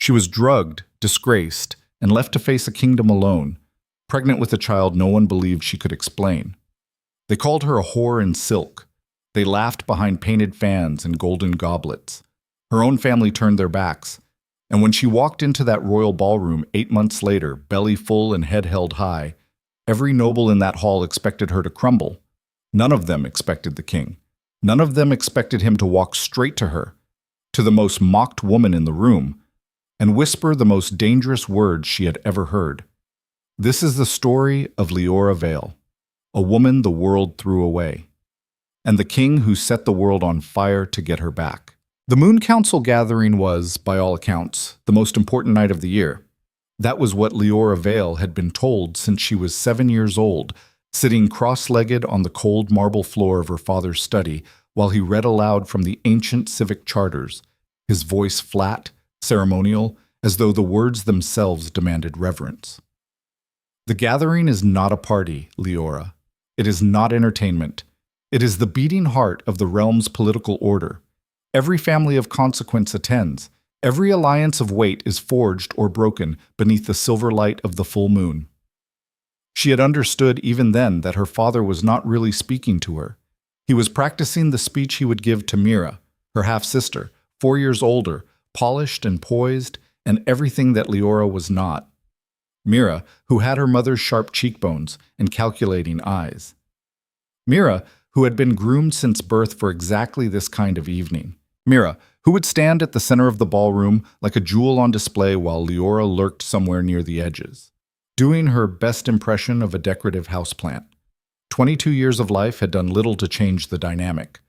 She was drugged, disgraced, and left to face a kingdom alone, pregnant with a child no one believed she could explain. They called her a whore in silk. They laughed behind painted fans and golden goblets. Her own family turned their backs, and when she walked into that royal ballroom 8 months later, belly full and head held high, every noble in that hall expected her to crumble. None of them expected the king. None of them expected him to walk straight to her, to the most mocked woman in the room, and whisper the most dangerous words she had ever heard. This is the story of Liora Vale, a woman the world threw away, and the king who set the world on fire to get her back. The Moon Council gathering was, by all accounts, the most important night of the year. That was what Liora Vale had been told since she was 7 years old, sitting cross-legged on the cold marble floor of her father's study while he read aloud from the ancient civic charters, his voice flat, ceremonial, as though the words themselves demanded reverence. The gathering is not a party, Liora. It is not entertainment. It is the beating heart of the realm's political order. Every family of consequence attends. Every alliance of weight is forged or broken beneath the silver light of the full moon. She had understood even then that her father was not really speaking to her. He was practicing the speech he would give to Mira, her half-sister, 4 years older, polished and poised, and everything that Liora was not. Mira, who had her mother's sharp cheekbones and calculating eyes. Mira, who had been groomed since birth for exactly this kind of evening. Mira, who would stand at the center of the ballroom like a jewel on display while Liora lurked somewhere near the edges, doing her best impression of a decorative houseplant. 22 years of life had done little to change the dynamic.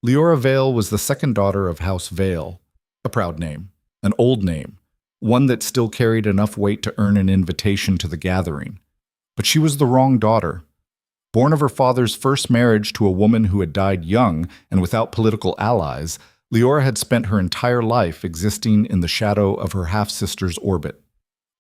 Liora Vale was the second daughter of House Vale, a proud name, an old name, one that still carried enough weight to earn an invitation to the gathering. But she was the wrong daughter. Born of her father's first marriage to a woman who had died young and without political allies, Liora had spent her entire life existing in the shadow of her half-sister's orbit.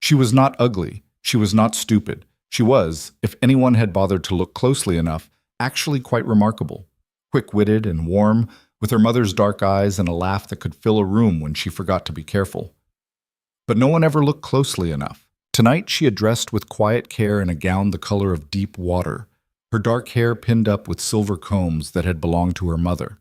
She was not ugly. She was not stupid. She was, if anyone had bothered to look closely enough, actually quite remarkable. Quick-witted and warm, with her mother's dark eyes and a laugh that could fill a room when she forgot to be careful. But no one ever looked closely enough. Tonight she had dressed with quiet care in a gown the color of deep water, her dark hair pinned up with silver combs that had belonged to her mother.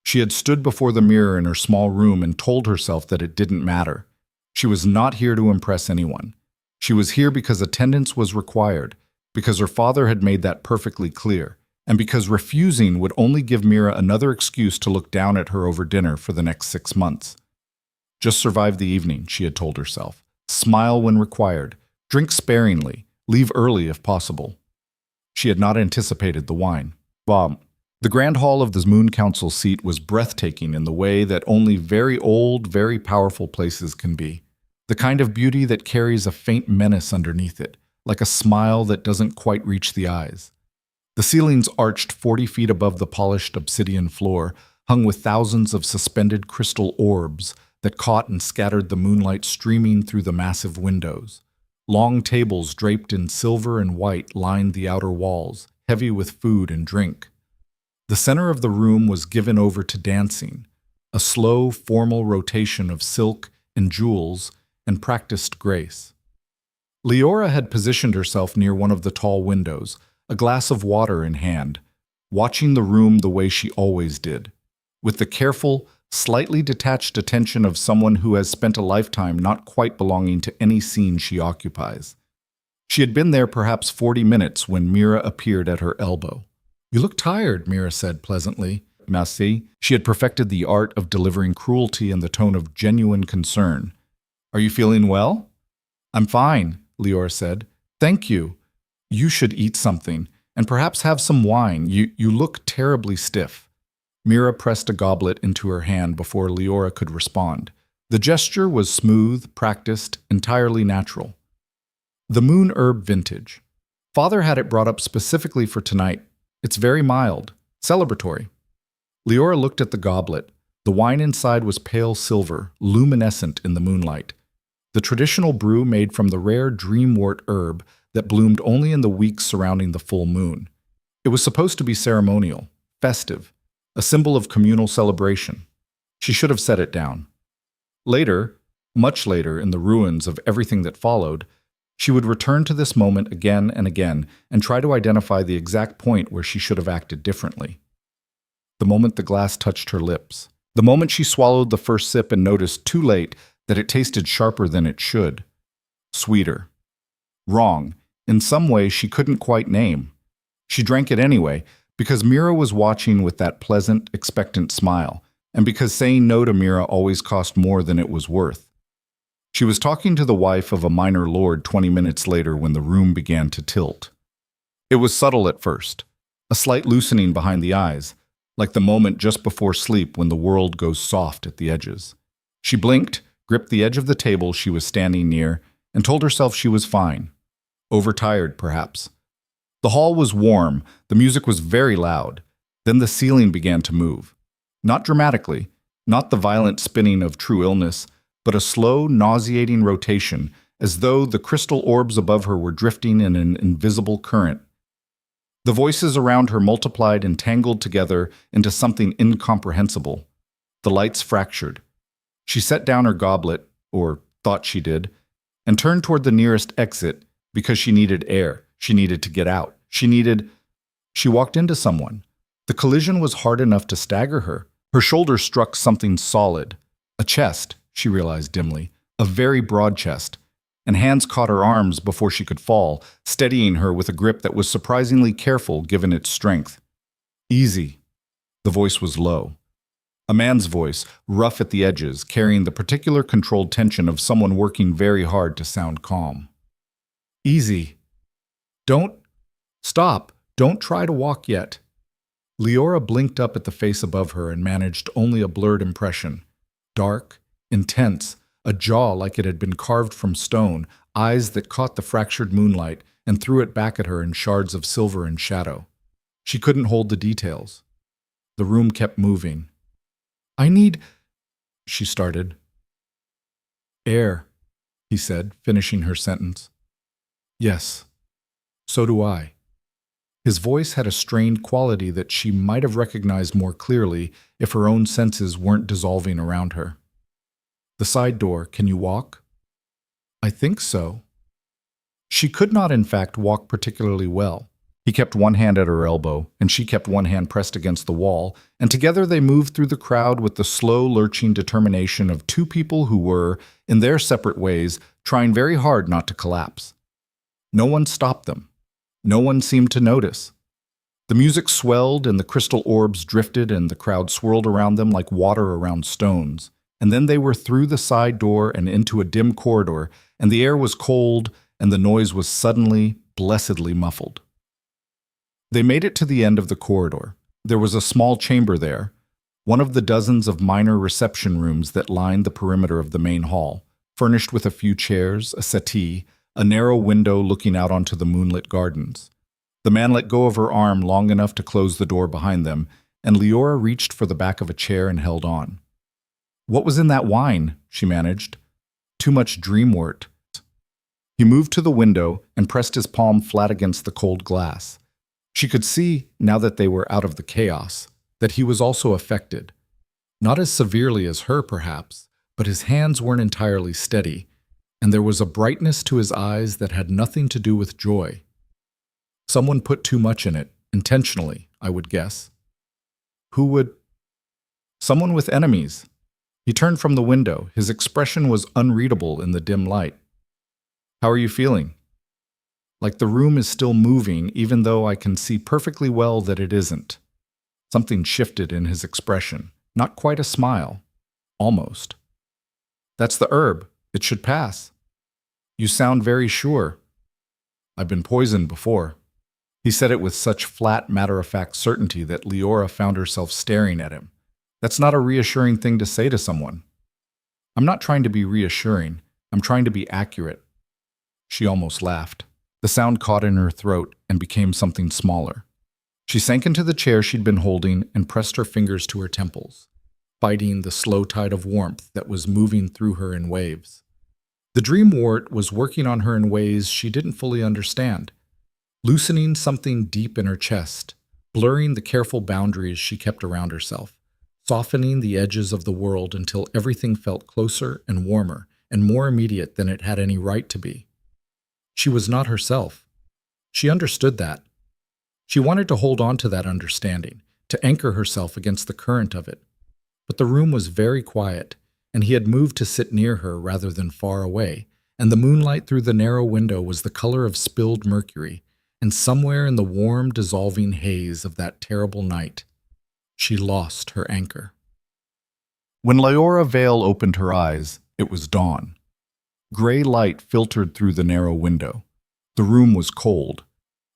She had stood before the mirror in her small room and told herself that it didn't matter. She was not here to impress anyone. She was here because attendance was required, because her father had made that perfectly clear, and because refusing would only give Mira another excuse to look down at her over dinner for the next 6 months. Just survive the evening, she had told herself. Smile when required. Drink sparingly. Leave early if possible. She had not anticipated the wine. The grand hall of the Moon Council seat was breathtaking in the way that only very old, very powerful places can be. The kind of beauty that carries a faint menace underneath it, like a smile that doesn't quite reach the eyes. The ceilings arched 40 feet above the polished obsidian floor, hung with thousands of suspended crystal orbs that caught and scattered the moonlight streaming through the massive windows. Long tables draped in silver and white lined the outer walls, heavy with food and drink. The center of the room was given over to dancing, a slow, formal rotation of silk and jewels and practiced grace. Liora had positioned herself near one of the tall windows, a glass of water in hand, watching the room the way she always did, with the careful, slightly detached attention of someone who has spent a lifetime not quite belonging to any scene she occupies. She had been there perhaps 40 minutes when Mira appeared at her elbow. "You look tired," Mira said pleasantly. "Merci." She had perfected the art of delivering cruelty in the tone of genuine concern. "Are you feeling well?" "I'm fine," Liora said. "Thank you. You should eat something, and perhaps have some wine. You look terribly stiff." Mira pressed a goblet into her hand before Liora could respond. The gesture was smooth, practiced, entirely natural. "The moon herb vintage. Father had it brought up specifically for tonight. It's very mild, celebratory." Liora looked at the goblet. The wine inside was pale silver, luminescent in the moonlight. The traditional brew made from the rare dreamwort herb that bloomed only in the weeks surrounding the full moon. It was supposed to be ceremonial, festive, a symbol of communal celebration. She should have set it down. Later, Much later, in the ruins of everything that followed, she would return to this moment again and again and try to identify the exact point where she should have acted differently. The moment the glass touched her lips. The moment she swallowed the first sip and noticed too late that it tasted sharper than it should. Sweeter. Wrong. In some way she couldn't quite name. She drank it anyway, because Mira was watching with that pleasant, expectant smile, and because saying no to Mira always cost more than it was worth. She was talking to the wife of a minor lord 20 minutes later when the room began to tilt. It was subtle at first, a slight loosening behind the eyes, like the moment just before sleep when the world goes soft at the edges. She blinked, gripped the edge of the table she was standing near, and told herself she was fine. Overtired, perhaps. The hall was warm, the music was very loud. Then the ceiling began to move. Not dramatically, not the violent spinning of true illness, but a slow, nauseating rotation, as though the crystal orbs above her were drifting in an invisible current. The voices around her multiplied and tangled together into something incomprehensible. The lights fractured. She set down her goblet, or thought she did, and turned toward the nearest exit because she needed air. She needed to get out. She walked into someone. The collision was hard enough to stagger her. Her shoulder struck something solid. A chest, she realized dimly, a very broad chest, and hands caught her arms before she could fall, steadying her with a grip that was surprisingly careful given its strength. Easy. The voice was low. A man's voice, rough at the edges, carrying the particular controlled tension of someone working very hard to sound calm. Easy. Don't stop. Don't try to walk yet. Liora blinked up at the face above her and managed only a blurred impression. Dark, intense, a jaw like it had been carved from stone, eyes that caught the fractured moonlight and threw it back at her in shards of silver and shadow. She couldn't hold the details. The room kept moving. I need, she started. Air, he said, finishing her sentence. Yes, so do I. His voice had a strained quality that she might have recognized more clearly if her own senses weren't dissolving around her. The side door, can you walk? I think so. She could not, in fact, walk particularly well. He kept one hand at her elbow, and she kept one hand pressed against the wall, and together they moved through the crowd with the slow, lurching determination of two people who were, in their separate ways, trying very hard not to collapse. No one stopped them. No one seemed to notice. The music swelled and the crystal orbs drifted and the crowd swirled around them like water around stones. And then they were through the side door and into a dim corridor, and the air was cold and the noise was suddenly, blessedly muffled. They made it to the end of the corridor. There was a small chamber there, one of the dozens of minor reception rooms that lined the perimeter of the main hall, furnished with a few chairs, a settee, a narrow window looking out onto the moonlit gardens. The man let go of her arm long enough to close the door behind them, and Liora reached for the back of a chair and held on. What was in that wine? She managed. Too much dreamwort. He moved to the window and pressed his palm flat against the cold glass. She could see, now that they were out of the chaos, that he was also affected. Not as severely as her, perhaps, but his hands weren't entirely steady, and there was a brightness to his eyes that had nothing to do with joy. Someone put too much in it, intentionally, I would guess. Who would? Someone with enemies. He turned from the window. His expression was unreadable in the dim light. How are you feeling? Like the room is still moving, even though I can see perfectly well that it isn't. Something shifted in his expression. Not quite a smile. Almost. That's the herb. It should pass. You sound very sure. I've been poisoned before. He said it with such flat, matter-of-fact certainty that Liora found herself staring at him. That's not a reassuring thing to say to someone. I'm not trying to be reassuring. I'm trying to be accurate. She almost laughed. The sound caught in her throat and became something smaller. She sank into the chair she'd been holding and pressed her fingers to her temples, fighting the slow tide of warmth that was moving through her in waves. The dream wart was working on her in ways she didn't fully understand, loosening something deep in her chest, blurring the careful boundaries she kept around herself, softening the edges of the world until everything felt closer and warmer, and more immediate than it had any right to be. She was not herself. She understood that. She wanted to hold on to that understanding, to anchor herself against the current of it. But the room was very quiet, and he had moved to sit near her rather than far away, and the moonlight through the narrow window was the color of spilled mercury, and somewhere in the warm, dissolving haze of that terrible night, she lost her anchor. When Liora Vale opened her eyes, it was dawn. Gray light filtered through the narrow window. The room was cold.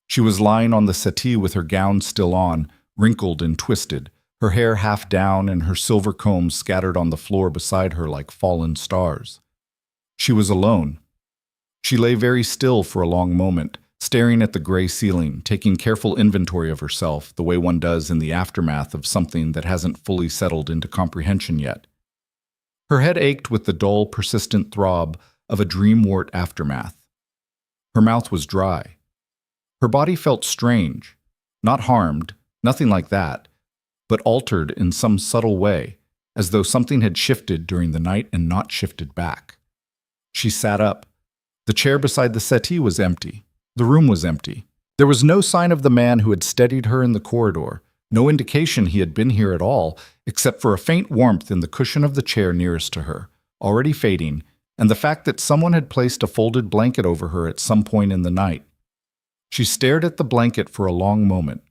She was lying on the settee with her gown still on, wrinkled and twisted, her hair half down and her silver combs scattered on the floor beside her like fallen stars. She was alone. She lay very still for a long moment, staring at the gray ceiling, taking careful inventory of herself the way one does in the aftermath of something that hasn't fully settled into comprehension yet. Her head ached with the dull, persistent throb of a dream-wart aftermath. Her mouth was dry. Her body felt strange, not harmed, nothing like that, but altered in some subtle way, as though something had shifted during the night and not shifted back. She sat up. The chair beside the settee was empty. The room was empty. There was no sign of the man who had steadied her in the corridor, no indication he had been here at all, except for a faint warmth in the cushion of the chair nearest to her, already fading, and the fact that someone had placed a folded blanket over her at some point in the night. She stared at the blanket for a long moment.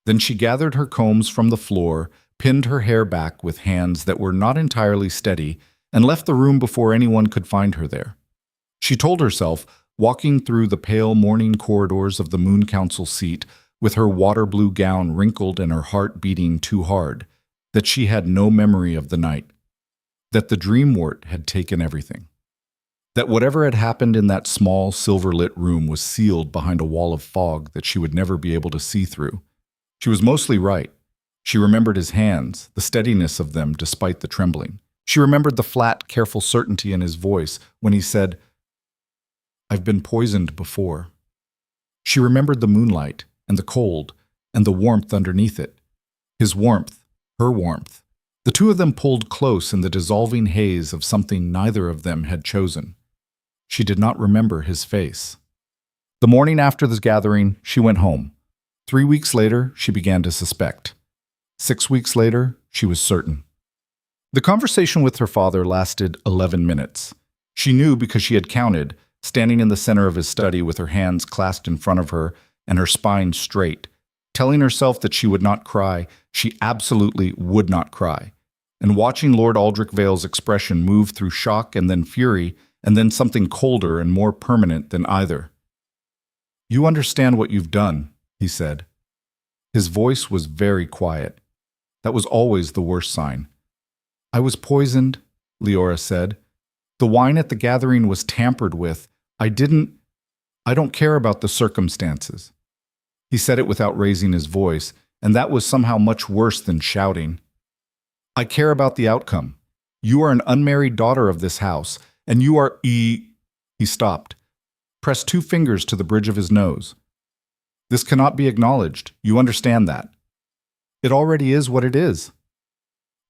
Then she gathered her combs from the floor, pinned her hair back with hands that were not entirely steady, and left the room before anyone could find her there. She told herself, walking through the pale morning corridors of the Moon Council seat, with her water blue gown wrinkled and her heart beating too hard, that she had no memory of the night, that the dream-wart had taken everything, that whatever had happened in that small, silver-lit room was sealed behind a wall of fog that she would never be able to see through. She was mostly right. She remembered his hands, the steadiness of them despite the trembling. She remembered the flat, careful certainty in his voice when he said, "I've been poisoned before." She remembered the moonlight, and the cold, and the warmth underneath it. His warmth, her warmth. The two of them pulled close in the dissolving haze of something neither of them had chosen. She did not remember his face. The morning after this gathering, she went home. 3 weeks later, she began to suspect. 6 weeks later, she was certain. The conversation with her father lasted 11 minutes. She knew because she had counted, standing in the center of his study with her hands clasped in front of her and her spine straight, telling herself that she would not cry, she absolutely would not cry, and watching Lord Aldrich Vale's expression move through shock and then fury, and then something colder and more permanent than either. "You understand what you've done," he said. His voice was very quiet. That was always the worst sign. "I was poisoned," Liora said. "The wine at the gathering was tampered with. I don't care about the circumstances." He said it without raising his voice, and that was somehow much worse than shouting. "I care about the outcome. You are an unmarried daughter of this house, and you are He stopped, pressed 2 fingers to the bridge of his nose. "This cannot be acknowledged. You understand that. It already is what it is.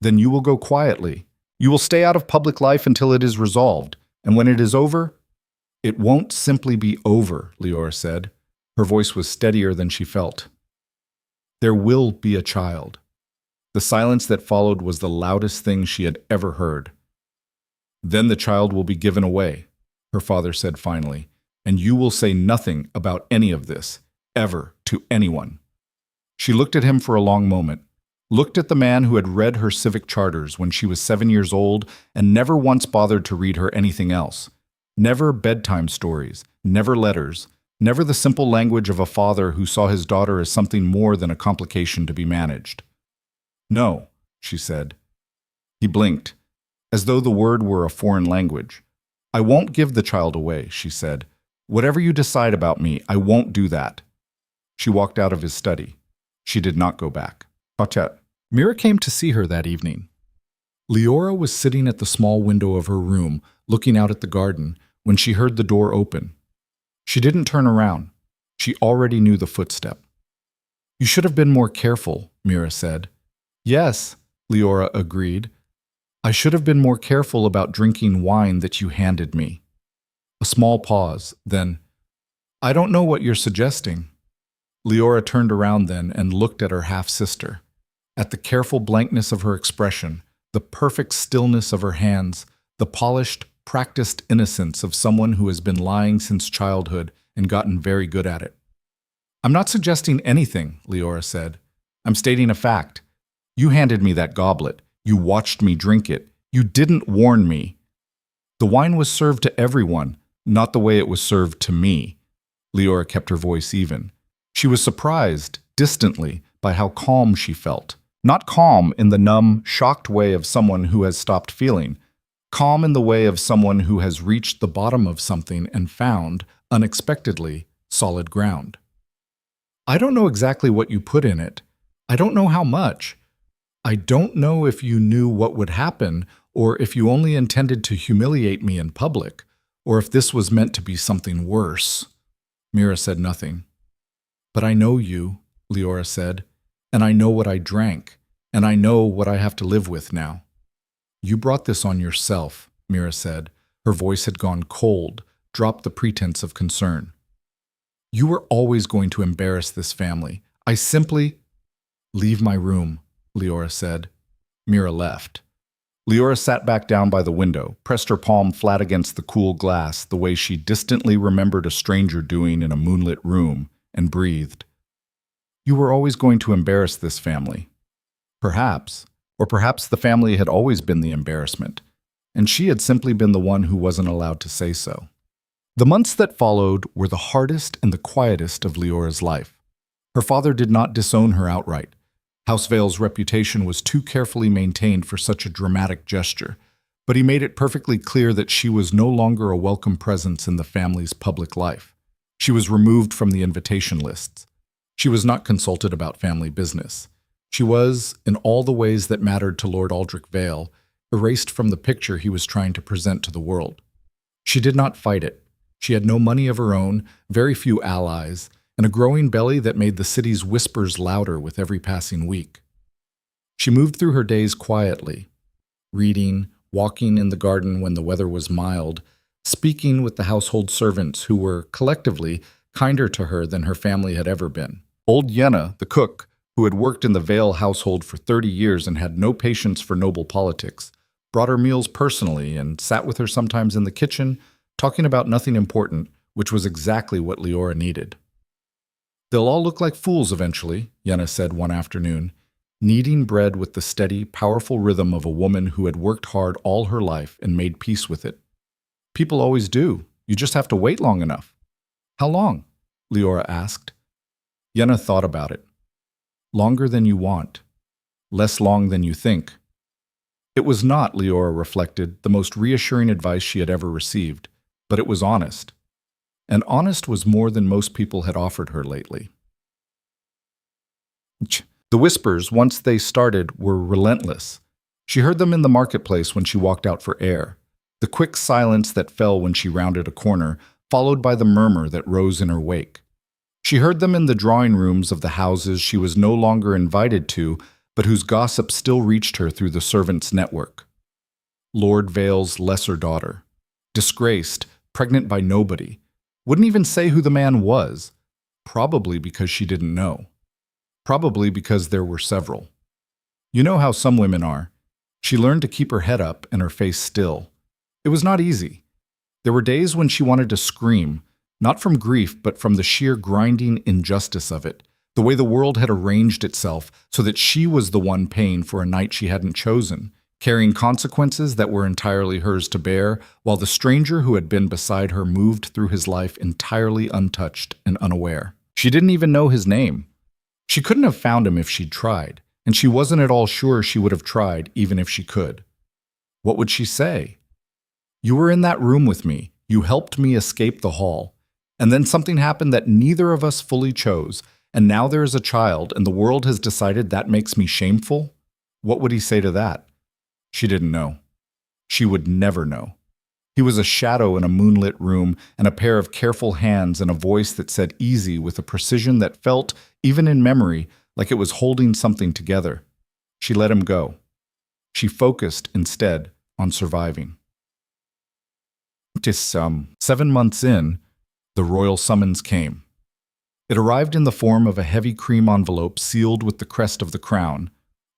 Then you will go quietly. You will stay out of public life until it is resolved, and when it is over—" "It won't simply be over," Liora said. Her voice was steadier than she felt. "There will be a child." The silence that followed was the loudest thing she had ever heard. "Then the child will be given away," her father said finally, "and you will say nothing about any of this, ever, to anyone." She looked at him for a long moment, looked at the man who had read her civic charters when she was 7 years old and never once bothered to read her anything else. Never bedtime stories, never letters, never the simple language of a father who saw his daughter as something more than a complication to be managed. "No," she said. He blinked, as though the word were a foreign language. "I won't give the child away," she said. "Whatever you decide about me, I won't do that." She walked out of his study. She did not go back. Mira came to see her that evening. Liora was sitting at the small window of her room, looking out at the garden, when she heard the door open. She didn't turn around. She already knew the footstep. "You should have been more careful," Mira said. "Yes," Liora agreed. I should have been more careful about drinking wine that you handed me. A small pause, then, I don't know what you're suggesting. Liora turned around then and looked at her half-sister. At the careful blankness of her expression, the perfect stillness of her hands, the polished, practiced innocence of someone who has been lying since childhood and gotten very good at it. I'm not suggesting anything, Liora said. I'm stating a fact. You handed me that goblet. You watched me drink it. You didn't warn me. The wine was served to everyone, not the way it was served to me. Liora kept her voice even. She was surprised, distantly, by how calm she felt. Not calm in the numb, shocked way of someone who has stopped feeling. Calm in the way of someone who has reached the bottom of something and found, unexpectedly, solid ground. I don't know exactly what you put in it. I don't know how much. I don't know if you knew what would happen, or if you only intended to humiliate me in public, or if this was meant to be something worse. Mira said nothing. But I know you, Liora said, and I know what I drank, and I know what I have to live with now. You brought this on yourself, Mira said. Her voice had gone cold, dropped the pretense of concern. You were always going to embarrass this family. I simply— Leave my room, Liora said. Mira left. Liora sat back down by the window, pressed her palm flat against the cool glass the way she distantly remembered a stranger doing in a moonlit room, and breathed. You were always going to embarrass this family. Perhaps, or perhaps the family had always been the embarrassment, and she had simply been the one who wasn't allowed to say so. The months that followed were the hardest and the quietest of Liora's life. Her father did not disown her outright. House Vale's reputation was too carefully maintained for such a dramatic gesture, but he made it perfectly clear that she was no longer a welcome presence in the family's public life. She was removed from the invitation lists. She was not consulted about family business. She was, in all the ways that mattered to Lord Aldrich Vale, erased from the picture he was trying to present to the world. She did not fight it. She had no money of her own, very few allies, and a growing belly that made the city's whispers louder with every passing week. She moved through her days quietly, reading, walking in the garden when the weather was mild, speaking with the household servants who were, collectively, kinder to her than her family had ever been. Old Yenna, the cook, who had worked in the Vale household for 30 years and had no patience for noble politics, brought her meals personally and sat with her sometimes in the kitchen, talking about nothing important, which was exactly what Liora needed. They'll all look like fools eventually, Yenna said one afternoon, kneading bread with the steady, powerful rhythm of a woman who had worked hard all her life and made peace with it. People always do. You just have to wait long enough. How long? Liora asked. Yenna thought about it. Longer than you want. Less long than you think. It was not, Liora reflected, the most reassuring advice she had ever received, but it was honest. And honest was more than most people had offered her lately. The whispers, once they started, were relentless. She heard them in the marketplace when she walked out for air, the quick silence that fell when she rounded a corner, followed by the murmur that rose in her wake. She heard them in the drawing rooms of the houses she was no longer invited to, but whose gossip still reached her through the servants' network. Lord Vale's lesser daughter, disgraced, pregnant by nobody, wouldn't even say who the man was, probably because she didn't know. Probably because there were several. You know how some women are. She learned to keep her head up and her face still. It was not easy. There were days when she wanted to scream, not from grief, but from the sheer grinding injustice of it, the way the world had arranged itself so that she was the one paying for a night she hadn't chosen, carrying consequences that were entirely hers to bear, while the stranger who had been beside her moved through his life entirely untouched and unaware. She didn't even know his name. She couldn't have found him if she'd tried, and she wasn't at all sure she would have tried even if she could. What would she say? You were in that room with me. You helped me escape the hall. And then something happened that neither of us fully chose, and now there is a child, and the world has decided that makes me shameful? What would he say to that? She didn't know. She would never know. He was a shadow in a moonlit room, and a pair of careful hands and a voice that said easy with a precision that felt, even in memory, like it was holding something together. She let him go. She focused, instead, on surviving. 7 months in, the royal summons came. It arrived in the form of a heavy cream envelope sealed with the crest of the crown,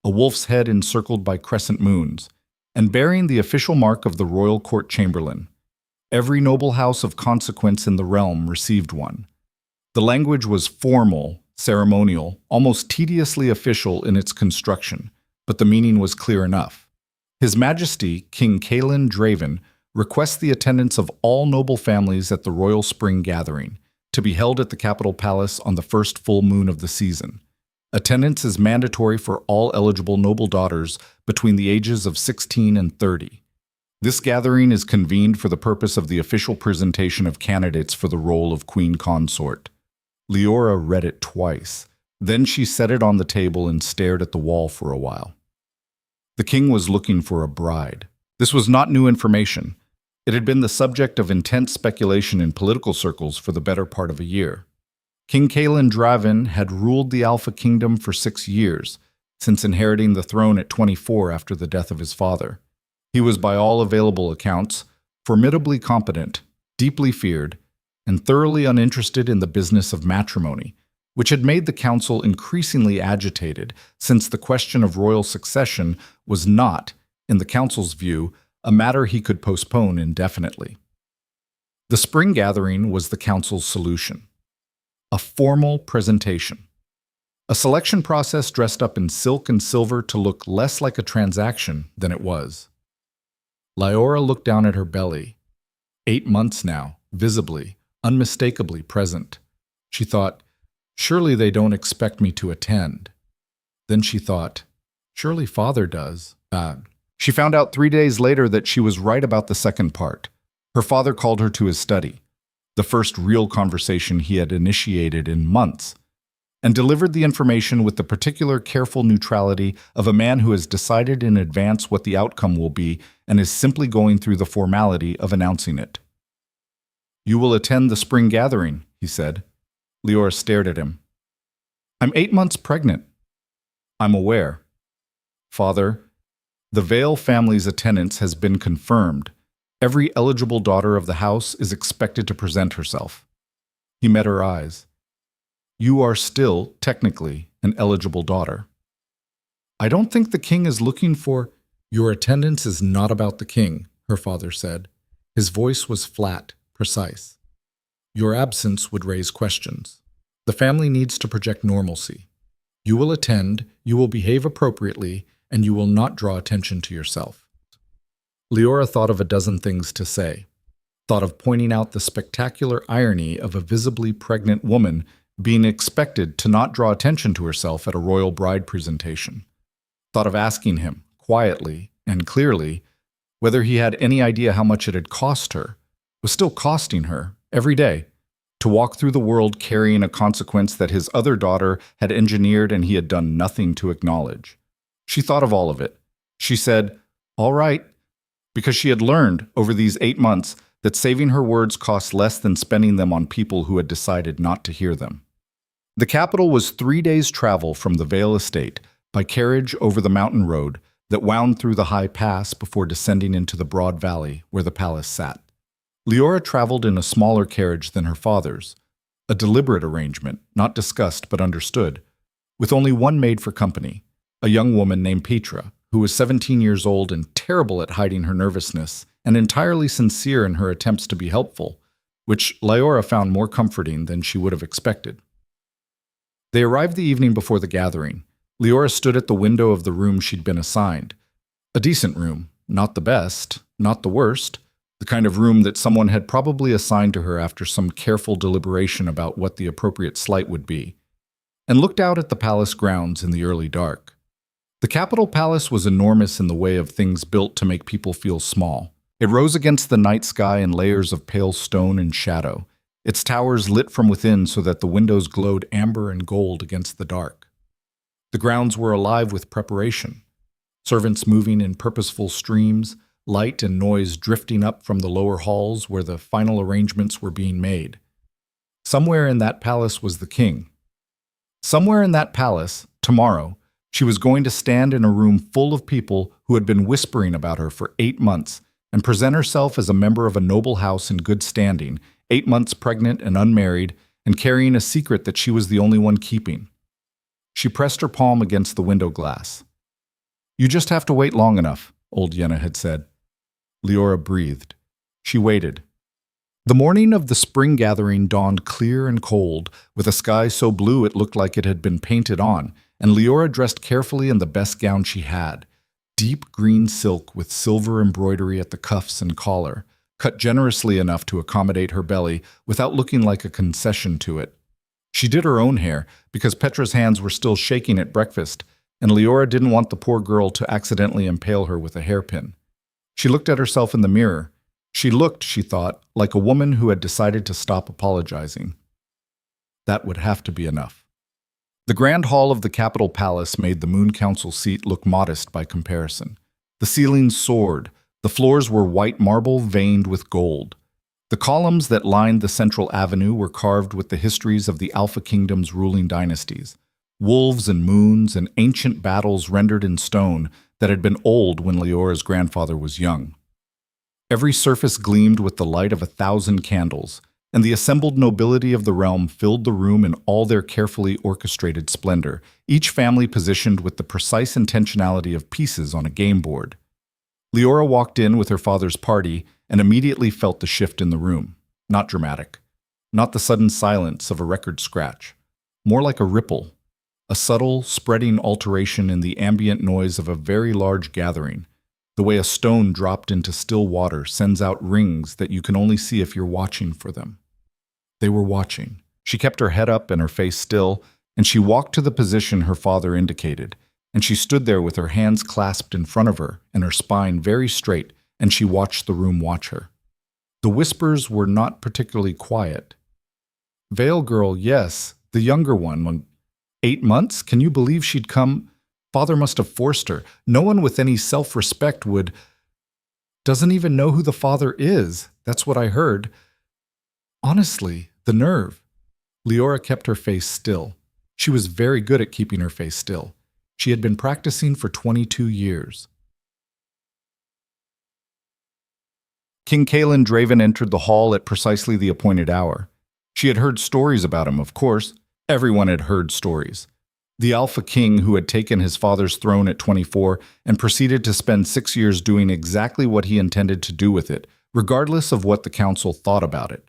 a wolf's head encircled by crescent moons, and bearing the official mark of the royal court chamberlain. Every noble house of consequence in the realm received one. The language was formal, ceremonial, almost tediously official in its construction, but the meaning was clear enough. His Majesty, King Kaelin Draven, requests the attendance of all noble families at the Royal Spring Gathering, to be held at the Capital Palace on the first full moon of the season. Attendance is mandatory for all eligible noble daughters between the ages of 16 and 30. This gathering is convened for the purpose of the official presentation of candidates for the role of Queen Consort. Liora read it twice. Then she set it on the table and stared at the wall for a while. The king was looking for a bride. This was not new information. It had been the subject of intense speculation in political circles for the better part of a year. King Kaelin Draven had ruled the Alpha Kingdom for 6 years, since inheriting the throne at 24 after the death of his father. He was, by all available accounts, formidably competent, deeply feared, and thoroughly uninterested in the business of matrimony, which had made the council increasingly agitated, since the question of royal succession was not, in the council's view, a matter he could postpone indefinitely. The spring gathering was the council's solution. A formal presentation. A selection process dressed up in silk and silver to look less like a transaction than it was. Liora looked down at her belly. 8 months now, visibly, unmistakably present. She thought, surely they don't expect me to attend. Then she thought, surely father does. She found out 3 days later that she was right about the second part. Her father called her to his study, the first real conversation he had initiated in months, and delivered the information with the particular careful neutrality of a man who has decided in advance what the outcome will be and is simply going through the formality of announcing it. "You will attend the spring gathering," he said. Liora stared at him. "I'm 8 months pregnant." "I'm aware." "Father, the Vale family's attendance has been confirmed. Every eligible daughter of the house is expected to present herself." He met her eyes. "You are still, technically, an eligible daughter." "I don't think the king is looking for—" "Your attendance is not about the king," her father said. His voice was flat, precise. "Your absence would raise questions. The family needs to project normalcy. You will attend, you will behave appropriately, and you will not draw attention to yourself." Liora thought of a dozen things to say. Thought of pointing out the spectacular irony of a visibly pregnant woman being expected to not draw attention to herself at a royal bride presentation. Thought of asking him, quietly and clearly, whether he had any idea how much it had cost her, was still costing her, every day, to walk through the world carrying a consequence that his other daughter had engineered and he had done nothing to acknowledge. She thought of all of it. She said, "All right," because she had learned, over these 8 months, that saving her words cost less than spending them on people who had decided not to hear them. The capital was 3 days' travel from the Vale estate, by carriage over the mountain road that wound through the high pass before descending into the broad valley where the palace sat. Liora traveled in a smaller carriage than her father's, a deliberate arrangement, not discussed but understood, with only one maid for company, a young woman named Petra, who was 17 years old and terrible at hiding her nervousness and entirely sincere in her attempts to be helpful, which Liora found more comforting than she would have expected. They arrived the evening before the gathering. Liora stood at the window of the room she'd been assigned. A decent room, not the best, not the worst, the kind of room that someone had probably assigned to her after some careful deliberation about what the appropriate slight would be, and looked out at the palace grounds in the early dark. The Capitol Palace was enormous in the way of things built to make people feel small. It rose against the night sky in layers of pale stone and shadow, its towers lit from within so that the windows glowed amber and gold against the dark. The grounds were alive with preparation, servants moving in purposeful streams, light and noise drifting up from the lower halls where the final arrangements were being made. Somewhere in that palace was the king. Somewhere in that palace, tomorrow, She was going to stand in a room full of people who had been whispering about her for 8 months and present herself as a member of a noble house in good standing, 8 months pregnant and unmarried, and carrying a secret that she was the only one keeping. She pressed her palm against the window glass. "You just have to wait long enough," old Yenna had said. Liora breathed. She waited. The morning of the spring gathering dawned clear and cold, with a sky so blue it looked like it had been painted on, and Liora dressed carefully in the best gown she had, deep green silk with silver embroidery at the cuffs and collar, cut generously enough to accommodate her belly without looking like a concession to it. She did her own hair because Petra's hands were still shaking at breakfast, and Liora didn't want the poor girl to accidentally impale her with a hairpin. She looked at herself in the mirror. She looked, she thought, like a woman who had decided to stop apologizing. That would have to be enough. The grand hall of the Capitol Palace made the Moon Council seat look modest by comparison. The ceilings soared. The floors were white marble veined with gold. The columns that lined the central avenue were carved with the histories of the Alpha Kingdom's ruling dynasties, wolves and moons and ancient battles rendered in stone that had been old when Liora's grandfather was young. Every surface gleamed with the light of 1,000 candles, and the assembled nobility of the realm filled the room in all their carefully orchestrated splendor, each family positioned with the precise intentionality of pieces on a game board. Liora walked in with her father's party and immediately felt the shift in the room. Not dramatic. Not the sudden silence of a record scratch. More like a ripple. A subtle, spreading alteration in the ambient noise of a very large gathering. The way a stone dropped into still water sends out rings that you can only see if you're watching for them. They were watching. She kept her head up and her face still, and she walked to the position her father indicated, and she stood there with her hands clasped in front of her and her spine very straight, and she watched the room watch her. The whispers were not particularly quiet. "Veil girl, yes, the younger one. 8 months? Can you believe she'd come? Father must have forced her. No one with any self-respect would. Doesn't even know who the father is. That's what I heard. Honestly, the nerve." Liora kept her face still. She was very good at keeping her face still. She had been practicing for 22 years. King Kaelin Draven entered the hall at precisely the appointed hour. She had heard stories about him, of course. Everyone had heard stories. The Alpha King who had taken his father's throne at 24 and proceeded to spend 6 years doing exactly what he intended to do with it, regardless of what the council thought about it.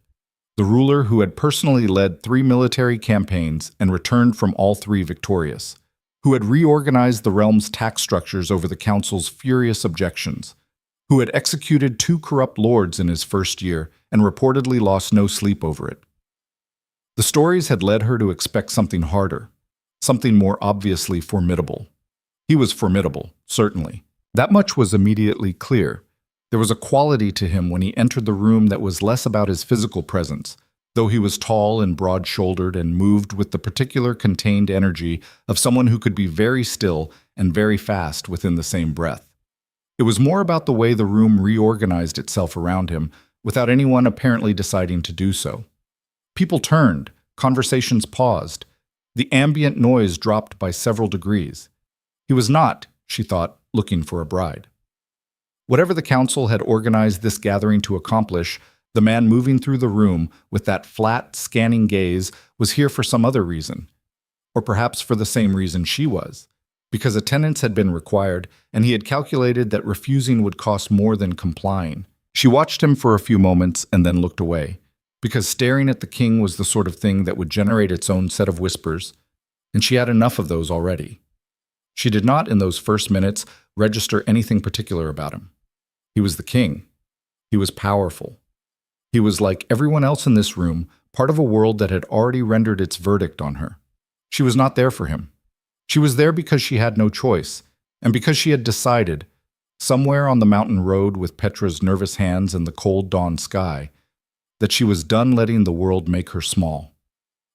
The ruler who had personally led 3 military campaigns and returned from all 3 victorious, who had reorganized the realm's tax structures over the council's furious objections, who had executed 2 corrupt lords in his first year and reportedly lost no sleep over it. The stories had led her to expect something harder. Something more obviously formidable. He was formidable, certainly. That much was immediately clear. There was a quality to him when he entered the room that was less about his physical presence, though he was tall and broad-shouldered and moved with the particular contained energy of someone who could be very still and very fast within the same breath. It was more about the way the room reorganized itself around him, without anyone apparently deciding to do so. People turned, conversations paused. The ambient noise dropped by several degrees. He was not, she thought, looking for a bride. Whatever the council had organized this gathering to accomplish, the man moving through the room with that flat, scanning gaze was here for some other reason. Or perhaps for the same reason she was. Because attendance had been required, and he had calculated that refusing would cost more than complying. She watched him for a few moments and then looked away. Because staring at the king was the sort of thing that would generate its own set of whispers, and she had enough of those already. She did not, in those first minutes, register anything particular about him. He was the king. He was powerful. He was, like everyone else in this room, part of a world that had already rendered its verdict on her. She was not there for him. She was there because she had no choice, and because she had decided, somewhere on the mountain road with Petra's nervous hands and the cold dawn sky, that she was done letting the world make her small.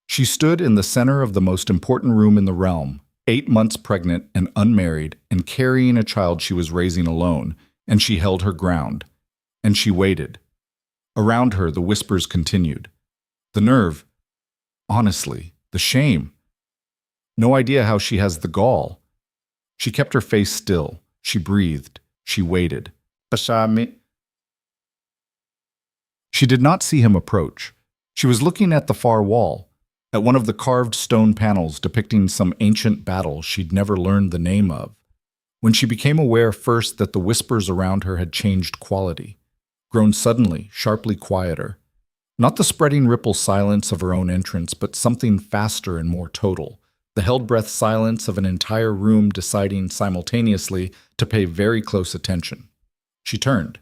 She stood in the center of the most important room in the realm, 8 months pregnant and unmarried and carrying a child she was raising alone, and she held her ground. And she waited. Around her, the whispers continued. The nerve. Honestly, the shame. No idea how she has the gall. She kept her face still. She breathed. She waited. Bashami. She did not see him approach. She was looking at the far wall, at one of the carved stone panels depicting some ancient battle she'd never learned the name of, when she became aware first that the whispers around her had changed quality, grown suddenly, sharply quieter. Not the spreading ripple silence of her own entrance, but something faster and more total, the held-breath silence of an entire room deciding simultaneously to pay very close attention. She turned.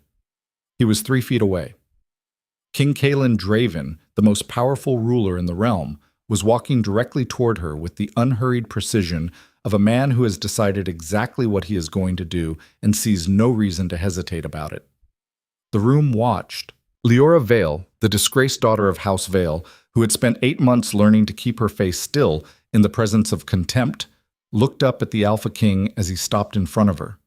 He was 3 feet away. King Kalen Draven, the most powerful ruler in the realm, was walking directly toward her with the unhurried precision of a man who has decided exactly what he is going to do and sees no reason to hesitate about it. The room watched. Liora Vale, the disgraced daughter of House Vale, who had spent 8 months learning to keep her face still in the presence of contempt, looked up at the Alpha King as he stopped in front of her,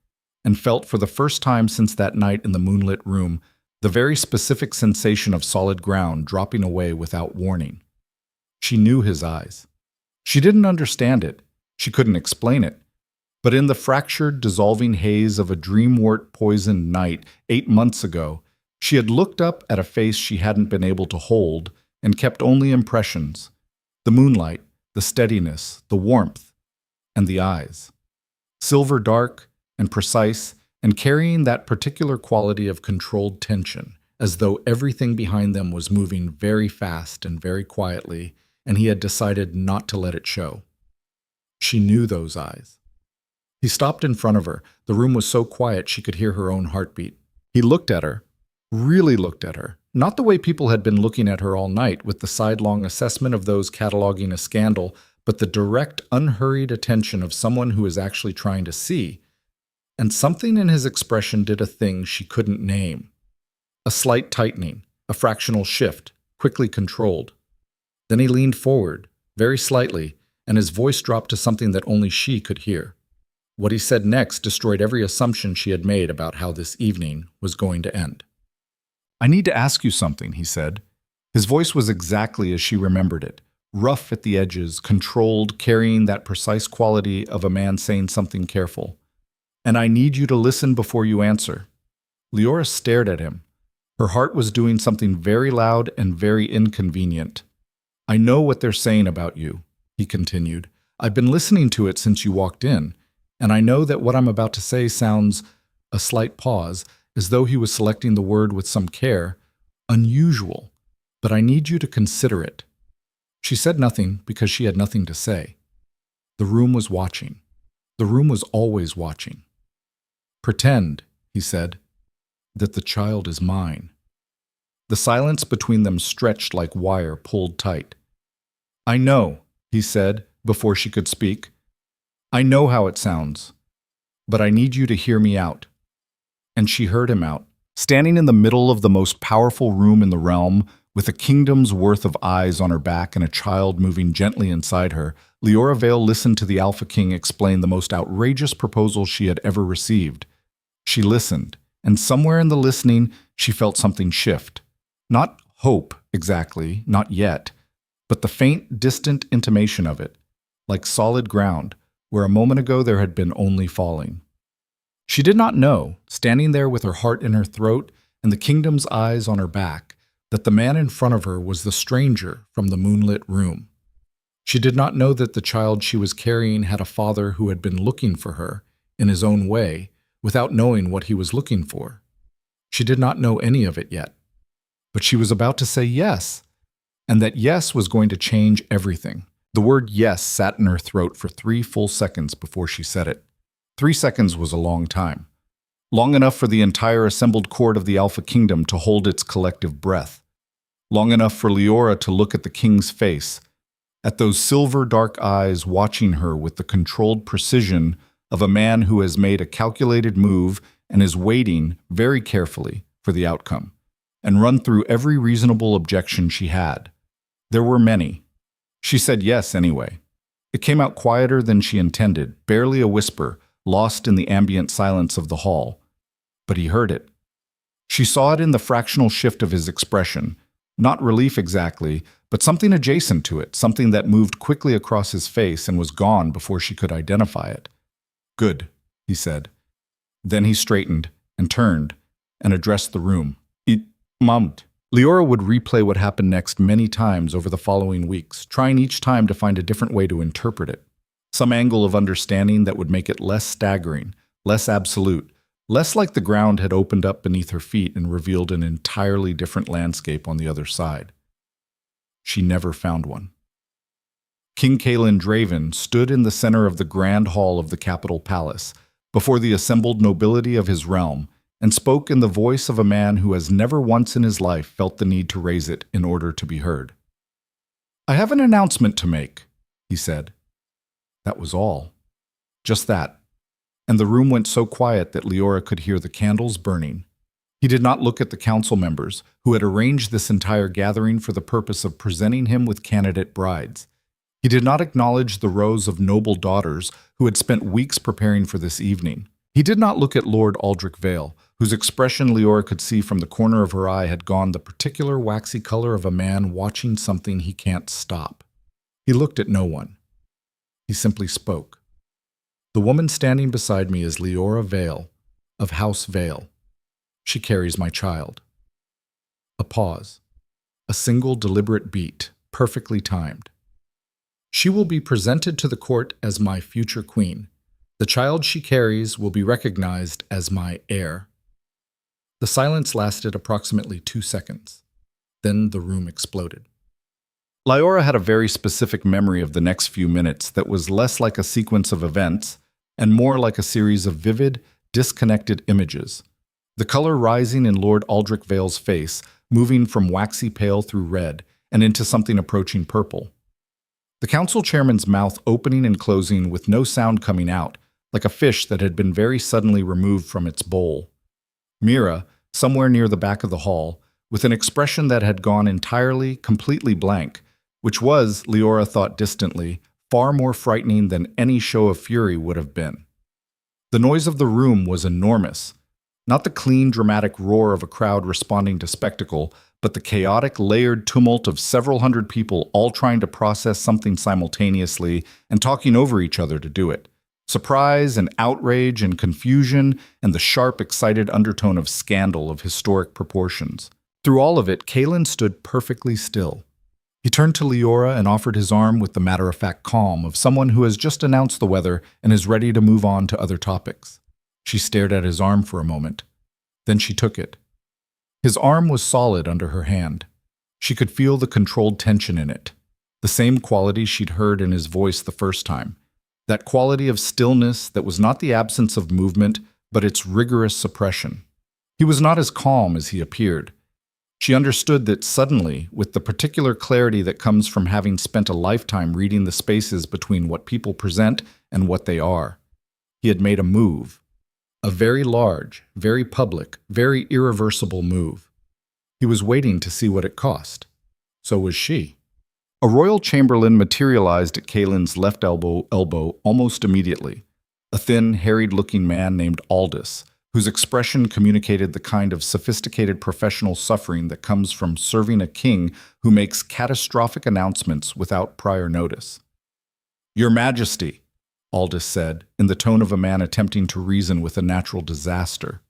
and felt for the first time since that night in the moonlit room the very specific sensation of solid ground dropping away without warning. She knew his eyes. She didn't understand it. She couldn't explain it. But in the fractured, dissolving haze of a dream-wort-poisoned night 8 months ago, she had looked up at a face she hadn't been able to hold and kept only impressions: the moonlight, the steadiness, the warmth, and the eyes. Silver dark and precise, and carrying that particular quality of controlled tension, as though everything behind them was moving very fast and very quietly, and he had decided not to let it show. She knew those eyes. He stopped in front of her. The room was so quiet she could hear her own heartbeat. He looked at her, really looked at her, not the way people had been looking at her all night with the sidelong assessment of those cataloging a scandal, but the direct, unhurried attention of someone who is actually trying to see. And something in his expression did a thing she couldn't name. A slight tightening, a fractional shift, quickly controlled. Then he leaned forward, very slightly, and his voice dropped to something that only she could hear. What he said next destroyed every assumption she had made about how this evening was going to end. "I need to ask you something," he said. His voice was exactly as she remembered it, rough at the edges, controlled, carrying that precise quality of a man saying something careful. "And I need you to listen before you answer." Liora stared at him. Her heart was doing something very loud and very inconvenient. "I know what they're saying about you," he continued. "I've been listening to it since you walked in, and I know that what I'm about to say sounds," a slight pause, as though he was selecting the word with some care, "unusual, but I need you to consider it." She said nothing because she had nothing to say. The room was watching. The room was always watching. "Pretend," he said, "that the child is mine." The silence between them stretched like wire pulled tight. "I know," he said before she could speak. "I know how it sounds, but I need you to hear me out." And she heard him out. Standing in the middle of the most powerful room in the realm, with a kingdom's worth of eyes on her back and a child moving gently inside her, Liora Vale listened to the Alpha King explain the most outrageous proposal she had ever received. She listened, and somewhere in the listening, she felt something shift. Not hope, exactly, not yet, but the faint, distant intimation of it, like solid ground, where a moment ago there had been only falling. She did not know, standing there with her heart in her throat and the kingdom's eyes on her back, that the man in front of her was the stranger from the moonlit room. She did not know that the child she was carrying had a father who had been looking for her, in his own way, without knowing what he was looking for. She did not know any of it yet. But she was about to say yes, and that yes was going to change everything. The word yes sat in her throat for 3 full seconds before she said it. 3 seconds was a long time. Long enough for the entire assembled court of the Alpha Kingdom to hold its collective breath. Long enough for Liora to look at the king's face, at those silver dark eyes watching her with the controlled precision of a man who has made a calculated move and is waiting very carefully for the outcome, and run through every reasonable objection she had. There were many. She said yes anyway. It came out quieter than she intended, barely a whisper, lost in the ambient silence of the hall. But he heard it. She saw it in the fractional shift of his expression, not relief exactly, but something adjacent to it, something that moved quickly across his face and was gone before she could identify it. Good, he said. Then he straightened and turned and addressed the room. Mummed. Liora would replay what happened next many times over the following weeks, trying each time to find a different way to interpret it. Some angle of understanding that would make it less staggering, less absolute, less like the ground had opened up beneath her feet and revealed an entirely different landscape on the other side. She never found one. King Kaelin Draven stood in the center of the grand hall of the capital palace, before the assembled nobility of his realm, and spoke in the voice of a man who has never once in his life felt the need to raise it in order to be heard. "I have an announcement to make," he said. That was all. Just that. And the room went so quiet that Liora could hear the candles burning. He did not look at the council members, who had arranged this entire gathering for the purpose of presenting him with candidate brides. He did not acknowledge the rows of noble daughters who had spent weeks preparing for this evening. He did not look at Lord Aldrich Vale, whose expression Liora could see from the corner of her eye had gone the particular waxy color of a man watching something he can't stop. He looked at no one. He simply spoke. "The woman standing beside me is Liora Vale, of House Vale. She carries my child." A pause. A single deliberate beat, perfectly timed. "She will be presented to the court as my future queen. The child she carries will be recognized as my heir." The silence lasted approximately 2 seconds. Then the room exploded. Liora had a very specific memory of the next few minutes that was less like a sequence of events and more like a series of vivid, disconnected images. The color rising in Lord Aldrich Vale's face, moving from waxy pale through red and into something approaching purple. The council chairman's mouth opening and closing with no sound coming out, like a fish that had been very suddenly removed from its bowl. Mira, somewhere near the back of the hall, with an expression that had gone entirely, completely blank, which was, Liora thought distantly, far more frightening than any show of fury would have been. The noise of the room was enormous. Not the clean, dramatic roar of a crowd responding to spectacle, but the chaotic, layered tumult of several hundred people all trying to process something simultaneously and talking over each other to do it. Surprise and outrage and confusion and the sharp, excited undertone of scandal of historic proportions. Through all of it, Kaelin stood perfectly still. He turned to Liora and offered his arm with the matter-of-fact calm of someone who has just announced the weather and is ready to move on to other topics. She stared at his arm for a moment. Then she took it. His arm was solid under her hand. She could feel the controlled tension in it, the same quality she'd heard in his voice the first time. That quality of stillness that was not the absence of movement, but its rigorous suppression. He was not as calm as he appeared. She understood that suddenly, with the particular clarity that comes from having spent a lifetime reading the spaces between what people present and what they are. He had made a move. A very large, very public, very irreversible move. He was waiting to see what it cost. So was she. A royal chamberlain materialized at Kaelin's left elbow almost immediately. A thin, harried-looking man named Aldous, whose expression communicated the kind of sophisticated professional suffering that comes from serving a king who makes catastrophic announcements without prior notice. "Your Majesty," Aldous said, in the tone of a man attempting to reason with a natural disaster.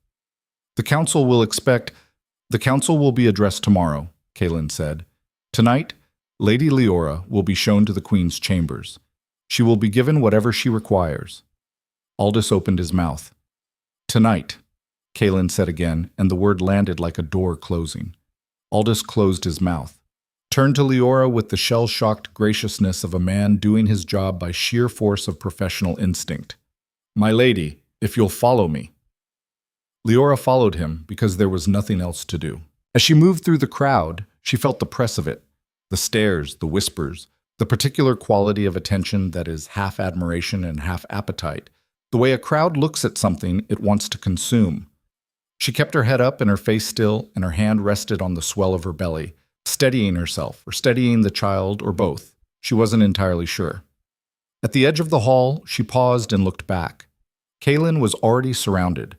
The council will be addressed tomorrow," Kaelin said. "Tonight, Lady Liora will be shown to the Queen's chambers. She will be given whatever she requires." Aldous opened his mouth. "Tonight," Kaelin said again, and the word landed like a door closing. Aldous closed his mouth, turned to Liora with the shell-shocked graciousness of a man doing his job by sheer force of professional instinct. "My lady, if you'll follow me." Liora followed him because there was nothing else to do. As she moved through the crowd, she felt the press of it. The stares, the whispers, the particular quality of attention that is half admiration and half appetite, the way a crowd looks at something it wants to consume. She kept her head up and her face still, and her hand rested on the swell of her belly, steadying herself, or steadying the child, or both. She wasn't entirely sure. At the edge of the hall, she paused and looked back. Kaelin was already surrounded.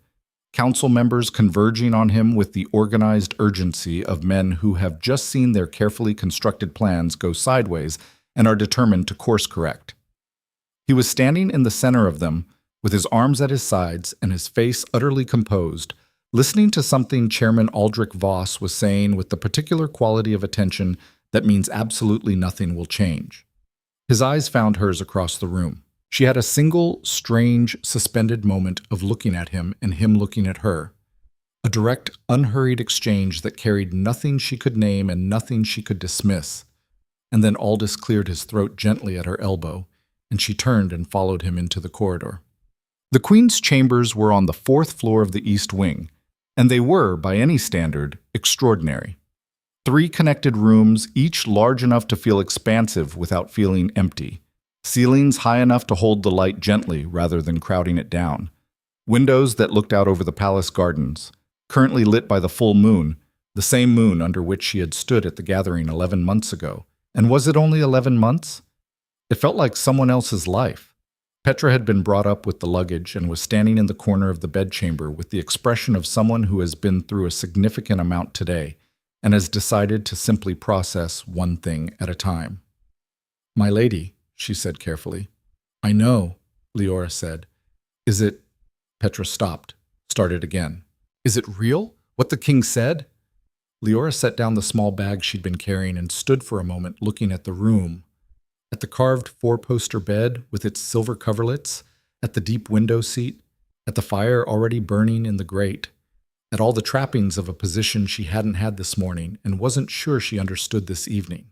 Council members converging on him with the organized urgency of men who have just seen their carefully constructed plans go sideways and are determined to course correct. He was standing in the center of them, with his arms at his sides and his face utterly composed, listening to something Chairman Aldrich Voss was saying with the particular quality of attention that means absolutely nothing will change. His eyes found hers across the room. She had a single, strange, suspended moment of looking at him and him looking at her. A direct, unhurried exchange that carried nothing she could name and nothing she could dismiss. And then Aldous cleared his throat gently at her elbow, and she turned and followed him into the corridor. The Queen's chambers were on the 4th floor of the East Wing, and they were, by any standard, extraordinary. 3 connected rooms, each large enough to feel expansive without feeling empty. Ceilings high enough to hold the light gently rather than crowding it down. Windows that looked out over the palace gardens, currently lit by the full moon, the same moon under which she had stood at the gathering 11 months ago. And was it only 11 months? It felt like someone else's life. Petra had been brought up with the luggage and was standing in the corner of the bedchamber with the expression of someone who has been through a significant amount today and has decided to simply process one thing at a time. "My lady," she said carefully. "I know," Liora said. "Is it—" Petra stopped, started again. "Is it real, what the king said?" Liora set down the small bag she'd been carrying and stood for a moment looking at the room, at the carved 4-poster bed with its silver coverlets, at the deep window seat, at the fire already burning in the grate, at all the trappings of a position she hadn't had this morning and wasn't sure she understood this evening.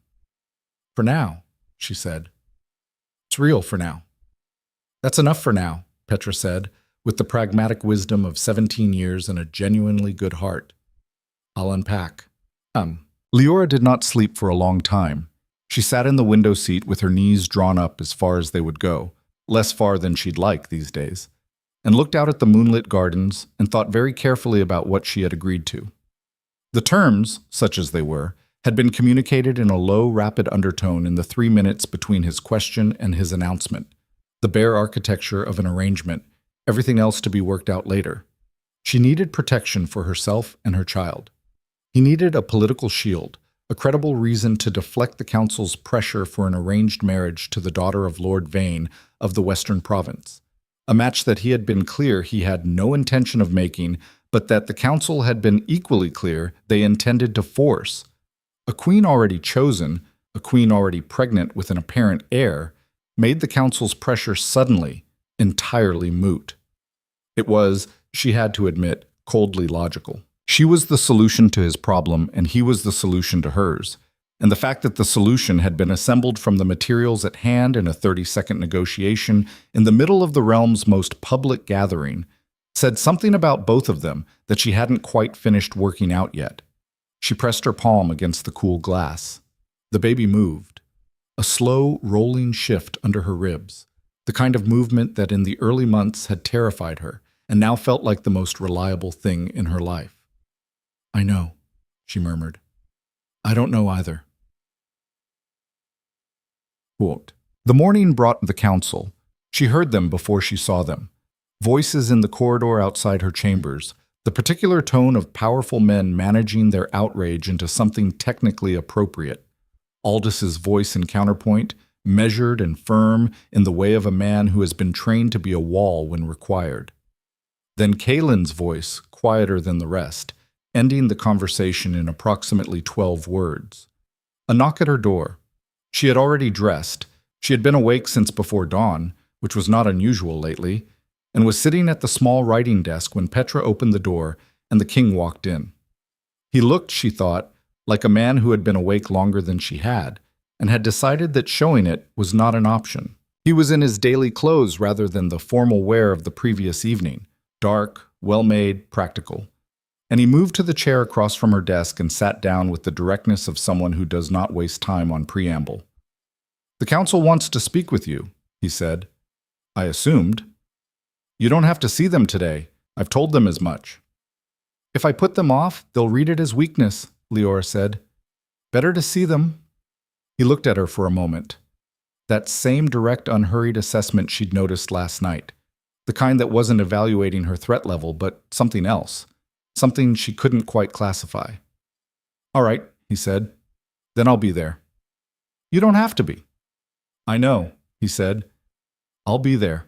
"For now," she said. "It's real for now." "That's enough for now," Petra said, with the pragmatic wisdom of 17 years and a genuinely good heart. "I'll unpack." Liora did not sleep for a long time. She sat in the window seat with her knees drawn up as far as they would go, less far than she'd like these days, and looked out at the moonlit gardens and thought very carefully about what she had agreed to. The terms, such as they were, had been communicated in a low, rapid undertone in the 3 minutes between his question and his announcement. The bare architecture of an arrangement, everything else to be worked out later. She needed protection for herself and her child. He needed a political shield, a credible reason to deflect the council's pressure for an arranged marriage to the daughter of Lord Vane of the Western Province, a match that he had been clear he had no intention of making, but that the council had been equally clear they intended to force. A queen already chosen, a queen already pregnant with an apparent heir, made the council's pressure suddenly, entirely moot. It was, she had to admit, coldly logical. She was the solution to his problem, and he was the solution to hers. And the fact that the solution had been assembled from the materials at hand in a 30-second negotiation in the middle of the realm's most public gathering said something about both of them that she hadn't quite finished working out yet. She pressed her palm against the cool glass. The baby moved. A slow, rolling shift under her ribs, the kind of movement that in the early months had terrified her and now felt like the most reliable thing in her life. "I know," she murmured. "I don't know either." Quote, "The morning brought the council. She heard them before she saw them. Voices in the corridor outside her chambers, the particular tone of powerful men managing their outrage into something technically appropriate. Aldis's voice in counterpoint, measured and firm in the way of a man who has been trained to be a wall when required. Then Kaylin's voice, quieter than the rest, ending the conversation in approximately 12 words. A knock at her door. She had already dressed. She had been awake since before dawn, which was not unusual lately, and was sitting at the small writing desk when Petra opened the door and the king walked in. He looked, she thought, like a man who had been awake longer than she had, and had decided that showing it was not an option. He was in his daily clothes rather than the formal wear of the previous evening, dark, well-made, practical. And he moved to the chair across from her desk and sat down with the directness of someone who does not waste time on preamble. "The council wants to speak with you," he said. "I assumed." "You don't have to see them today. I've told them as much." "If I put them off, they'll read it as weakness," Liora said. "Better to see them." He looked at her for a moment. That same direct, unhurried assessment she'd noticed last night. The kind that wasn't evaluating her threat level, but something else. Something she couldn't quite classify. "All right," he said. "Then I'll be there." "You don't have to be." "I know," he said. "I'll be there."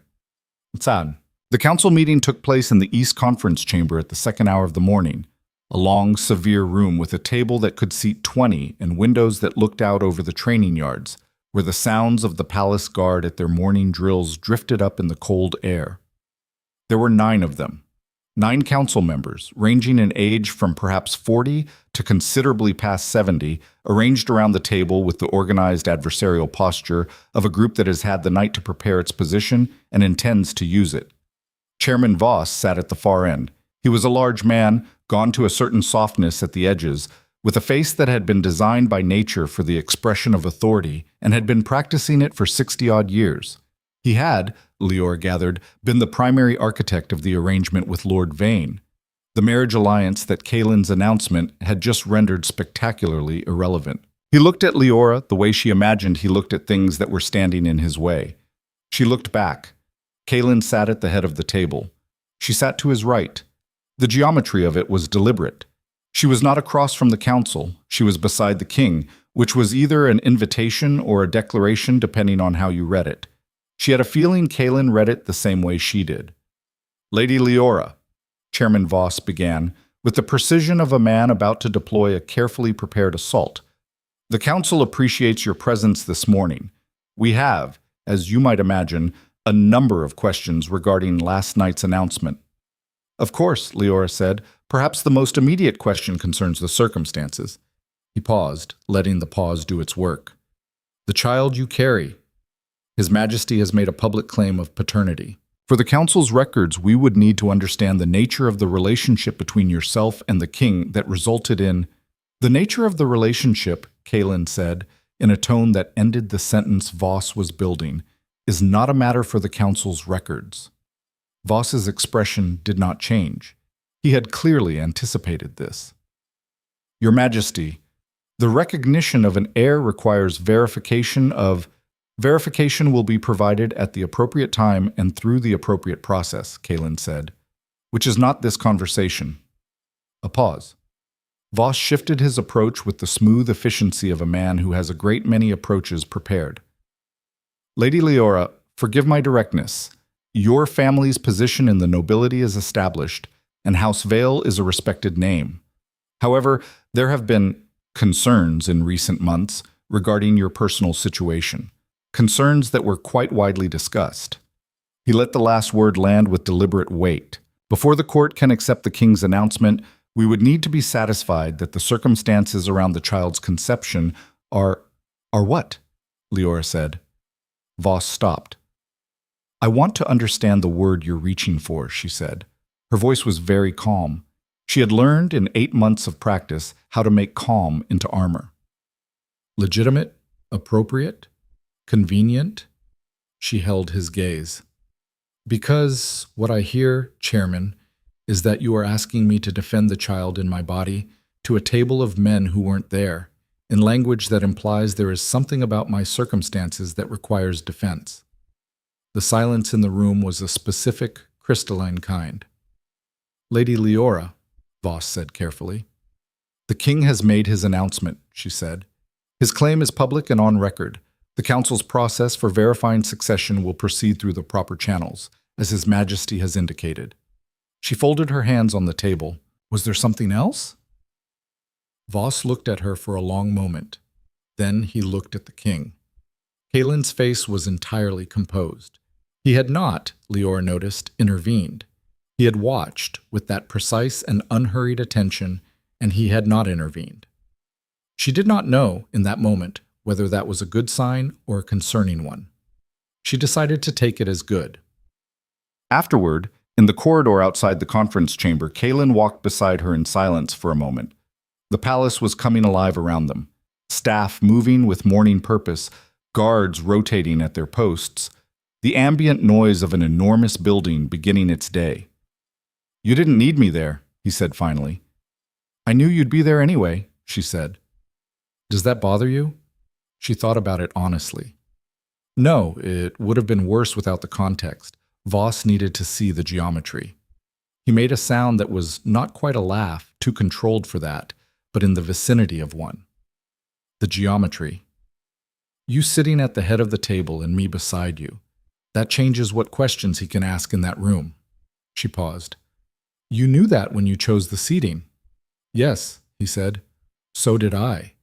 "Saan." The council meeting took place in the East Conference Chamber at the second hour of the morning, a long, severe room with a table that could seat 20 and windows that looked out over the training yards, where the sounds of the palace guard at their morning drills drifted up in the cold air. There were 9 of them, 9 council members, ranging in age from perhaps 40 to considerably past 70, arranged around the table with the organized adversarial posture of a group that has had the night to prepare its position and intends to use it. Chairman Voss sat at the far end. He was a large man, gone to a certain softness at the edges, with a face that had been designed by nature for the expression of authority and had been practicing it for 60-odd years. He had, Liora gathered, been the primary architect of the arrangement with Lord Vane, the marriage alliance that Kaelin's announcement had just rendered spectacularly irrelevant. He looked at Liora the way she imagined he looked at things that were standing in his way. She looked back. Kaelin sat at the head of the table. She sat to his right. The geometry of it was deliberate. She was not across from the council. She was beside the king, which was either an invitation or a declaration depending on how you read it. She had a feeling Kaelin read it the same way she did. Lady Liora, Chairman Voss began, with the precision of a man about to deploy a carefully prepared assault. The council appreciates your presence this morning. We have, as you might imagine, a number of questions regarding last night's announcement. Of course, Liora said, perhaps the most immediate question concerns the circumstances. He paused, letting the pause do its work. The child you carry. His Majesty has made a public claim of paternity. For the Council's records, we would need to understand the nature of the relationship between yourself and the king that resulted in... The nature of the relationship, Kaelin said, in a tone that ended the sentence Voss was building, is not a matter for the Council's records. Voss's expression did not change. He had clearly anticipated this. Your Majesty, the recognition of an heir requires verification of... Verification will be provided at the appropriate time and through the appropriate process, Kaelin said, which is not this conversation. A pause. Voss shifted his approach with the smooth efficiency of a man who has a great many approaches prepared. Lady Liora, forgive my directness. Your family's position in the nobility is established, and House Vale is a respected name. However, there have been concerns in recent months regarding your personal situation, concerns that were quite widely discussed. He let the last word land with deliberate weight. Before the court can accept the king's announcement, we would need to be satisfied that the circumstances around the child's conception are what? Liora said. Voss stopped. I want to understand the word you're reaching for, she said. Her voice was very calm. She had learned in 8 months of practice how to make calm into armor. Legitimate? Appropriate? Convenient? She held his gaze. Because what I hear, Chairman, is that you are asking me to defend the child in my body to a table of men who weren't there, in language that implies there is something about my circumstances that requires defense. The silence in the room was a specific, crystalline kind. Lady Liora, Voss said carefully. The king has made his announcement, she said. His claim is public and on record. The council's process for verifying succession will proceed through the proper channels, as His Majesty has indicated. She folded her hands on the table. Was there something else? Voss looked at her for a long moment. Then he looked at the king. Kaelin's face was entirely composed. He had not, Liora noticed, intervened. He had watched with that precise and unhurried attention, and he had not intervened. She did not know, in that moment, whether that was a good sign or a concerning one. She decided to take it as good. Afterward, in the corridor outside the conference chamber, Kaelin walked beside her in silence for a moment. The palace was coming alive around them. Staff moving with morning purpose, guards rotating at their posts, the ambient noise of an enormous building beginning its day. You didn't need me there, he said finally. I knew you'd be there anyway, she said. Does that bother you? She thought about it honestly. No, it would have been worse without the context. Voss needed to see the geometry. He made a sound that was not quite a laugh, too controlled for that, but in the vicinity of one. The geometry. You sitting at the head of the table and me beside you. That changes what questions he can ask in that room. She paused. You knew that when you chose the seating. Yes, he said. So did I.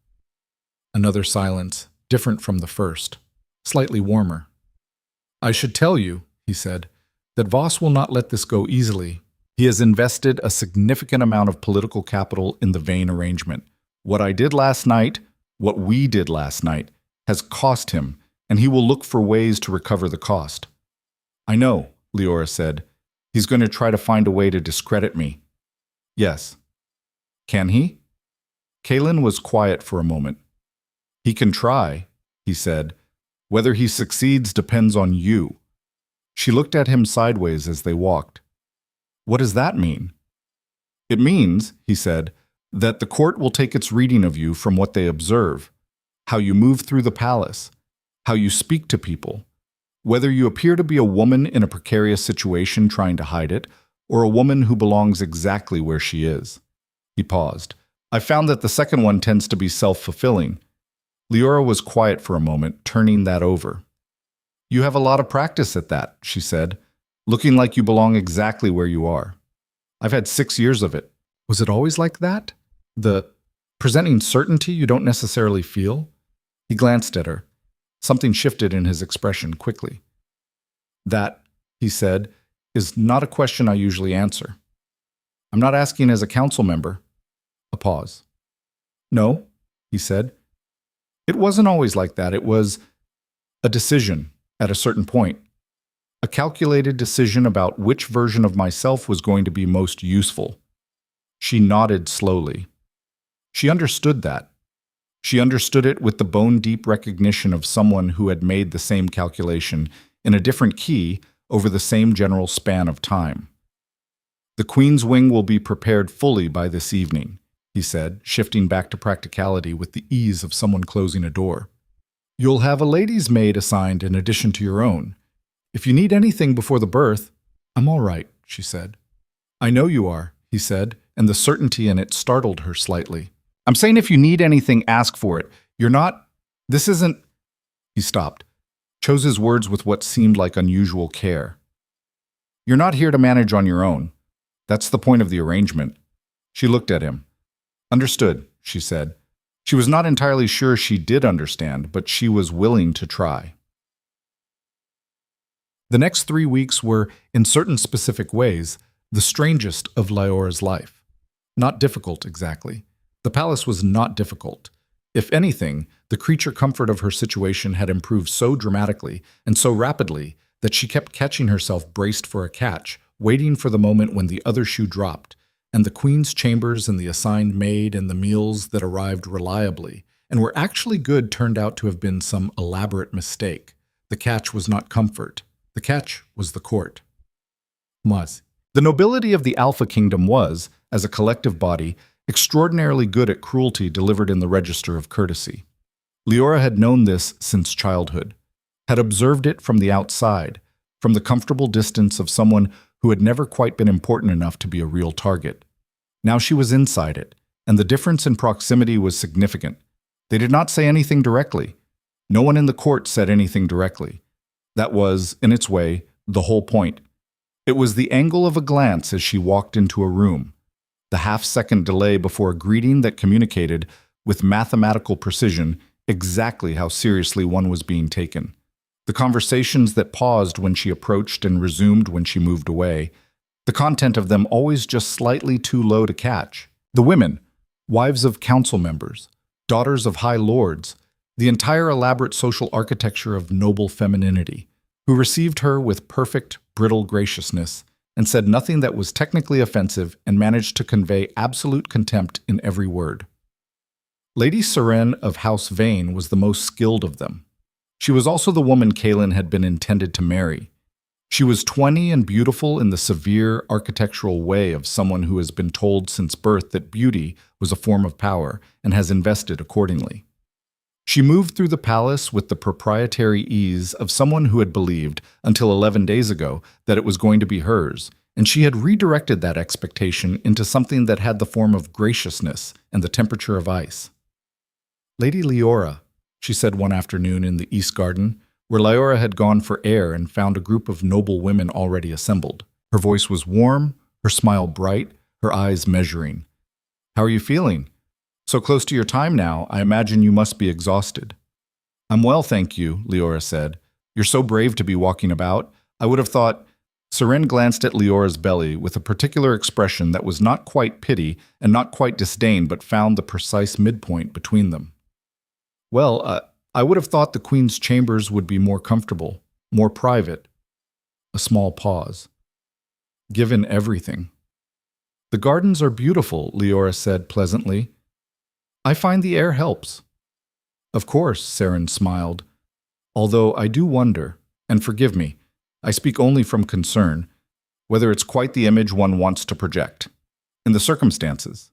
Another silence, different from the first, slightly warmer. I should tell you, he said, that Voss will not let this go easily. He has invested a significant amount of political capital in the Vane arrangement. What I did last night, what we did last night, has cost him, and he will look for ways to recover the cost. I know, Liora said. He's going to try to find a way to discredit me. Yes. Can he? Kaelin was quiet for a moment. He can try, he said. Whether he succeeds depends on you. She looked at him sideways as they walked. What does that mean? It means, he said, that the court will take its reading of you from what they observe, how you move through the palace, how you speak to people, whether you appear to be a woman in a precarious situation trying to hide it, or a woman who belongs exactly where she is. He paused. I found that the second one tends to be self-fulfilling. Liora was quiet for a moment, turning that over. You have a lot of practice at that, she said, looking like you belong exactly where you are. I've had 6 years of it. Was it always like that? The presenting certainty you don't necessarily feel? He glanced at her. Something shifted in his expression quickly. That, he said, is not a question I usually answer. I'm not asking as a council member. A pause. No, he said. It wasn't always like that. It was a decision at a certain point. A calculated decision about which version of myself was going to be most useful. She nodded slowly. She understood that. She understood it with the bone-deep recognition of someone who had made the same calculation in a different key over the same general span of time. The Queen's Wing will be prepared fully by this evening, he said, shifting back to practicality with the ease of someone closing a door. You'll have a lady's maid assigned in addition to your own. If you need anything before the birth, I'm all right, she said. I know you are, he said, and the certainty in it startled her slightly. I'm saying if you need anything, ask for it. You're not… This isn't… He stopped, chose his words with what seemed like unusual care. You're not here to manage on your own. That's the point of the arrangement. She looked at him. Understood, she said. She was not entirely sure she did understand, but she was willing to try. The next 3 weeks were, in certain specific ways, the strangest of Liora's life. Not difficult, exactly. The palace was not difficult. If anything, the creature comfort of her situation had improved so dramatically and so rapidly that she kept catching herself braced for a catch, waiting for the moment when the other shoe dropped, and the Queen's chambers and the assigned maid and the meals that arrived reliably and were actually good turned out to have been some elaborate mistake. The catch was not comfort. The catch was the court. The nobility of the Alpha Kingdom was, as a collective body, extraordinarily good at cruelty delivered in the register of courtesy. Liora had known this since childhood, had observed it from the outside, from the comfortable distance of someone who had never quite been important enough to be a real target. Now she was inside it, and the difference in proximity was significant. They did not say anything directly. No one in the court said anything directly. That was, in its way, the whole point. It was the angle of a glance as she walked into a room, the half-second delay before a greeting that communicated, with mathematical precision, exactly how seriously one was being taken. The conversations that paused when she approached and resumed when she moved away, the content of them always just slightly too low to catch. The women, wives of council members, daughters of high lords, the entire elaborate social architecture of noble femininity, who received her with perfect, brittle graciousness and said nothing that was technically offensive and managed to convey absolute contempt in every word. Lady Seren of House Vane was the most skilled of them. She was also the woman Kaelin had been intended to marry. She was 20 and beautiful in the severe architectural way of someone who has been told since birth that beauty was a form of power and has invested accordingly. She moved through the palace with the proprietary ease of someone who had believed, until 11 days ago, that it was going to be hers, and she had redirected that expectation into something that had the form of graciousness and the temperature of ice. Lady Liora, she said one afternoon in the East Garden, where Liora had gone for air and found a group of noble women already assembled. Her voice was warm, her smile bright, her eyes measuring. "How are you feeling? So close to your time now, I imagine you must be exhausted." "I'm well, thank you," Liora said. "You're so brave to be walking about. I would have thought—" Seren glanced at Leora's belly with a particular expression that was not quite pity and not quite disdain, but found the precise midpoint between them. "Well, I would have thought the Queen's chambers would be more comfortable, more private." A small pause. "Given everything." "The gardens are beautiful," Leora said pleasantly. "I find the air helps." "Of course," Seren smiled. "Although I do wonder, and forgive me, I speak only from concern, whether it's quite the image one wants to project. In the circumstances."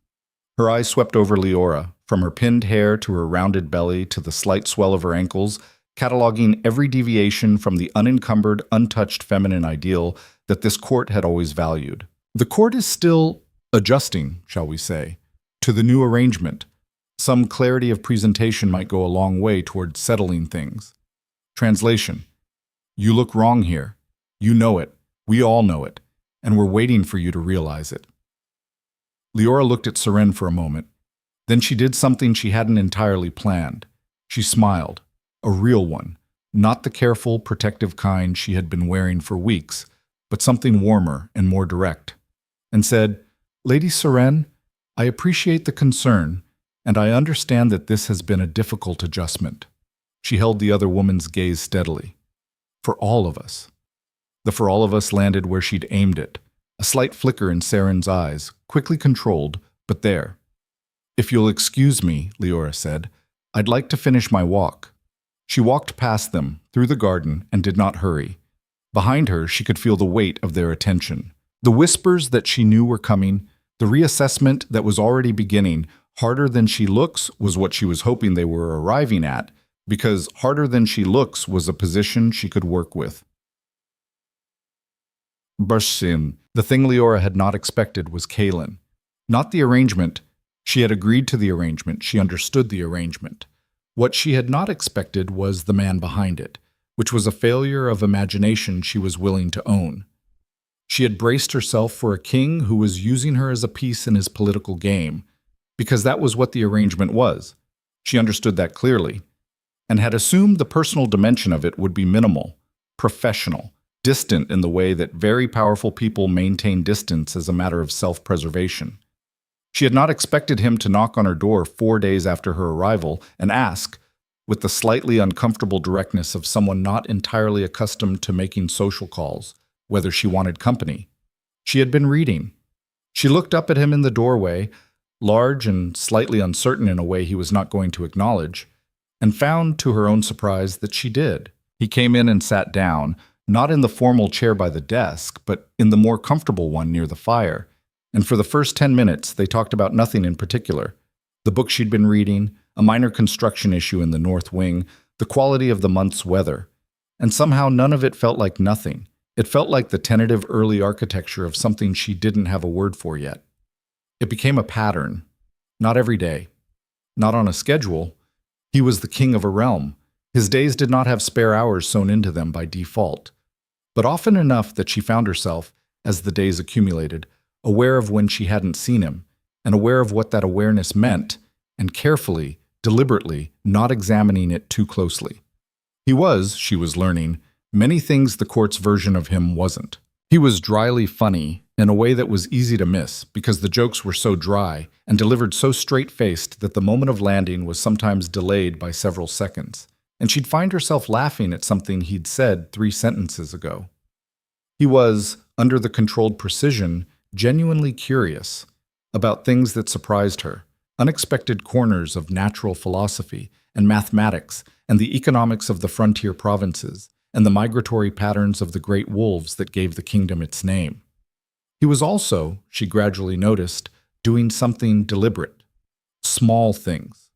Her eyes swept over Leora, from her pinned hair to her rounded belly to the slight swell of her ankles, cataloging every deviation from the unencumbered, untouched feminine ideal that this court had always valued. The court is still adjusting, shall we say, to the new arrangement. Some clarity of presentation might go a long way toward settling things. Translation: "You look wrong here. You know it. We all know it. And we're waiting for you to realize it." Leora looked at Seren for a moment. Then she did something she hadn't entirely planned. She smiled. A real one. Not the careful, protective kind she had been wearing for weeks, but something warmer and more direct. And said, "Lady Seren, I appreciate the concern, and I understand that this has been a difficult adjustment." She held the other woman's gaze steadily. "For all of us." The "for all of us" landed where she'd aimed it. A slight flicker in Seren's eyes, quickly controlled, but there. "If you'll excuse me," Leora said, "I'd like to finish my walk." She walked past them, through the garden, and did not hurry. Behind her, she could feel the weight of their attention. The whispers that she knew were coming, the reassessment that was already beginning. Harder than she looks was what she was hoping they were arriving at, because harder than she looks was a position she could work with. Burshin. The thing Leora had not expected was Kaelin. Not the arrangement. She had agreed to the arrangement. She understood the arrangement. What she had not expected was the man behind it, which was a failure of imagination she was willing to own. She had braced herself for a king who was using her as a piece in his political game, because that was what the arrangement was. She understood that clearly, and had assumed the personal dimension of it would be minimal, professional, distant in the way that very powerful people maintain distance as a matter of self-preservation. She had not expected him to knock on her door 4 days after her arrival and ask, with the slightly uncomfortable directness of someone not entirely accustomed to making social calls, whether she wanted company. She had been reading. She looked up at him in the doorway, large and slightly uncertain in a way he was not going to acknowledge, and found, to her own surprise, that she did. He came in and sat down, not in the formal chair by the desk, but in the more comfortable one near the fire. And for the first 10 minutes, they talked about nothing in particular. The book she'd been reading, a minor construction issue in the North Wing, the quality of the month's weather. And somehow none of it felt like nothing. It felt like the tentative early architecture of something she didn't have a word for yet. It became a pattern. Not every day. Not on a schedule. He was the king of a realm. His days did not have spare hours sewn into them by default. But often enough that she found herself, as the days accumulated, aware of when she hadn't seen him, and aware of what that awareness meant, and carefully, deliberately, not examining it too closely. He was, she was learning, many things the court's version of him wasn't. He was dryly funny, in a way that was easy to miss, because the jokes were so dry, and delivered so straight-faced that the moment of landing was sometimes delayed by several seconds, and she'd find herself laughing at something he'd said 3 sentences ago. He was, under the controlled precision, genuinely curious about things that surprised her, unexpected corners of natural philosophy and mathematics and the economics of the frontier provinces and the migratory patterns of the great wolves that gave the kingdom its name. He was also, she gradually noticed, doing something deliberate, small things.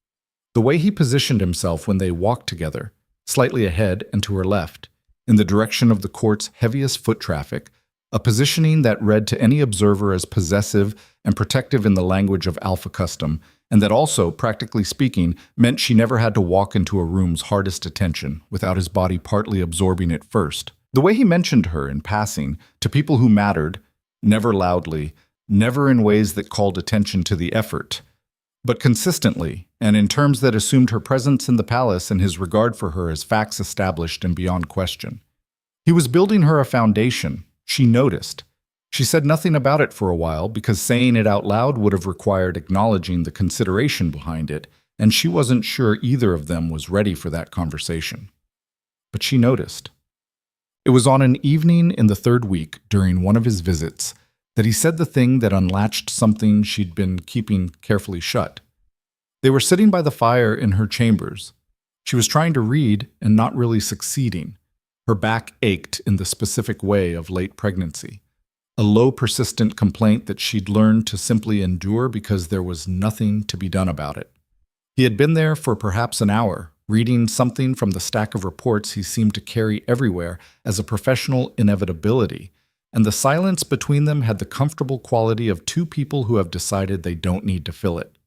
The way he positioned himself when they walked together, slightly ahead and to her left, in the direction of the court's heaviest foot traffic, a positioning that read to any observer as possessive and protective in the language of alpha custom, and that also, practically speaking, meant she never had to walk into a room's hardest attention without his body partly absorbing it first, The way he mentioned her in passing to people who mattered, never loudly, never in ways that called attention to the effort, but consistently, and in terms that assumed her presence in the palace and his regard for her as facts established and beyond question. He was building her a foundation. She noticed. She said nothing about it for a while because saying it out loud would have required acknowledging the consideration behind it, and she wasn't sure either of them was ready for that conversation. But she noticed. It was on an evening in the third week during one of his visits that he said the thing that unlatched something she'd been keeping carefully shut. They were sitting by the fire in her chambers. She was trying to read and not really succeeding. Her back ached in the specific way of late pregnancy, a low, persistent complaint that she'd learned to simply endure because there was nothing to be done about it. He had been there for perhaps an hour, reading something from the stack of reports he seemed to carry everywhere as a professional inevitability, and the silence between them had the comfortable quality of two people who have decided they don't need to fill it.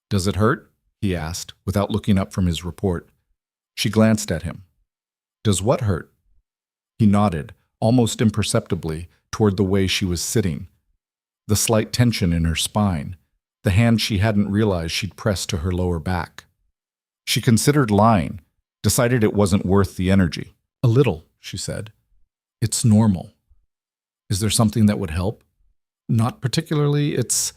"Does it hurt?" he asked, without looking up from his report. She glanced at him. "Does what hurt?" He nodded, almost imperceptibly, toward the way she was sitting. The slight tension in her spine, the hand she hadn't realized she'd pressed to her lower back. She considered lying, decided it wasn't worth the energy. "A little," she said. "It's normal. Is there something that would help?" "Not particularly, it's—"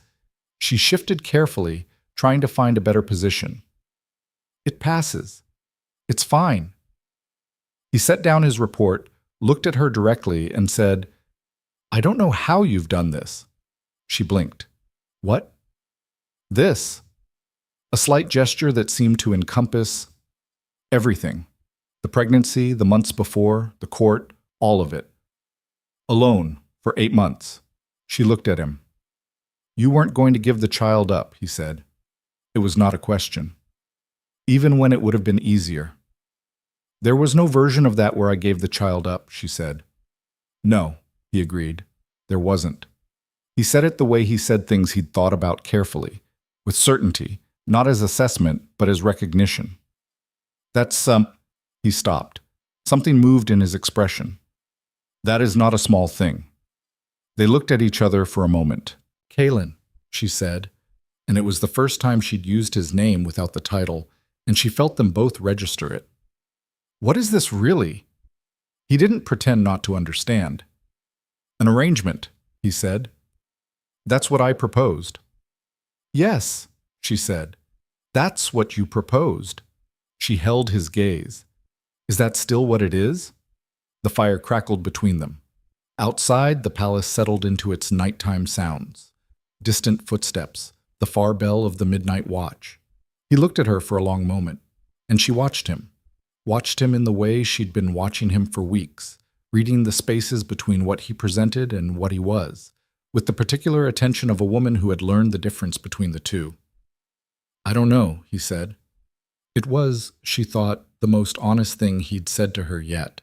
She shifted carefully, trying to find a better position. "It passes. It's fine." He set down his report, looked at her directly, and said, "I don't know how you've done this." She blinked. "What?" "This." A slight gesture that seemed to encompass everything. The pregnancy, the months before, the court, all of it. "Alone, for 8 months. She looked at him. "You weren't going to give the child up," he said. It was not a question. "Even when it would have been easier." "There was no version of that where I gave the child up," she said. "No," he agreed. "There wasn't." He said it the way he said things he'd thought about carefully, with certainty, not as assessment, but as recognition. "That's, He stopped. Something moved in his expression. "That is not a small thing." They looked at each other for a moment. "Kaylin," she said, and it was the first time she'd used his name without the title, and she felt them both register it. "What is this really?" He didn't pretend not to understand. "An arrangement," he said. "That's what I proposed." "Yes," she said. "That's what you proposed." She held his gaze. "Is that still what it is?" The fire crackled between them. Outside, the palace settled into its nighttime sounds. Distant footsteps, the far bell of the midnight watch. He looked at her for a long moment, and she watched him in the way she'd been watching him for weeks, reading the spaces between what he presented and what he was, with the particular attention of a woman who had learned the difference between the two. "I don't know," he said. It was, she thought, the most honest thing he'd said to her yet.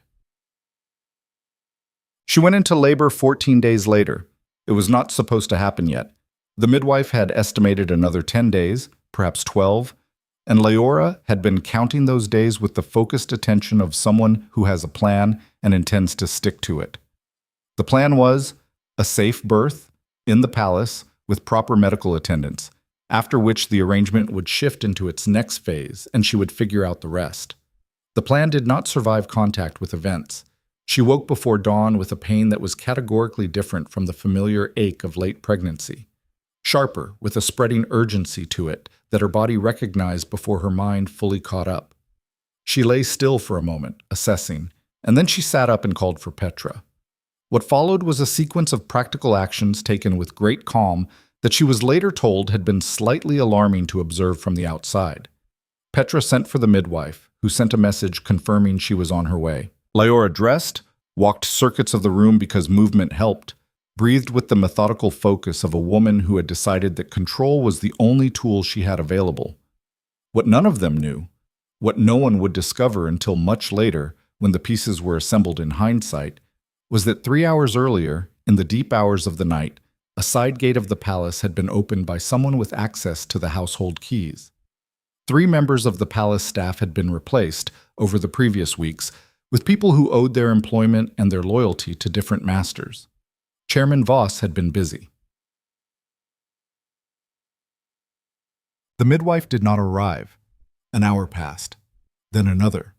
She went into labor 14 days later. It was not supposed to happen yet. The midwife had estimated another 10 days, perhaps 12, and Liora had been counting those days with the focused attention of someone who has a plan and intends to stick to it. The plan was a safe birth in the palace with proper medical attendance, after which the arrangement would shift into its next phase and she would figure out the rest. The plan did not survive contact with events. She woke before dawn with a pain that was categorically different from the familiar ache of late pregnancy. Sharper, with a spreading urgency to it that her body recognized before her mind fully caught up. She lay still for a moment, assessing, and then she sat up and called for Petra. What followed was a sequence of practical actions taken with great calm that she was later told had been slightly alarming to observe from the outside. Petra sent for the midwife, who sent a message confirming she was on her way. Liora dressed, walked circuits of the room because movement helped, breathed with the methodical focus of a woman who had decided that control was the only tool she had available. What none of them knew, what no one would discover until much later, when the pieces were assembled in hindsight, was that 3 hours earlier, in the deep hours of the night, a side gate of the palace had been opened by someone with access to the household keys. 3 members of the palace staff had been replaced over the previous weeks, with people who owed their employment and their loyalty to different masters. Chairman Voss had been busy. The midwife did not arrive. An hour passed, then another.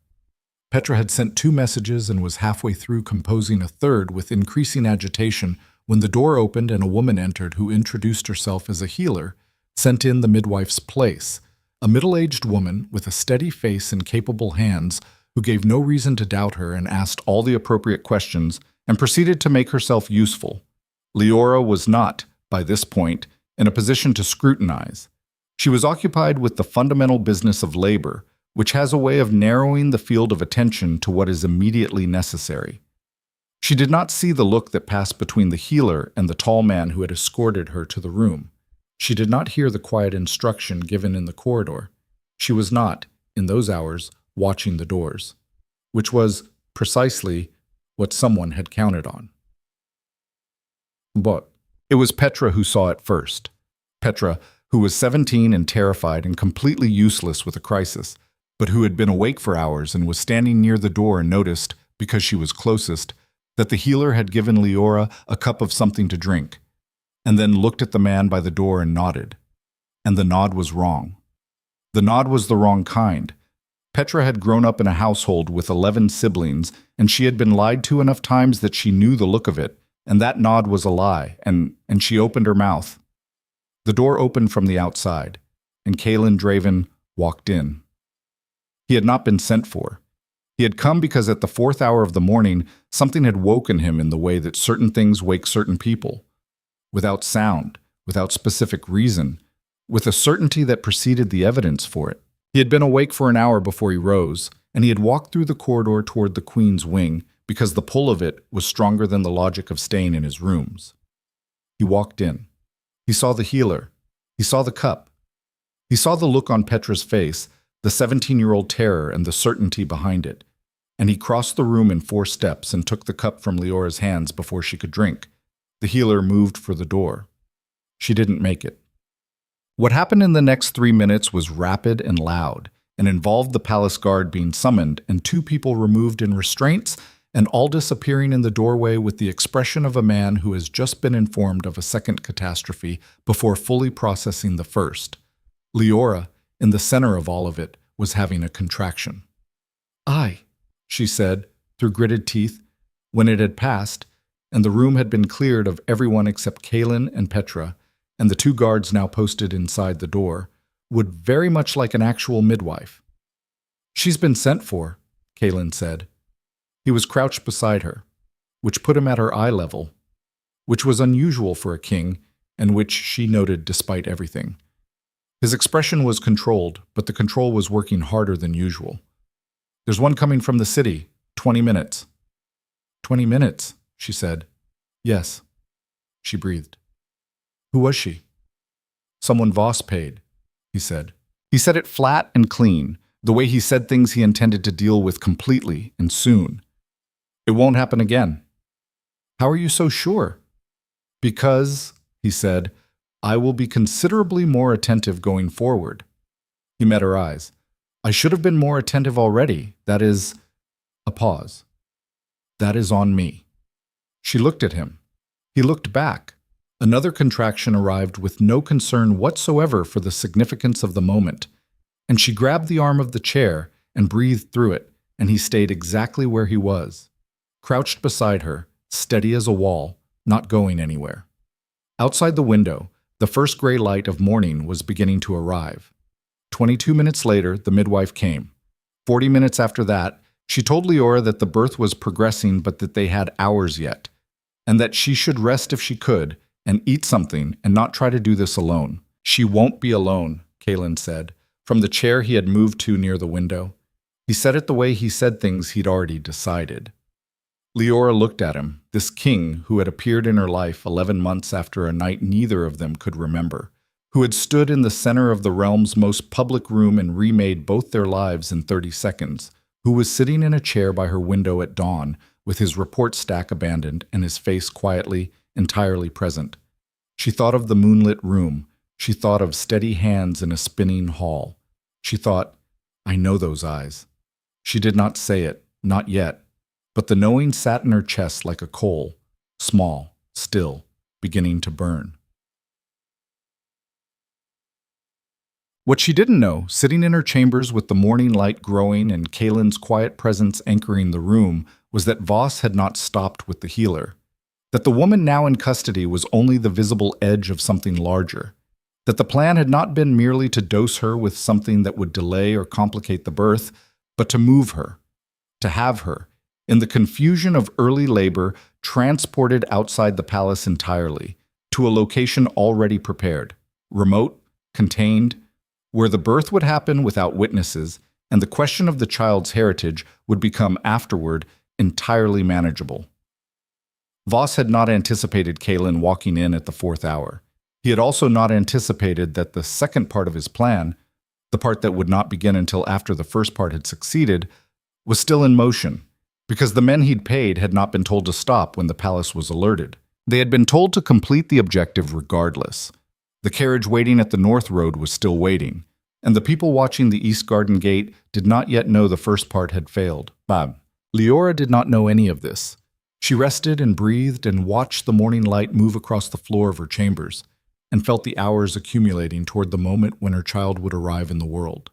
Petra had sent 2 messages and was halfway through composing a third with increasing agitation when the door opened and a woman entered who introduced herself as a healer, sent in the midwife's place, a middle-aged woman with a steady face and capable hands who gave no reason to doubt her and asked all the appropriate questions and proceeded to make herself useful. Liora was not, by this point, in a position to scrutinize. She was occupied with the fundamental business of labor, which has a way of narrowing the field of attention to what is immediately necessary. She did not see the look that passed between the healer and the tall man who had escorted her to the room. She did not hear the quiet instruction given in the corridor. She was not, in those hours, watching the doors, which was precisely what someone had counted on. But it was Petra who saw it first. Petra, who was 17 and terrified and completely useless with a crisis, but who had been awake for hours and was standing near the door and noticed, because she was closest, that the healer had given Liora a cup of something to drink, and then looked at the man by the door and nodded. And the nod was wrong. The nod was the wrong kind. Petra had grown up in a household with 11 siblings, and she had been lied to enough times that she knew the look of it, and that nod was a lie, and she opened her mouth. The door opened from the outside, and Kalin Draven walked in. He had not been sent for. He had come because at the 4th hour of the morning, something had woken him in the way that certain things wake certain people. Without sound, without specific reason, with a certainty that preceded the evidence for it. He had been awake for an hour before he rose, and he had walked through the corridor toward the Queen's wing because the pull of it was stronger than the logic of staying in his rooms. He walked in. He saw the healer. He saw the cup. He saw the look on Petra's face, the 17-year-old terror and the certainty behind it, and he crossed the room in 4 steps and took the cup from Liora's hands before she could drink. The healer moved for the door. She didn't make it. What happened in the next 3 minutes was rapid and loud, and involved the palace guard being summoned and 2 people removed in restraints, and Aldous appearing in the doorway with the expression of a man who has just been informed of a second catastrophe before fully processing the first. Liora, in the center of all of it, was having a contraction. "I," she said, through gritted teeth, when it had passed, and the room had been cleared of everyone except Kalin and Petra, and the 2 guards now posted inside the door, would very much like an actual midwife. "She's been sent for," Kalin said. He was crouched beside her, which put him at her eye level, which was unusual for a king, and which she noted despite everything. His expression was controlled, but the control was working harder than usual. "There's one coming from the city. 20 minutes. 20 minutes, she said. "Yes," she breathed. "Who was she?" "Someone Voss paid," he said. He said it flat and clean, the way he said things he intended to deal with completely and soon. "It won't happen again." "How are you so sure?" "Because," he said, "I will be considerably more attentive going forward." He met her eyes. "I should have been more attentive already. That is—" A pause. "That is on me." She looked at him. He looked back. Another contraction arrived with no concern whatsoever for the significance of the moment, and she grabbed the arm of the chair and breathed through it, and he stayed exactly where he was, crouched beside her, steady as a wall, not going anywhere. Outside the window, the first gray light of morning was beginning to arrive. 22 minutes later, the midwife came. 40 minutes after that, she told Liora that the birth was progressing but that they had hours yet, and that she should rest if she could, and eat something and not try to do this alone. "She won't be alone," Kalin said, from the chair he had moved to near the window. He said it the way he said things he'd already decided. Liora looked at him, this king who had appeared in her life 11 months after a night neither of them could remember, who had stood in the center of the realm's most public room and remade both their lives in 30 seconds, who was sitting in a chair by her window at dawn, with his report stack abandoned and his face quietly, entirely present. She thought of the moonlit room. She thought of steady hands in a spinning hall. She thought, "I know those eyes." She did not say it, not yet, but the knowing sat in her chest like a coal, small, still, beginning to burn. What she didn't know, sitting in her chambers with the morning light growing and Kalen's quiet presence anchoring the room, was that Voss had not stopped with the healer. That the woman now in custody was only the visible edge of something larger. That the plan had not been merely to dose her with something that would delay or complicate the birth, but to move her, to have her, in the confusion of early labor, transported outside the palace entirely, to a location already prepared, remote, contained, where the birth would happen without witnesses, and the question of the child's heritage would become afterward entirely manageable. Voss had not anticipated Kalen walking in at the 4th hour. He had also not anticipated that the second part of his plan, the part that would not begin until after the first part had succeeded, was still in motion, because the men he'd paid had not been told to stop when the palace was alerted. They had been told to complete the objective regardless. The carriage waiting at the North Road was still waiting, and the people watching the East Garden Gate did not yet know the first part had failed. Liora did not know any of this. She rested and breathed and watched the morning light move across the floor of her chambers, and felt the hours accumulating toward the moment when her child would arrive in the world.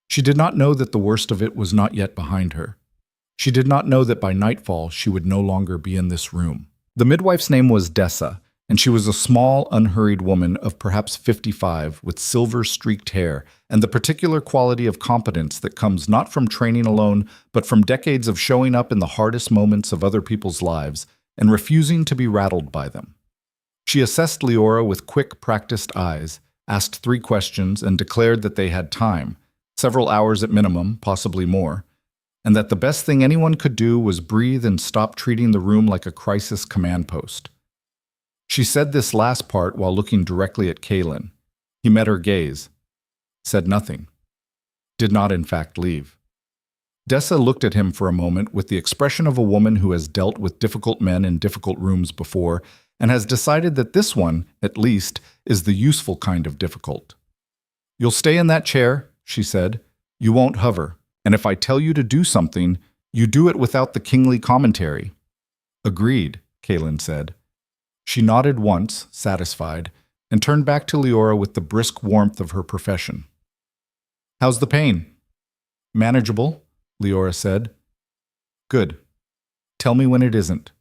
She did not know that the worst of it was not yet behind her. She did not know that by nightfall she would no longer be in this room. The midwife's name was Dessa, and she was a small, unhurried woman of perhaps 55 with silver-streaked hair and the particular quality of competence that comes not from training alone, but from decades of showing up in the hardest moments of other people's lives and refusing to be rattled by them. She assessed Liora with quick, practiced eyes, asked 3 questions, and declared that they had time, several hours at minimum, possibly more, and that the best thing anyone could do was breathe and stop treating the room like a crisis command post. She said this last part while looking directly at Kalen. He met her gaze, said nothing, did not in fact leave. Dessa looked at him for a moment with the expression of a woman who has dealt with difficult men in difficult rooms before and has decided that this one, at least, is the useful kind of difficult. "You'll stay in that chair," she said. "You won't hover, and if I tell you to do something, you do it without the kingly commentary." "Agreed," Kalen said. She nodded once, satisfied, and turned back to Liora with the brisk warmth of her profession. "How's the pain?" "Manageable," Liora said. "Good. Tell me when it isn't."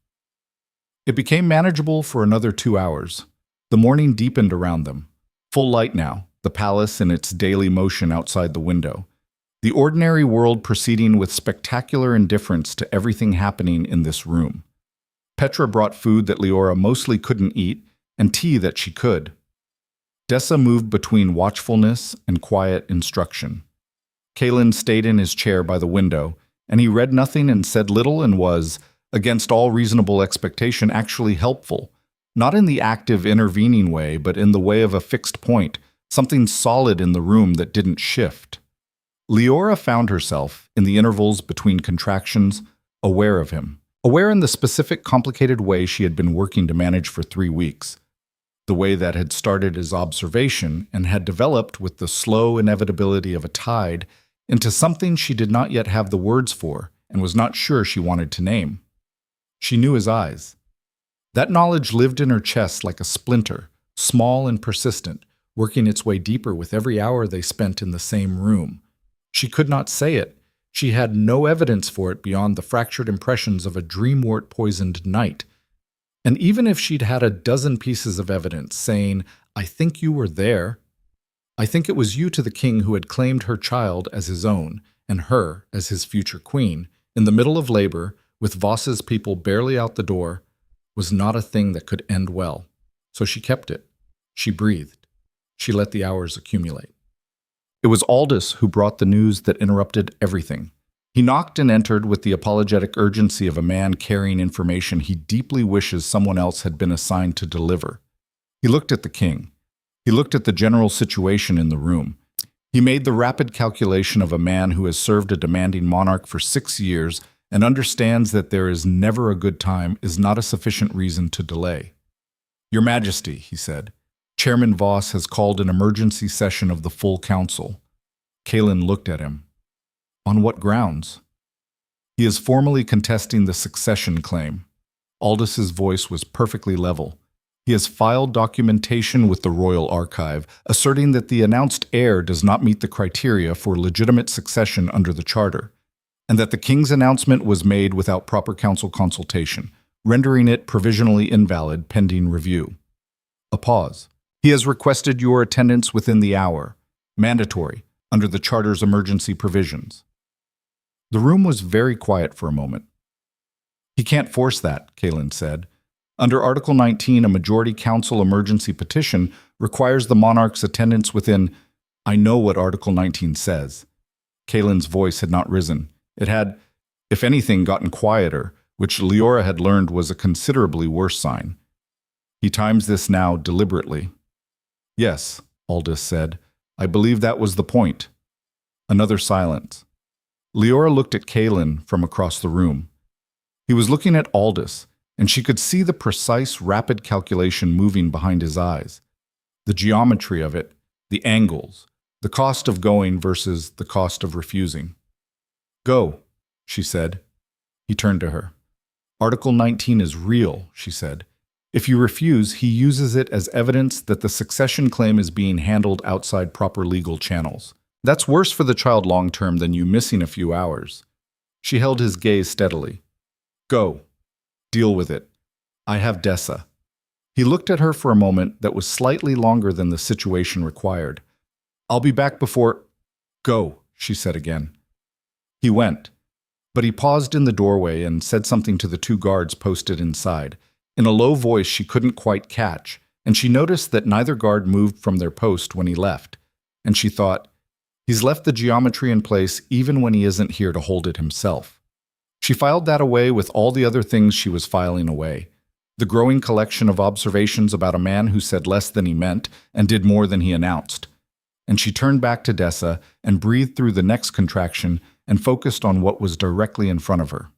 It became manageable for another 2 hours. The morning deepened around them. Full light now, the palace in its daily motion outside the window. The ordinary world proceeding with spectacular indifference to everything happening in this room. Petra brought food that Liora mostly couldn't eat, and tea that she could. Dessa moved between watchfulness and quiet instruction. Kalen stayed in his chair by the window, and he read nothing and said little and was, against all reasonable expectation, actually helpful, not in the active intervening way, but in the way of a fixed point, something solid in the room that didn't shift. Liora found herself, in the intervals between contractions, aware of him, aware in the specific complicated way she had been working to manage for 3 weeks, the way that had started as observation and had developed with the slow inevitability of a tide into something she did not yet have the words for and was not sure she wanted to name. She knew his eyes. That knowledge lived in her chest like a splinter, small and persistent, working its way deeper with every hour they spent in the same room. She could not say it. She had no evidence for it beyond the fractured impressions of a dream-wort-poisoned night. And even if she'd had a dozen pieces of evidence saying, "I think you were there," I think it was you to the king who had claimed her child as his own, and her as his future queen, in the middle of labor, with Voss's people barely out the door, was not a thing that could end well. So she kept it. She breathed. She let the hours accumulate. It was Aldous who brought the news that interrupted everything. He knocked and entered with the apologetic urgency of a man carrying information he deeply wishes someone else had been assigned to deliver. He looked at the king. He looked at the general situation in the room. He made the rapid calculation of a man who has served a demanding monarch for 6 years and understands that there is never a good time is not a sufficient reason to delay. "Your Majesty," he said, "Chairman Voss has called an emergency session of the full council." Kalen looked at him. "On what grounds?" He is formally contesting the succession claim. Aldis's voice was perfectly level. He has filed documentation with the Royal Archive, asserting that the announced heir does not meet the criteria for legitimate succession under the Charter, and that the King's announcement was made without proper council consultation, rendering it provisionally invalid pending review. A pause. He has requested your attendance within the hour, mandatory, under the Charter's emergency provisions. The room was very quiet for a moment. He can't force that, Kaelin said. Under Article 19, a majority council emergency petition requires the monarch's attendance within... I know what Article 19 says. Kaelin's voice had not risen. It had, if anything, gotten quieter, which Liora had learned was a considerably worse sign. He times this now deliberately. Yes, Aldis said. I believe that was the point. Another silence. Liora looked at Kaelin from across the room. He was looking at Aldis, and she could see the precise, rapid calculation moving behind his eyes. The geometry of it, the angles, the cost of going versus the cost of refusing. Go, she said. He turned to her. Article 19 is real, she said. If you refuse, he uses it as evidence that the succession claim is being handled outside proper legal channels. That's worse for the child long term than you missing a few hours. She held his gaze steadily. Go. Deal with it. I have Dessa. He looked at her for a moment that was slightly longer than the situation required. I'll be back before... Go, she said again. He went, but he paused in the doorway and said something to the two guards posted inside, in a low voice she couldn't quite catch, and she noticed that neither guard moved from their post when he left, and she thought, he's left the geometry in place even when he isn't here to hold it himself. She filed that away with all the other things she was filing away. The growing collection of observations about a man who said less than he meant and did more than he announced. And she turned back to Dessa and breathed through the next contraction and focused on what was directly in front of her.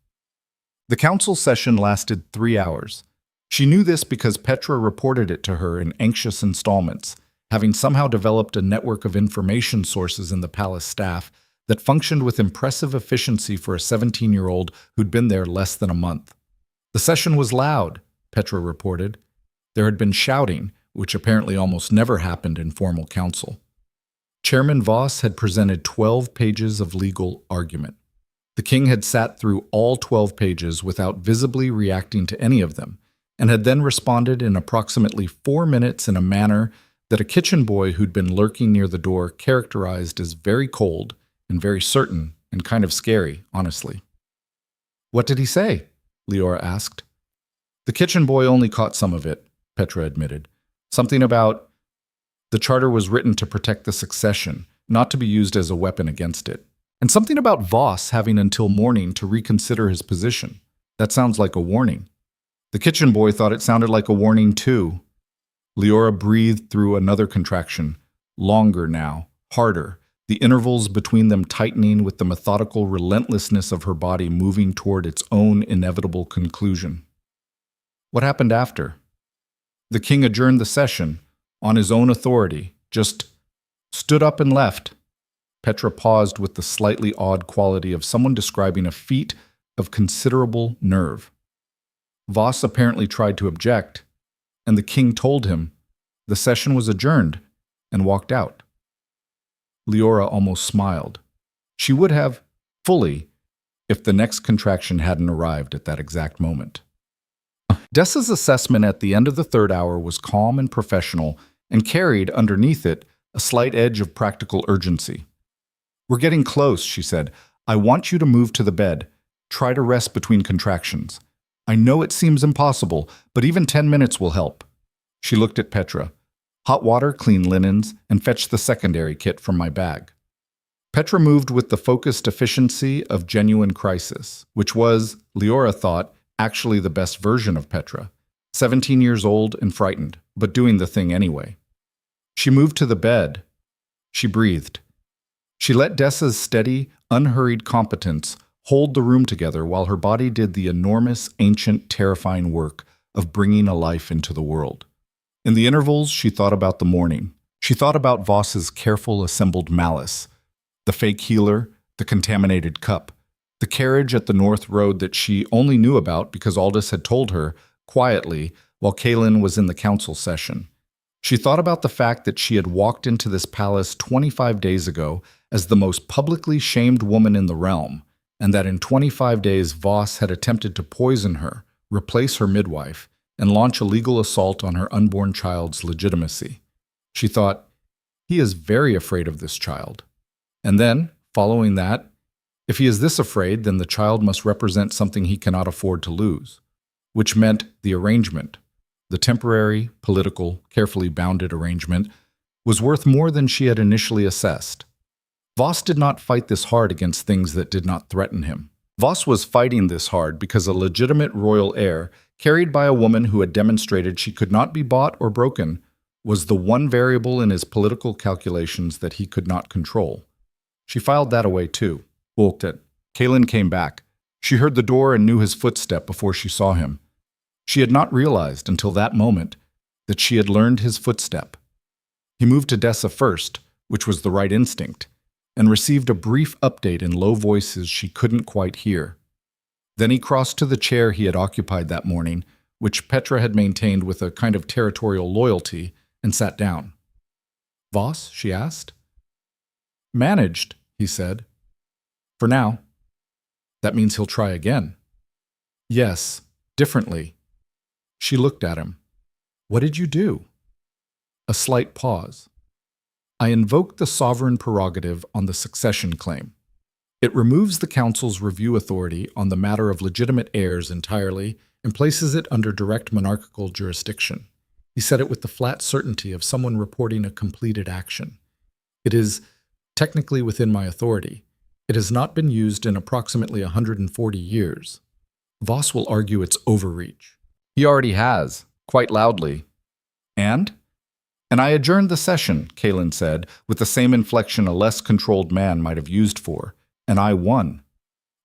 The council session lasted 3 hours. She knew this because Petra reported it to her in anxious installments, having somehow developed a network of information sources in the palace staff that functioned with impressive efficiency for a 17-year-old who'd been there less than a month. The session was loud, Petra reported. There had been shouting, which apparently almost never happened in formal council. Chairman Voss had presented 12 pages of legal argument. The king had sat through all 12 pages without visibly reacting to any of them, and had then responded in approximately 4 minutes in a manner that a kitchen boy who'd been lurking near the door characterized as very cold and very certain and kind of scary, honestly. What did he say? Liora asked. The kitchen boy only caught some of it, Petra admitted. Something about the charter was written to protect the succession, not to be used as a weapon against it. And something about Voss having until morning to reconsider his position. That sounds like a warning. The kitchen boy thought it sounded like a warning too. Liora breathed through another contraction, longer now, harder, the intervals between them tightening with the methodical relentlessness of her body moving toward its own inevitable conclusion. What happened after? The king adjourned the session, on his own authority, just stood up and left. Petra paused with the slightly odd quality of someone describing a feat of considerable nerve. Voss apparently tried to object, and the king told him the session was adjourned and walked out. Liora almost smiled. She would have, fully, if the next contraction hadn't arrived at that exact moment. Dessa's assessment at the end of the 3rd hour was calm and professional and carried, underneath it, a slight edge of practical urgency. We're getting close, she said. I want you to move to the bed. Try to rest between contractions. I know it seems impossible, but even 10 minutes will help. She looked at Petra. Hot water, clean linens, and fetch the secondary kit from my bag. Petra moved with the focused efficiency of genuine crisis, which was, Liora thought, actually the best version of Petra. 17 years old and frightened, but doing the thing anyway. She moved to the bed. She breathed. She let Dessa's steady, unhurried competence hold the room together while her body did the enormous, ancient, terrifying work of bringing a life into the world. In the intervals, she thought about the morning. She thought about Voss's careful assembled malice, the fake healer, the contaminated cup, The carriage at the North Road that she only knew about because Aldous had told her, quietly, while Kaelin was in the council session. She thought about the fact that she had walked into this palace 25 days ago as the most publicly shamed woman in the realm, and that in 25 days Voss had attempted to poison her, replace her midwife, and launch a legal assault on her unborn child's legitimacy. She thought, he is very afraid of this child. And then, following that, if he is this afraid, then the child must represent something he cannot afford to lose, which meant the arrangement, the temporary, political, carefully bounded arrangement, was worth more than she had initially assessed. Voss did not fight this hard against things that did not threaten him. Voss was fighting this hard because a legitimate royal heir, carried by a woman who had demonstrated she could not be bought or broken, was the one variable in his political calculations that he could not control. She filed that away too. Walked it. Kaelin came back. She heard the door and knew his footstep before she saw him. She had not realized until that moment that she had learned his footstep. He moved to Dessa first, which was the right instinct, and received a brief update in low voices she couldn't quite hear. Then he crossed to the chair he had occupied that morning, which Petra had maintained with a kind of territorial loyalty, and sat down. "Voss?" she asked. "Managed," he said. "For now." "That means he'll try again." "Yes, differently." She looked at him. "What did you do?" A slight pause. "I invoked the sovereign prerogative on the succession claim. It removes the council's review authority on the matter of legitimate heirs entirely and places it under direct monarchical jurisdiction." He said it with the flat certainty of someone reporting a completed action. "It is technically within my authority. It has not been used in approximately 140 years. Voss will argue it's overreach." "He already has, quite loudly." "And I adjourned the session," Kaelin said, with the same inflection a less controlled man might have used for, "and I won."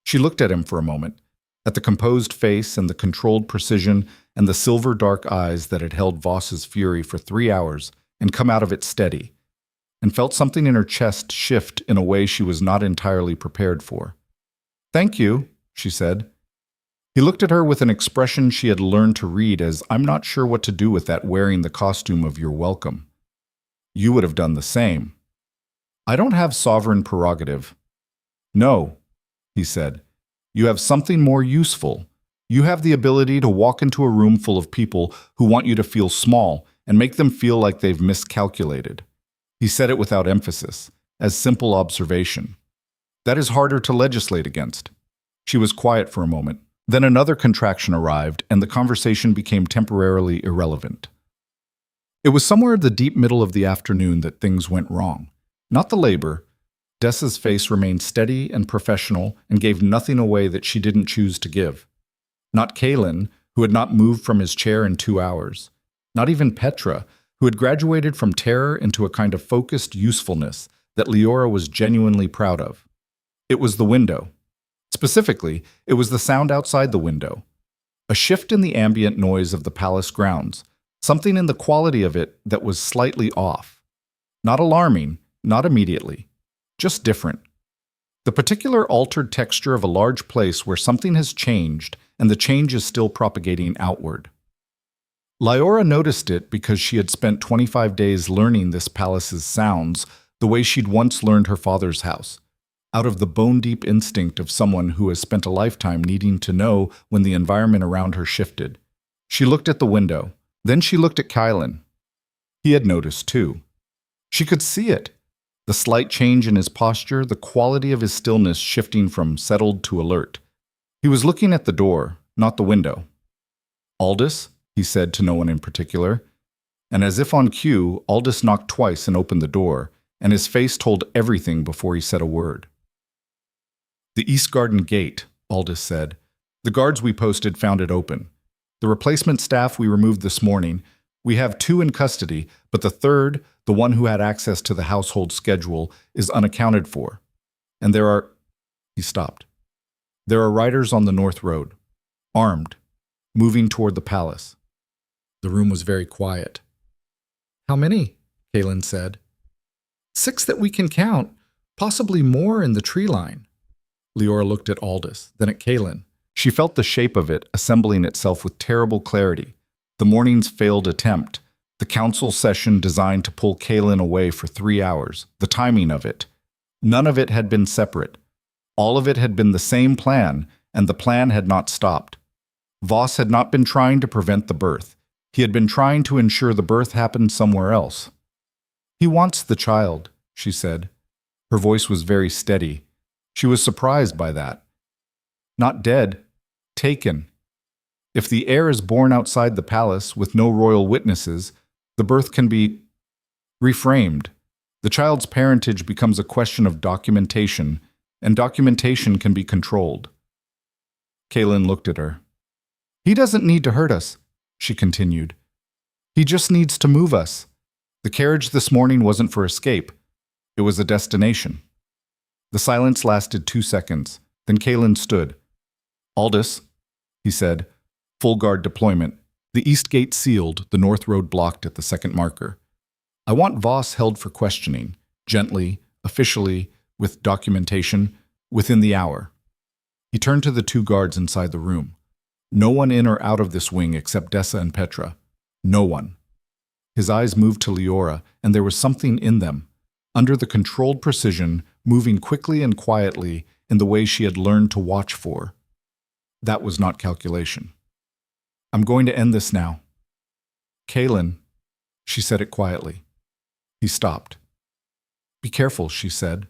She looked at him for a moment, at the composed face and the controlled precision and the silver-dark eyes that had held Voss's fury for 3 hours and come out of it steady, and felt something in her chest shift in a way she was not entirely prepared for. "Thank you," she said. He looked at her with an expression she had learned to read as, "I'm not sure what to do with that wearing the costume of your welcome." "You would have done the same." "I don't have sovereign prerogative." "No," he said. "You have something more useful. You have the ability to walk into a room full of people who want you to feel small and make them feel like they've miscalculated." He said it without emphasis, as simple observation. "That is harder to legislate against." She was quiet for a moment. Then another contraction arrived, and the conversation became temporarily irrelevant. It was somewhere in the deep middle of the afternoon that things went wrong. Not the labor. Dessa's face remained steady and professional and gave nothing away that she didn't choose to give. Not Kaelin, who had not moved from his chair in 2 hours. Not even Petra, who had graduated from terror into a kind of focused usefulness that Liora was genuinely proud of. It was the window. Specifically, it was the sound outside the window. A shift in the ambient noise of the palace grounds, something in the quality of it that was slightly off. Not alarming, not immediately, just different. The particular altered texture of a large place where something has changed and the change is still propagating outward. Liora noticed it because she had spent 25 days learning this palace's sounds the way she'd once learned her father's house, out of the bone-deep instinct of someone who has spent a lifetime needing to know when the environment around her shifted. She looked at the window. Then she looked at Kaelin. He had noticed too. She could see it. The slight change in his posture, the quality of his stillness shifting from settled to alert. He was looking at the door, not the window. "Aldous?" he said to no one in particular. And as if on cue, Aldous knocked twice and opened the door, and his face told everything before he said a word. "The East Garden Gate," Aldous said. "The guards we posted found it open. The replacement staff we removed this morning, we have 2 in custody, but the third, the one who had access to the household schedule, is unaccounted for. And there are—" He stopped. "There are riders on the North Road, armed, moving toward the palace." The room was very quiet. "How many?" Kaelin said. "6 that we can count, possibly more in the tree line." Liora looked at Aldous, then at Kaelin. She felt the shape of it assembling itself with terrible clarity. The morning's failed attempt, the council session designed to pull Kaelin away for 3 hours, the timing of it. None of it had been separate. All of it had been the same plan, and the plan had not stopped. Voss had not been trying to prevent the birth. He had been trying to ensure the birth happened somewhere else. "He wants the child," she said. Her voice was very steady. She was surprised by that. "Not dead. Taken. If the heir is born outside the palace with no royal witnesses, the birth can be reframed. The child's parentage becomes a question of documentation, and documentation can be controlled." Kaelin looked at her. "He doesn't need to hurt us," she continued. "He just needs to move us. The carriage this morning wasn't for escape. It was a destination." The silence lasted 2 seconds. Then Kaelin stood. "Aldous," he said, "full guard deployment. The east gate sealed, the north road blocked at the second marker. I want Voss held for questioning, gently, officially, with documentation, within the hour." He turned to the 2 guards inside the room. "No one in or out of this wing except Dessa and Petra. No one." His eyes moved to Liora, and there was something in them, under the controlled precision, moving quickly and quietly in the way she had learned to watch for. That was not calculation. "I'm going to end this now." "Kaelin," she said it quietly. He stopped. "Be careful," she said.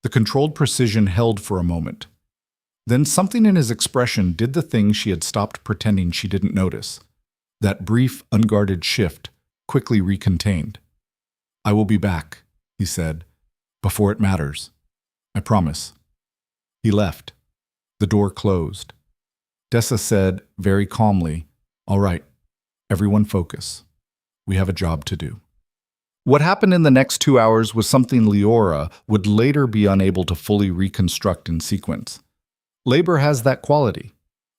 The controlled precision held for a moment. Then something in his expression did the thing she had stopped pretending she didn't notice. That brief, unguarded shift, quickly recontained. "I will be back," he said, "before it matters. I promise." He left. The door closed. Dessa said, very calmly, "All right, everyone focus. We have a job to do." What happened in the next 2 hours was something Liora would later be unable to fully reconstruct in sequence. Labor has that quality.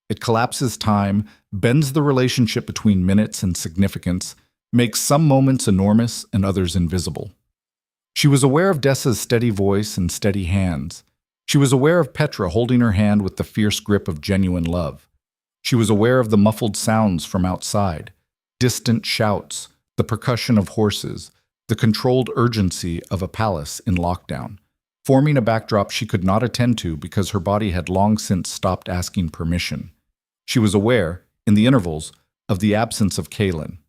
It collapses time, bends the relationship between minutes and significance, makes some moments enormous and others invisible. She was aware of Dessa's steady voice and steady hands. She was aware of Petra holding her hand with the fierce grip of genuine love. She was aware of the muffled sounds from outside, distant shouts, the percussion of horses, the controlled urgency of a palace in lockdown, forming a backdrop she could not attend to because her body had long since stopped asking permission. She was aware, in the intervals, of the absence of Kaelin.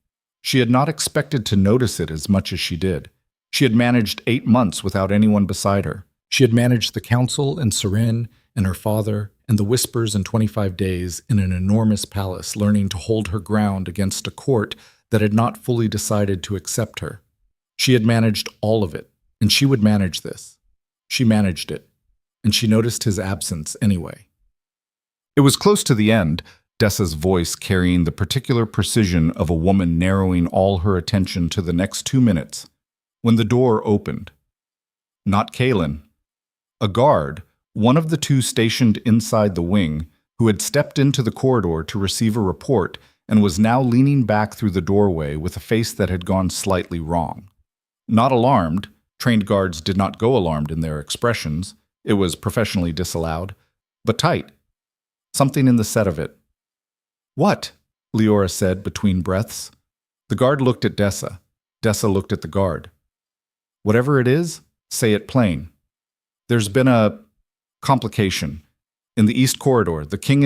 She had not expected to notice it as much as she did. She had managed 8 months without anyone beside her. She had managed the council and Seren and her father and the whispers in 25 days in an enormous palace, learning to hold her ground against a court that had not fully decided to accept her. She had managed all of it, and she would manage this. She managed it, and she noticed his absence anyway. It was close to the end, Dessa's voice carrying the particular precision of a woman narrowing all her attention to the next 2 minutes, when the door opened. Not Kaelin. A guard, one of the 2 stationed inside the wing, who had stepped into the corridor to receive a report and was now leaning back through the doorway with a face that had gone slightly wrong. Not alarmed, trained guards did not go alarmed in their expressions, it was professionally disallowed, but tight. Something in the set of it. "What?" Liora said between breaths. The guard looked at Dessa. Dessa looked at the guard. "Whatever it is, say it plain. There's been a complication. In the East Corridor, the king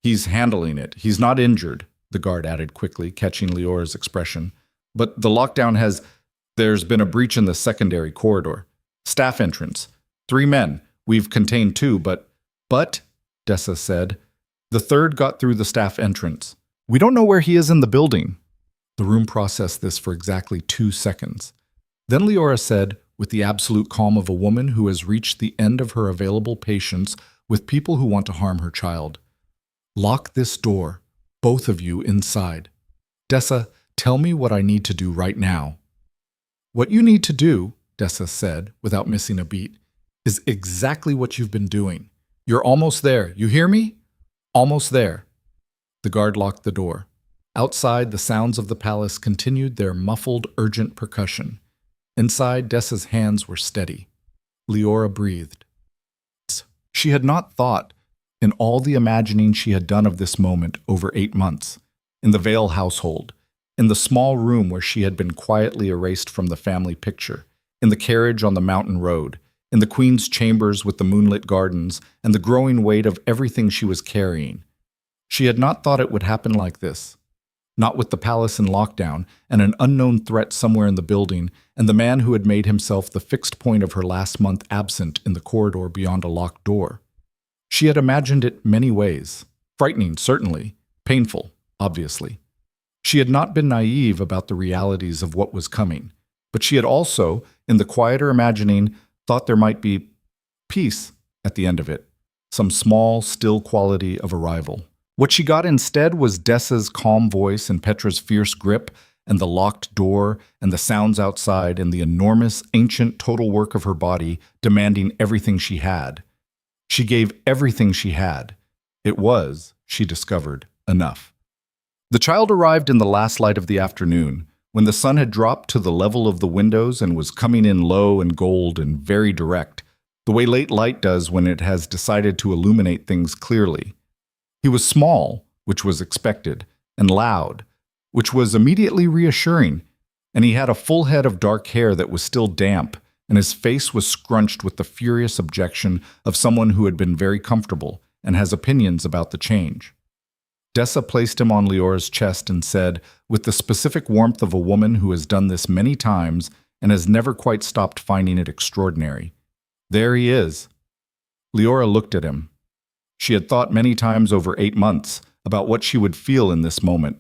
he's handling it. He's not injured," the guard added quickly, catching Liora's expression. "But the lockdown there's been a breach in the secondary corridor. Staff entrance. 3 men. We've contained 2, but, Dessa said, the 3rd got through the staff entrance. We don't know where he is in the building." The room processed this for exactly 2 seconds. Then Liora said, with the absolute calm of a woman who has reached the end of her available patience with people who want to harm her child, "Lock this door, both of you inside. Dessa, tell me what I need to do right now." "What you need to do," Dessa said, without missing a beat, "is exactly what you've been doing. You're almost there. You hear me? Almost there." The guard locked the door. Outside, the sounds of the palace continued their muffled, urgent percussion. Inside, Dessa's hands were steady. Liora breathed. She had not thought, in all the imagining she had done of this moment over 8 months, in the Vale household, in the small room where she had been quietly erased from the family picture, in the carriage on the mountain road, in the Queen's chambers with the moonlit gardens and the growing weight of everything she was carrying. She had not thought it would happen like this. Not with the palace in lockdown and an unknown threat somewhere in the building and the man who had made himself the fixed point of her last month absent in the corridor beyond a locked door. She had imagined it many ways. Frightening, certainly. Painful, obviously. She had not been naive about the realities of what was coming, but she had also, in the quieter imagining, thought there might be peace at the end of it, some small, still quality of arrival. What she got instead was Dessa's calm voice and Petra's fierce grip and the locked door and the sounds outside and the enormous, ancient total work of her body demanding everything she had. She gave everything she had. It was, she discovered, enough. The child arrived in the last light of the afternoon, when the sun had dropped to the level of the windows and was coming in low and gold and very direct, the way late light does when it has decided to illuminate things clearly. He was small, which was expected, and loud, which was immediately reassuring, and he had a full head of dark hair that was still damp, and his face was scrunched with the furious objection of someone who had been very comfortable and has opinions about the change. Dessa placed him on Leora's chest and said, with the specific warmth of a woman who has done this many times and has never quite stopped finding it extraordinary, "There he is." Liora looked at him. She had thought many times over 8 months about what she would feel in this moment.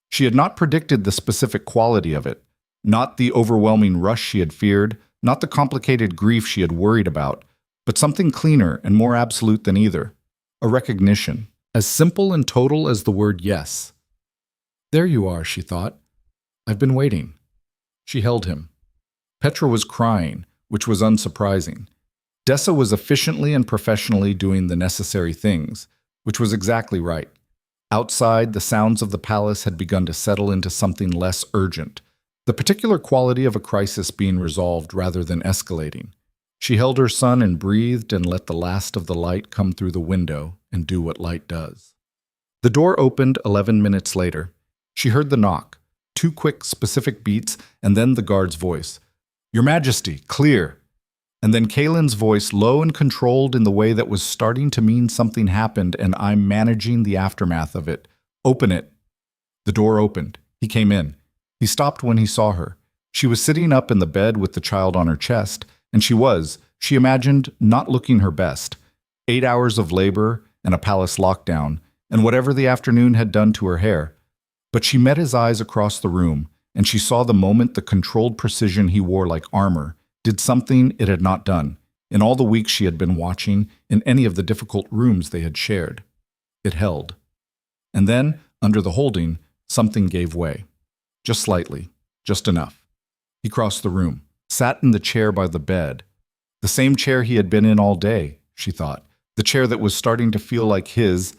She had not predicted the specific quality of it, not the overwhelming rush she had feared, not the complicated grief she had worried about, but something cleaner and more absolute than either, a recognition, as simple and total as the word yes. "There you are," she thought. "I've been waiting." She held him. Petra was crying, which was unsurprising. Dessa was efficiently and professionally doing the necessary things, which was exactly right. Outside, the sounds of the palace had begun to settle into something less urgent, the particular quality of a crisis being resolved rather than escalating. She held her son and breathed and let the last of the light come through the window and do what light does. The door opened 11 minutes later. She heard the knock, 2 quick, specific beats, and then the guard's voice. "Your Majesty, clear." And then Kaelin's voice, low and controlled in the way that was starting to mean something happened and I'm managing the aftermath of it. "Open it." The door opened. He came in. He stopped when he saw her. She was sitting up in the bed with the child on her chest, and she imagined, not looking her best. 8 hours of labor and a palace lockdown, and whatever the afternoon had done to her hair. But she met his eyes across the room, and she saw the moment the controlled precision he wore like armor did something it had not done in all the weeks she had been watching in any of the difficult rooms they had shared. It held. And then, under the holding, something gave way. Just slightly. Just enough. He crossed the room, sat in the chair by the bed. The same chair he had been in all day, she thought. The chair that was starting to feel like his,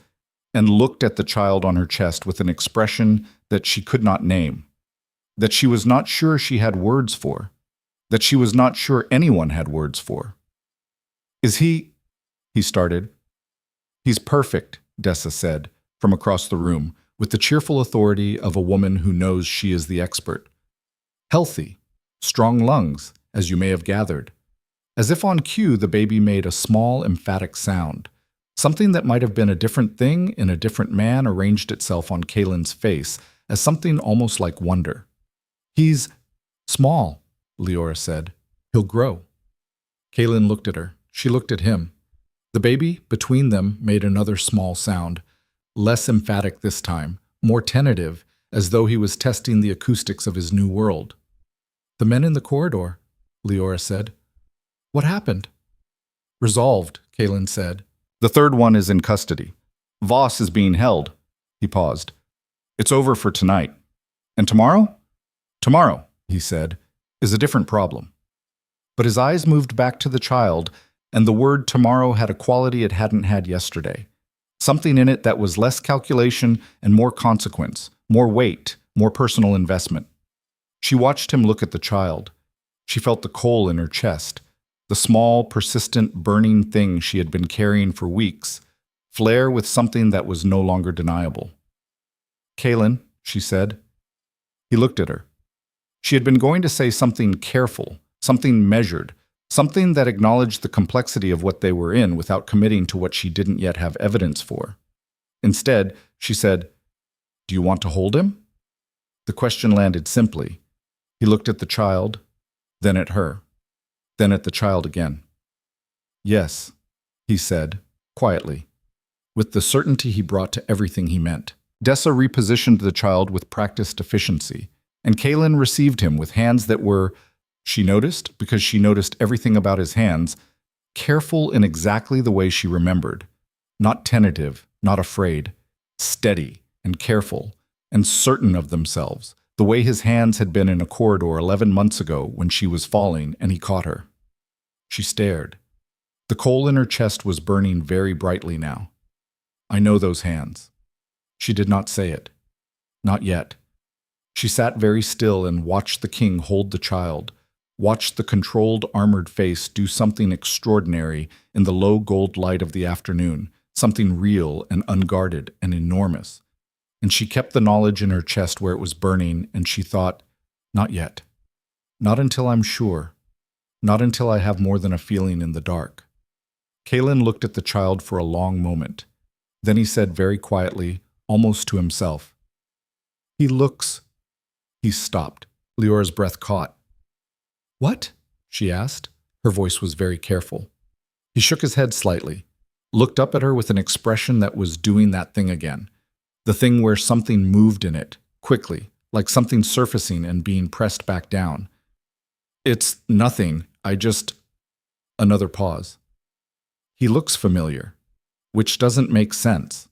and looked at the child on her chest with an expression that she could not name, that she was not sure she had words for, that she was not sure anyone had words for. "Is he started. "He's perfect," Dessa said, from across the room, with the cheerful authority of a woman who knows she is the expert. "Healthy, strong lungs, as you may have gathered." As if on cue, the baby made a small, emphatic sound. Something that might have been a different thing in a different man arranged itself on Kaelin's face as something almost like wonder. "He's small," Liora said. "He'll grow." Kaelin looked at her. She looked at him. The baby, between them, made another small sound, less emphatic this time, more tentative, as though he was testing the acoustics of his new world. "The men in the corridor," Liora said. "What happened?" "Resolved," Kaelin said. "The third one is in custody. Voss is being held." He paused. "It's over for tonight. And tomorrow?" "Tomorrow," he said, "is a different problem." But his eyes moved back to the child, and the word tomorrow had a quality it hadn't had yesterday. Something in it that was less calculation and more consequence, more weight, more personal investment. She watched him look at the child. She felt the coal in her chest. the small, persistent, burning thing she had been carrying for weeks, flare with something that was no longer deniable. "Kaylin," she said. He looked at her. She had been going to say something careful, something measured, something that acknowledged the complexity of what they were in without committing to what she didn't yet have evidence for. Instead, she said, "Do you want to hold him?" The question landed simply. He looked at the child, then at her, then at the child again. "Yes," he said, quietly, with the certainty he brought to everything he meant. Dessa repositioned the child with practiced efficiency, and Kaylin received him with hands that were, she noticed, because she noticed everything about his hands, careful in exactly the way she remembered. Not tentative, not afraid, steady and careful, and certain of themselves, the way his hands had been in a corridor 11 months ago when she was falling and he caught her. She stared. The coal in her chest was burning very brightly now. "I know those hands." She did not say it. Not yet. She sat very still and watched the king hold the child, watched the controlled, armored face do something extraordinary in the low gold light of the afternoon, something real and unguarded and enormous. And she kept the knowledge in her chest where it was burning, and she thought, not yet. Not until I'm sure. Not until I have more than a feeling in the dark. Kaylin looked at the child for a long moment. Then he said very quietly, almost to himself, "He looks—" He stopped. Leora's breath caught. "What?" she asked. Her voice was very careful. He shook his head slightly, looked up at her with an expression that was doing that thing again. The thing where something moved in it, quickly, like something surfacing and being pressed back down. "It's nothing. I just—" Another pause. "He looks familiar, which doesn't make sense."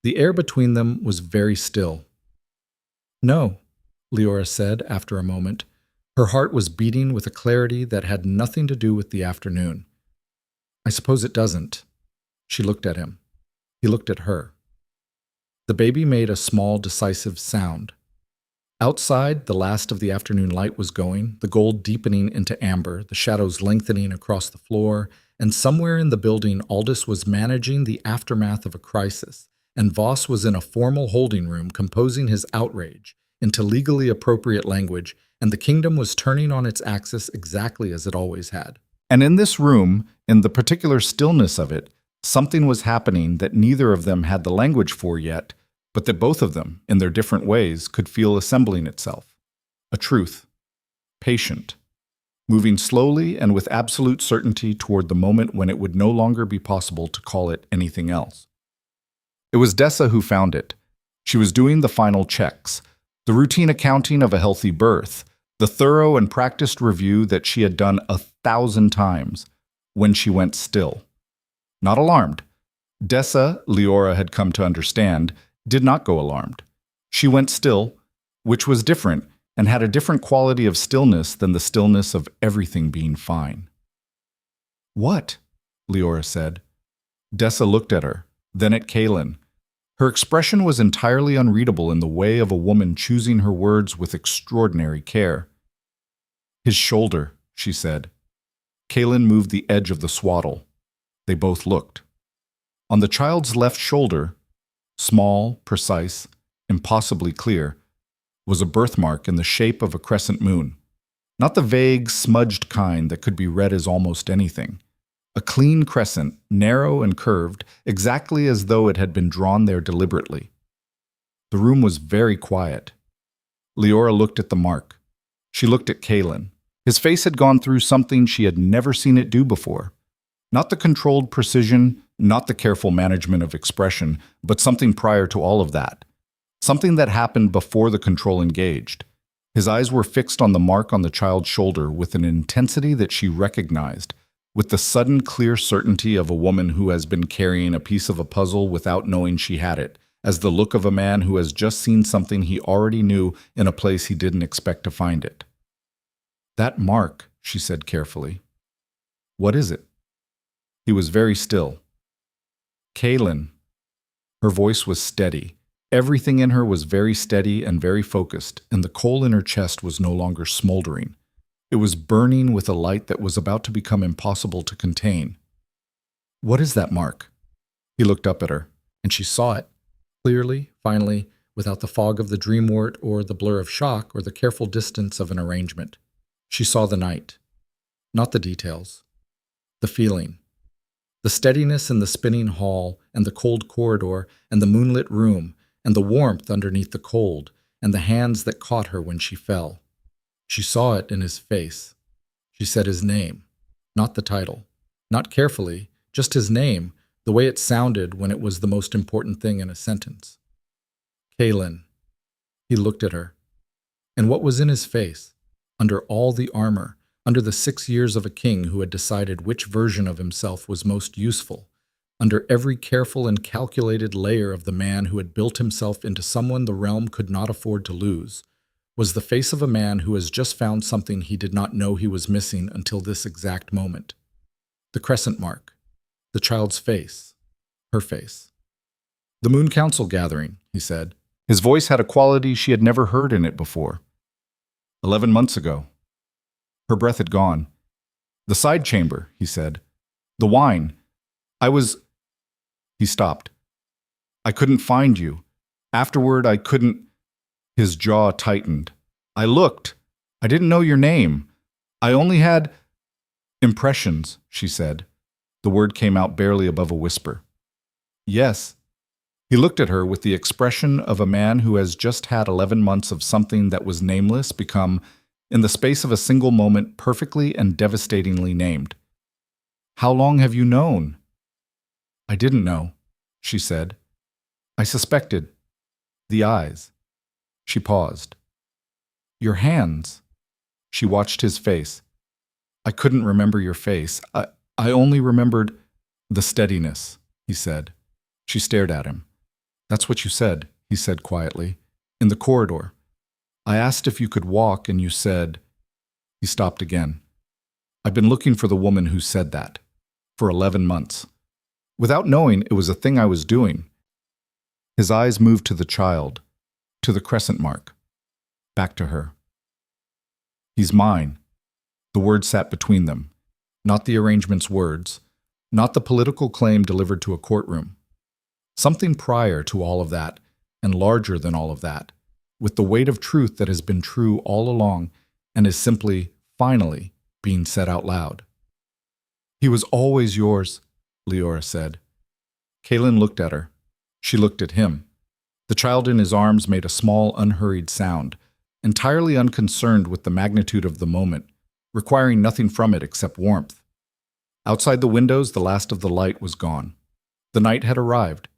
The air between them was very still. "No," Liora said after a moment. Her heart was beating with a clarity that had nothing to do with the afternoon. "I suppose it doesn't." She looked at him. He looked at her. The baby made a small, decisive sound. Outside, the last of the afternoon light was going, the gold deepening into amber, the shadows lengthening across the floor, and somewhere in the building Aldous was managing the aftermath of a crisis, and Voss was in a formal holding room composing his outrage into legally appropriate language, and the kingdom was turning on its axis exactly as it always had. And in this room, in the particular stillness of it, something was happening that neither of them had the language for yet, but that both of them, in their different ways, could feel assembling itself. A truth. Patient. Moving slowly and with absolute certainty toward the moment when it would no longer be possible to call it anything else. It was Dessa who found it. She was doing the final checks, the routine accounting of a healthy birth, the thorough and practiced review that she had done 1,000 times, when she went still. Not alarmed. Dessa, Liora had come to understand, did not go alarmed. She went still, which was different, and had a different quality of stillness than the stillness of everything being fine. "What?" Liora said. Dessa looked at her, then at Kaylin. Her expression was entirely unreadable in the way of a woman choosing her words with extraordinary care. "His shoulder," she said. Kaylin moved the edge of the swaddle. They both looked. On the child's left shoulder, small, precise, impossibly clear, was a birthmark in the shape of a crescent moon. Not the vague, smudged kind that could be read as almost anything. A clean crescent, narrow and curved, exactly as though it had been drawn there deliberately. The room was very quiet. Liora looked at the mark. She looked at Kaylin. His face had gone through something she had never seen it do before. Not the controlled precision, not the careful management of expression, but something prior to all of that. Something that happened before the control engaged. His eyes were fixed on the mark on the child's shoulder with an intensity that she recognized, with the sudden clear certainty of a woman who has been carrying a piece of a puzzle without knowing she had it, as the look of a man who has just seen something he already knew in a place he didn't expect to find it. "That mark," she said carefully. "What is it?" He was very still. "Kaylin." Her voice was steady. Everything in her was very steady and very focused, and the coal in her chest was no longer smoldering. It was burning with a light that was about to become impossible to contain. "What is that mark?" He looked up at her, and she saw it, clearly, finally, without the fog of the dream-wort or the blur of shock or the careful distance of an arrangement. She saw the night, not the details, the feeling. The steadiness in the spinning hall and the cold corridor and the moonlit room and the warmth underneath the cold and the hands that caught her when she fell. She saw it in his face. She said his name, not the title, not carefully, just his name, the way it sounded when it was the most important thing in a sentence. Kaylin. He looked at her. And what was in his face? Under all the armor, under the 6 years of a king who had decided which version of himself was most useful, under every careful and calculated layer of the man who had built himself into someone the realm could not afford to lose, was the face of a man who has just found something he did not know he was missing until this exact moment. The crescent mark. The child's face. Her face. "The Moon Council gathering," he said. His voice had a quality she had never heard in it before. 11 months ago. Her breath had gone. "The side chamber," he said. "The wine. I was—" He stopped. "I couldn't find you. Afterward, I couldn't—" His jaw tightened. "I looked. I didn't know your name. I only had—" "Impressions," she said. The word came out barely above a whisper. "Yes." He looked at her with the expression of a man who has just had 11 months of something that was nameless become, in the space of a single moment, perfectly and devastatingly named. "How long have you known?" "I didn't know," she said. "I suspected. The eyes." She paused. "Your hands." She watched his face. "I couldn't remember your face. I only remembered—" "The steadiness," he said. She stared at him. "That's what you said," he said quietly. "In the corridor. I asked if you could walk, and you said—" He stopped again. "I've been looking for the woman who said that. For 11 months. Without knowing it was a thing I was doing." His eyes moved to the child, to the crescent mark, back to her. "He's mine." The words sat between them. Not the arrangement's words. Not the political claim delivered to a courtroom. Something prior to all of that, and larger than all of that, with the weight of truth that has been true all along and is simply, finally, being said out loud. "He was always yours," Liora said. Kaylin looked at her. She looked at him. The child in his arms made a small, unhurried sound, entirely unconcerned with the magnitude of the moment, requiring nothing from it except warmth. Outside the windows, the last of the light was gone. The night had arrived.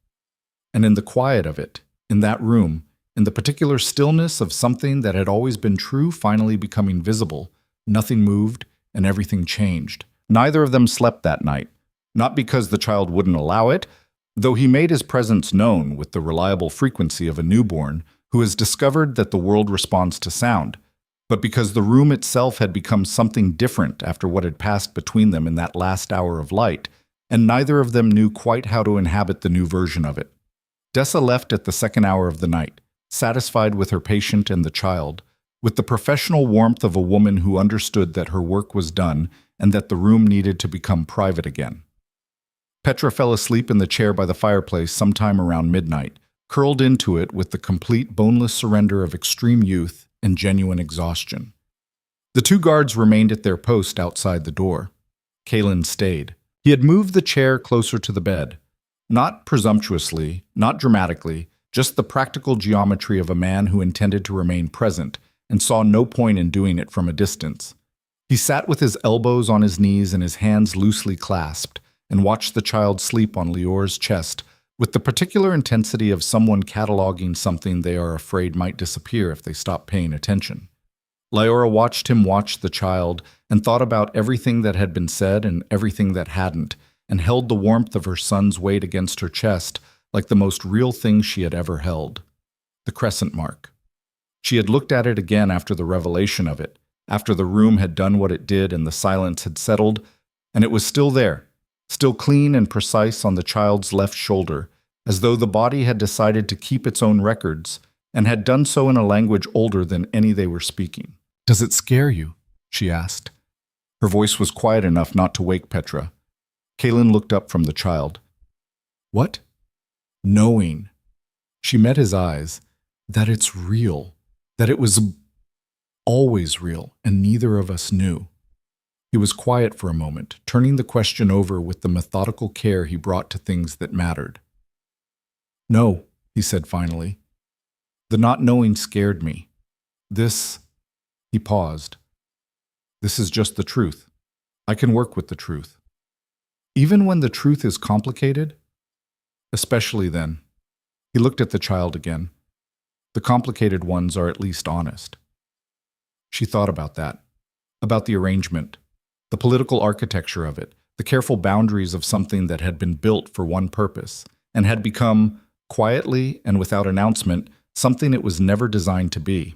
And in the quiet of it, in that room, in the particular stillness of something that had always been true finally becoming visible, nothing moved and everything changed. Neither of them slept that night, not because the child wouldn't allow it, though he made his presence known with the reliable frequency of a newborn who has discovered that the world responds to sound, but because the room itself had become something different after what had passed between them in that last hour of light, and neither of them knew quite how to inhabit the new version of it. Dessa left at the second hour of the night, satisfied with her patient and the child, with the professional warmth of a woman who understood that her work was done and that the room needed to become private again. Petra fell asleep in the chair by the fireplace sometime around midnight, curled into it with the complete boneless surrender of extreme youth and genuine exhaustion. The 2 guards remained at their post outside the door. Kaylin stayed. He had moved the chair closer to the bed. Not presumptuously, not dramatically, just the practical geometry of a man who intended to remain present and saw no point in doing it from a distance. He sat with his elbows on his knees and his hands loosely clasped and watched the child sleep on Liora's chest with the particular intensity of someone cataloging something they are afraid might disappear if they stop paying attention. Liora watched him watch the child and thought about everything that had been said and everything that hadn't, and held the warmth of her son's weight against her chest like the most real thing she had ever held. The crescent mark. She had looked at it again after the revelation of it, after the room had done what it did and the silence had settled, and it was still there, still clean and precise on the child's left shoulder, as though the body had decided to keep its own records, and had done so in a language older than any they were speaking. "Does it scare you?" she asked. Her voice was quiet enough not to wake Petra. Kaelin looked up from the child. What? Knowing. She met his eyes. That it's real. That it was always real, and neither of us knew. He was quiet for a moment, turning the question over with the methodical care he brought to things that mattered. No, he said finally. The not knowing scared me. He paused. This is just the truth. I can work with the truth. Even when the truth is complicated? Especially then. He looked at the child again. The complicated ones are at least honest. She thought about that, about the arrangement, the political architecture of it, the careful boundaries of something that had been built for one purpose, and had become, quietly and without announcement, something it was never designed to be.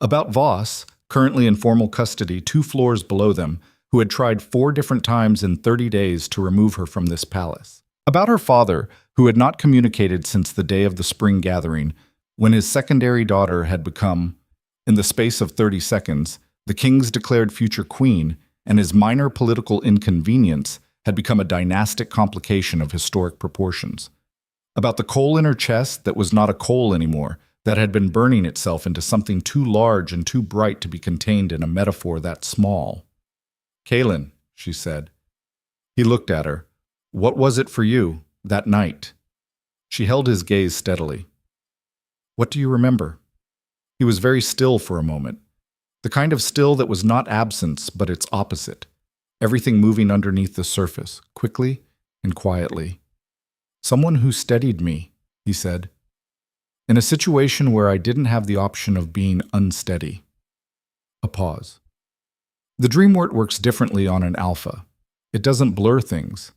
About Voss, currently in formal custody 2 floors below them, who had tried 4 different times in 30 days to remove her from this palace. About her father, who had not communicated since the day of the spring gathering, when his secondary daughter had become, in the space of 30 seconds, the king's declared future queen, and his minor political inconvenience had become a dynastic complication of historic proportions. About the coal in her chest that was not a coal anymore, that had been burning itself into something too large and too bright to be contained in a metaphor that small. Kaelin, she said. He looked at her. What was it for you, that night? She held his gaze steadily. What do you remember? He was very still for a moment. The kind of still that was not absence, but its opposite. Everything moving underneath the surface, quickly and quietly. Someone who steadied me, he said. In a situation where I didn't have the option of being unsteady. A pause. The dreamwort works differently on an alpha. It doesn't blur things.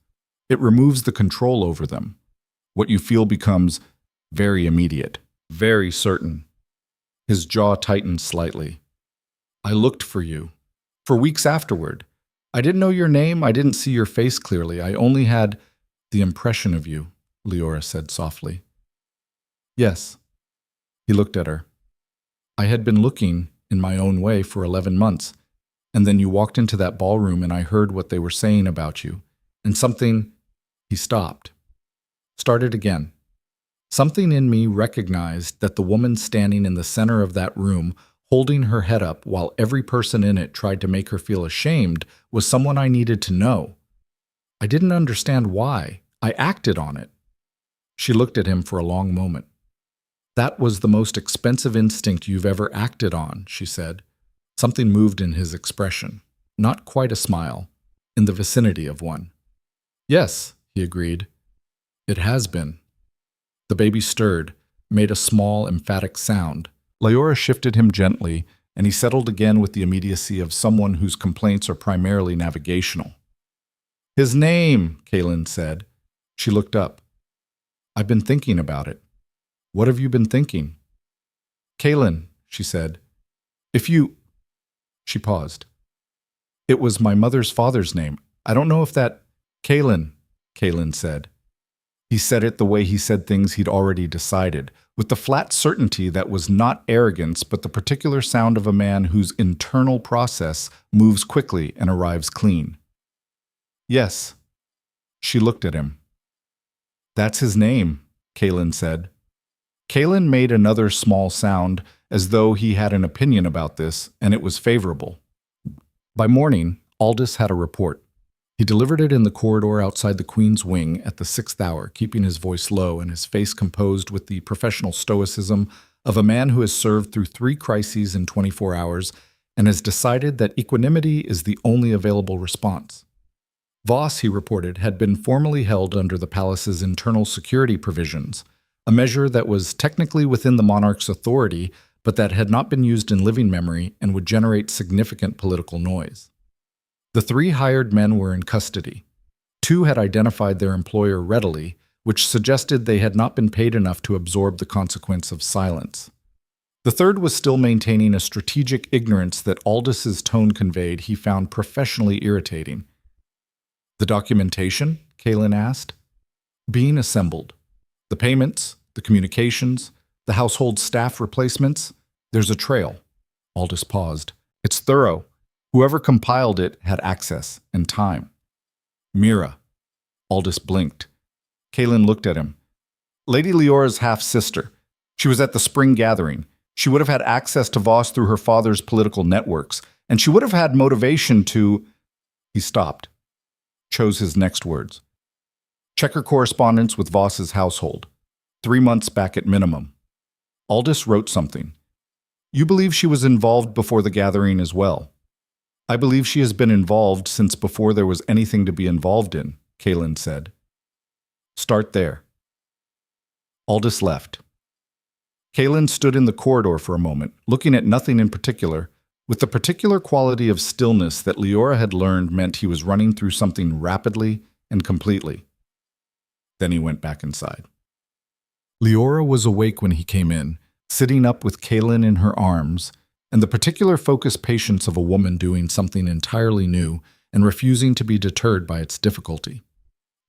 It removes the control over them. What you feel becomes very immediate, very certain. His jaw tightened slightly. I looked for you. For weeks afterward. I didn't know your name, I didn't see your face clearly. I only had the impression of you, Liora said softly. Yes. He looked at her. I had been looking, in my own way, for 11 months, and then you walked into that ballroom and I heard what they were saying about you, and something... He stopped. Started again. Something in me recognized that the woman standing in the center of that room, holding her head up while every person in it tried to make her feel ashamed, was someone I needed to know. I didn't understand why. I acted on it. She looked at him for a long moment. That was the most expensive instinct you've ever acted on, she said. Something moved in his expression. Not quite a smile, in the vicinity of one. Yes, he agreed. It has been. The baby stirred, made a small, emphatic sound. Liora shifted him gently, and he settled again with the immediacy of someone whose complaints are primarily navigational. His name, Kaelin said. She looked up. I've been thinking about it. What have you been thinking? Kaelin, she said. If you... She paused. It was my mother's father's name. I don't know if that... Kaelin, Kaelin said. He said it the way he said things he'd already decided, with the flat certainty that was not arrogance but the particular sound of a man whose internal process moves quickly and arrives clean. Yes. She looked at him. That's his name, Kaelin said. Kaelin made another small sound, as though he had an opinion about this, and it was favorable. By morning, Aldous had a report. He delivered it in the corridor outside the Queen's wing at the 6th hour, keeping his voice low and his face composed with the professional stoicism of a man who has served through 3 crises in 24 hours and has decided that equanimity is the only available response. Voss, he reported, had been formally held under the palace's internal security provisions, a measure that was technically within the monarch's authority, but that had not been used in living memory and would generate significant political noise. The 3 hired men were in custody. 2 had identified their employer readily, which suggested they had not been paid enough to absorb the consequence of silence. The 3rd was still maintaining a strategic ignorance that Aldous' tone conveyed he found professionally irritating. The documentation? Kaelin asked. Being assembled. The payments, the communications, the household staff replacements. There's a trail. Aldous paused. It's thorough. Whoever compiled it had access and time. Mira. Aldous blinked. Kaelin looked at him. Lady Leora's half-sister. She was at the spring gathering. She would have had access to Voss through her father's political networks, and she would have had motivation to... He stopped. Chose his next words. Check her correspondence with Voss's household. 3 months back at minimum. Aldous wrote something. You believe she was involved before the gathering as well. I believe she has been involved since before there was anything to be involved in, Kaelin said. Start there. Aldous left. Kaelin stood in the corridor for a moment, looking at nothing in particular, with the particular quality of stillness that Liora had learned meant he was running through something rapidly and completely. Then he went back inside. Liora was awake when he came in, sitting up with Kaelin in her arms, and the particular focused patience of a woman doing something entirely new and refusing to be deterred by its difficulty.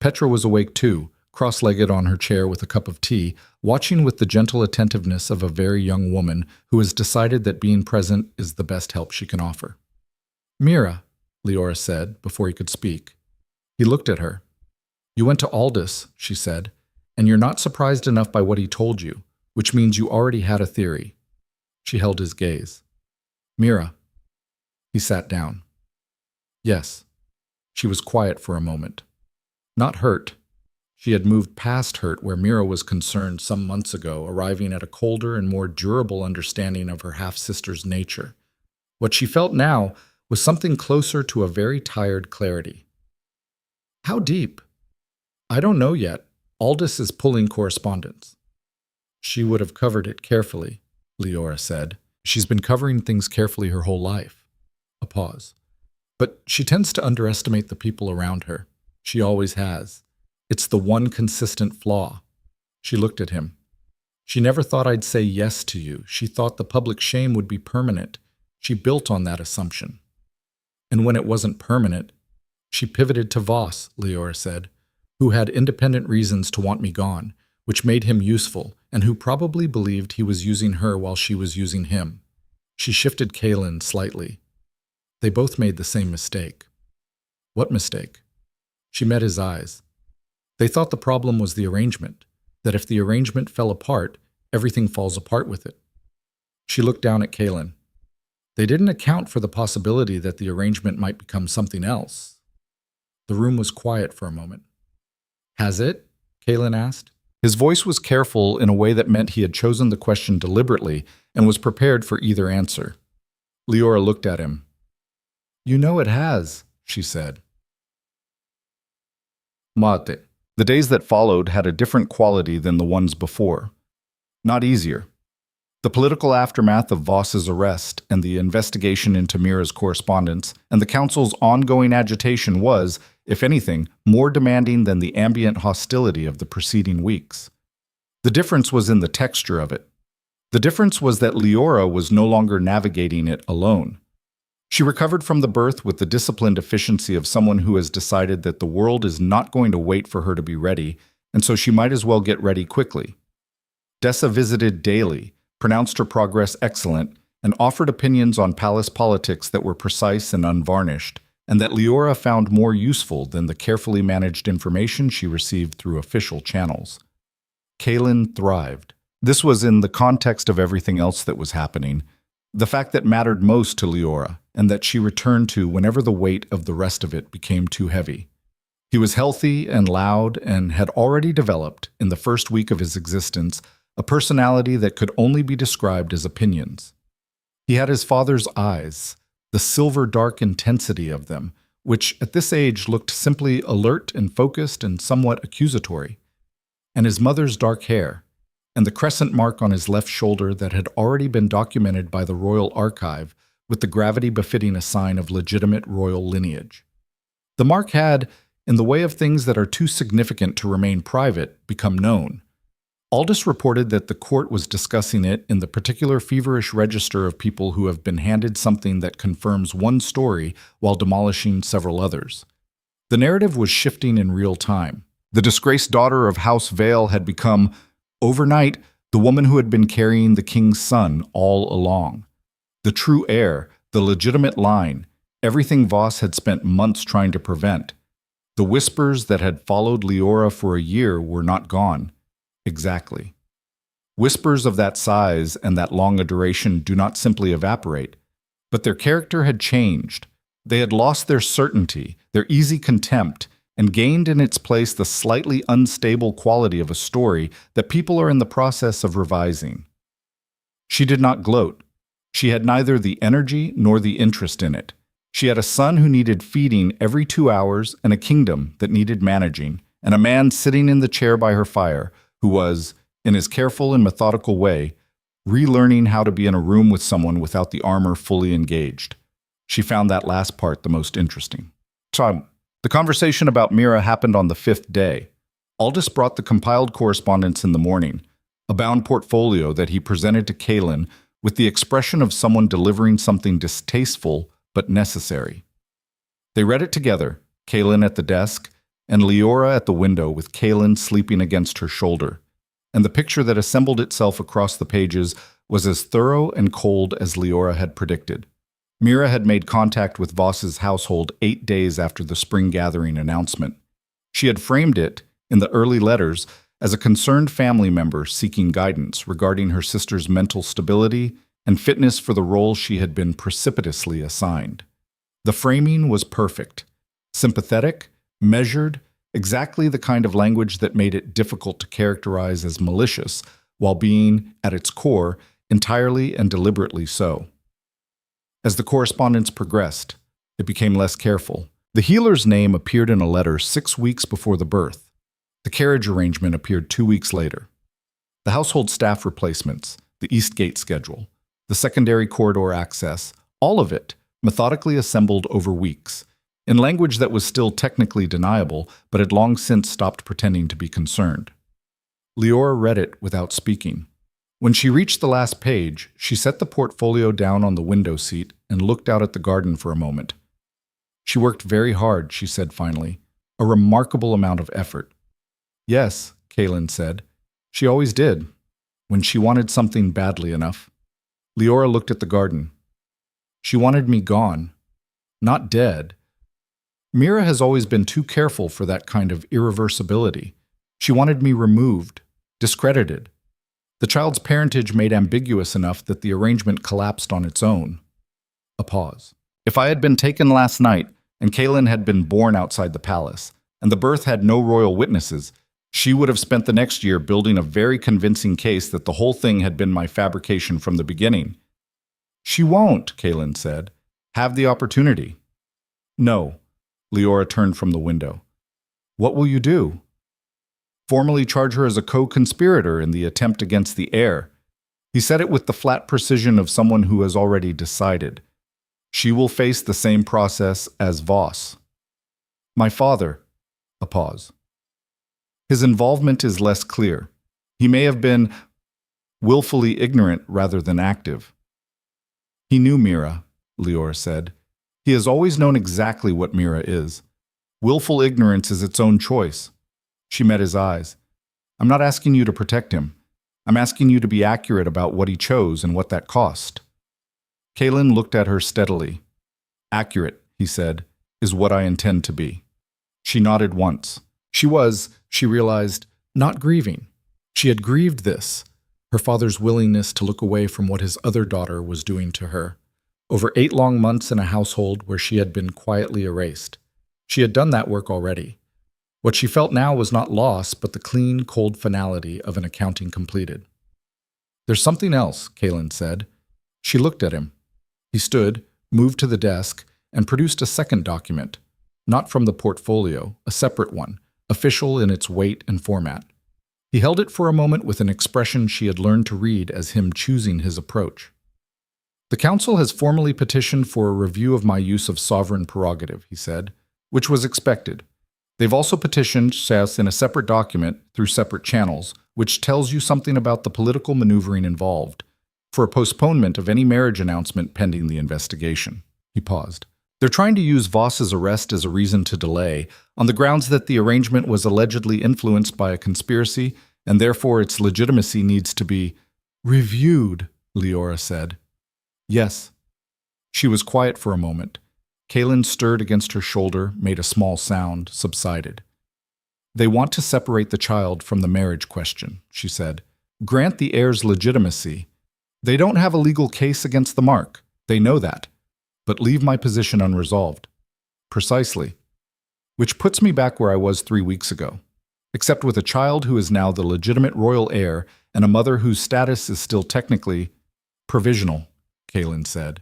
Petra was awake too, cross-legged on her chair with a cup of tea, watching with the gentle attentiveness of a very young woman who has decided that being present is the best help she can offer. Mira, Liora said before he could speak. He looked at her. You went to Aldous, she said, and you're not surprised enough by what he told you, which means you already had a theory. She held his gaze. Mira. He sat down. Yes. She was quiet for a moment. Not hurt. She had moved past hurt where Mira was concerned some months ago, arriving at a colder and more durable understanding of her half-sister's nature. What she felt now was something closer to a very tired clarity. How deep? I don't know yet. Aldous is pulling correspondence. She would have covered it carefully, Liora said. She's been covering things carefully her whole life. A pause. But she tends to underestimate the people around her. She always has. It's the one consistent flaw. She looked at him. She never thought I'd say yes to you. She thought the public shame would be permanent. She built on that assumption. And when it wasn't permanent, she pivoted to Voss, Liora said, who had independent reasons to want me gone, which made him useful, and who probably believed he was using her while she was using him. She shifted Kaelin slightly. They both made the same mistake. What mistake? She met his eyes. They thought the problem was the arrangement, that if the arrangement fell apart, everything falls apart with it. She looked down at Kaelin. They didn't account for the possibility that the arrangement might become something else. The room was quiet for a moment. Has it? Kaelin asked. His voice was careful in a way that meant he had chosen the question deliberately and was prepared for either answer. Liora looked at him. You know it has, she said. Mate. The days that followed had a different quality than the ones before. Not easier. The political aftermath of Voss's arrest and the investigation into Mira's correspondence and the council's ongoing agitation was, if anything, more demanding than the ambient hostility of the preceding weeks. The difference was in the texture of it. The difference was that Liora was no longer navigating it alone. She recovered from the birth with the disciplined efficiency of someone who has decided that the world is not going to wait for her to be ready, and so she might as well get ready quickly. Dessa visited daily, pronounced her progress excellent, and offered opinions on palace politics that were precise and unvarnished, and that Liora found more useful than the carefully managed information she received through official channels. Kaelin thrived. This was in the context of everything else that was happening, the fact that mattered most to Liora, and that she returned to whenever the weight of the rest of it became too heavy. He was healthy and loud and had already developed, in the first week of his existence, a personality that could only be described as opinions. He had his father's eyes, the silver-dark intensity of them, which at this age looked simply alert and focused and somewhat accusatory, and his mother's dark hair, and the crescent mark on his left shoulder that had already been documented by the Royal Archive with the gravity befitting a sign of legitimate royal lineage. The mark had, in the way of things that are too significant to remain private, become known. Aldous reported that the court was discussing it in the particular feverish register of people who have been handed something that confirms one story while demolishing several others. The narrative was shifting in real time. The disgraced daughter of House Vale had become, overnight, the woman who had been carrying the king's son all along. The true heir, the legitimate line, Everything Voss had spent months trying to prevent. The whispers that had followed Liora for a year were not gone. Exactly. Whispers of that size and that long a duration do not simply evaporate, but their character had changed. They had lost their certainty, their easy contempt, and gained in its place the slightly unstable quality of a story that people are in the process of revising. She did not gloat. She had neither the energy nor the interest in it. She had a son who needed feeding every 2 hours and a kingdom that needed managing, and a man sitting in the chair by her fire who was, in his careful and methodical way, relearning how to be in a room with someone without the armor fully engaged. She found that last part the most interesting. So, the conversation about Mira happened on the 5th day. Aldous brought the compiled correspondence in the morning, a bound portfolio that he presented to Kaelin with the expression of someone delivering something distasteful but necessary. They read it together, Kaelin at the desk, and Liora at the window with Kaelin sleeping against her shoulder. And the picture that assembled itself across the pages was as thorough and cold as Liora had predicted. Mira had made contact with Voss's household 8 days after the spring gathering announcement. She had framed it, in the early letters, as a concerned family member seeking guidance regarding her sister's mental stability and fitness for the role she had been precipitously assigned. The framing was perfect, sympathetic, measured, exactly the kind of language that made it difficult to characterize as malicious, while being, at its core, entirely and deliberately so. As the correspondence progressed, it became less careful. The healer's name appeared in a letter 6 weeks before the birth. The carriage arrangement appeared 2 weeks later. The household staff replacements, the East Gate schedule, the secondary corridor access, all of it, methodically assembled over weeks, in language that was still technically deniable, but had long since stopped pretending to be concerned. Liora read it without speaking. When she reached the last page, she set the portfolio down on the window seat and looked out at the garden for a moment. She worked very hard, she said finally, a remarkable amount of effort. Yes, Kaelin said. She always did, when she wanted something badly enough. Liora looked at the garden. She wanted me gone, not dead. Mira has always been too careful for that kind of irreversibility. She wanted me removed, discredited. The child's parentage made ambiguous enough that the arrangement collapsed on its own. A pause. If I had been taken last night, and Kaelin had been born outside the palace, and the birth had no royal witnesses, she would have spent the next year building a very convincing case that the whole thing had been my fabrication from the beginning. She won't, Kaelin said, have the opportunity. No. Liora turned from the window. What will you do? Formally charge her as a co-conspirator in the attempt against the heir. He said it with the flat precision of someone who has already decided. She will face the same process as Voss. My father. A pause. His involvement is less clear. He may have been willfully ignorant rather than active. He knew Mira, Liora said. He has always known exactly what Mira is. Willful ignorance is its own choice. She met his eyes. I'm not asking you to protect him. I'm asking you to be accurate about what he chose and what that cost. Kaelin looked at her steadily. Accurate, he said, is what I intend to be. She nodded once. She was, she realized, not grieving. She had grieved this, her father's willingness to look away from what his other daughter was doing to her. Over 8 long months in a household where she had been quietly erased. She had done that work already. What she felt now was not loss, but the clean, cold finality of an accounting completed. There's something else, Kaelin said. She looked at him. He stood, moved to the desk, and produced a second document, not from the portfolio, a separate one, official in its weight and format. He held it for a moment with an expression she had learned to read as him choosing his approach. The Council has formally petitioned for a review of my use of sovereign prerogative, he said, which was expected. They've also petitioned SAS in a separate document through separate channels, which tells you something about the political maneuvering involved, for a postponement of any marriage announcement pending the investigation. He paused. They're trying to use Voss's arrest as a reason to delay, on the grounds that the arrangement was allegedly influenced by a conspiracy, and therefore its legitimacy needs to be reviewed, Liora said. Yes. She was quiet for a moment. Kaylin stirred against her shoulder, made a small sound, subsided. They want to separate the child from the marriage question, she said. Grant the heir's legitimacy. They don't have a legal case against the mark. They know that. But leave my position unresolved. Precisely. Which puts me back where I was 3 weeks ago. Except with a child who is now the legitimate royal heir and a mother whose status is still technically provisional, Kaylin said.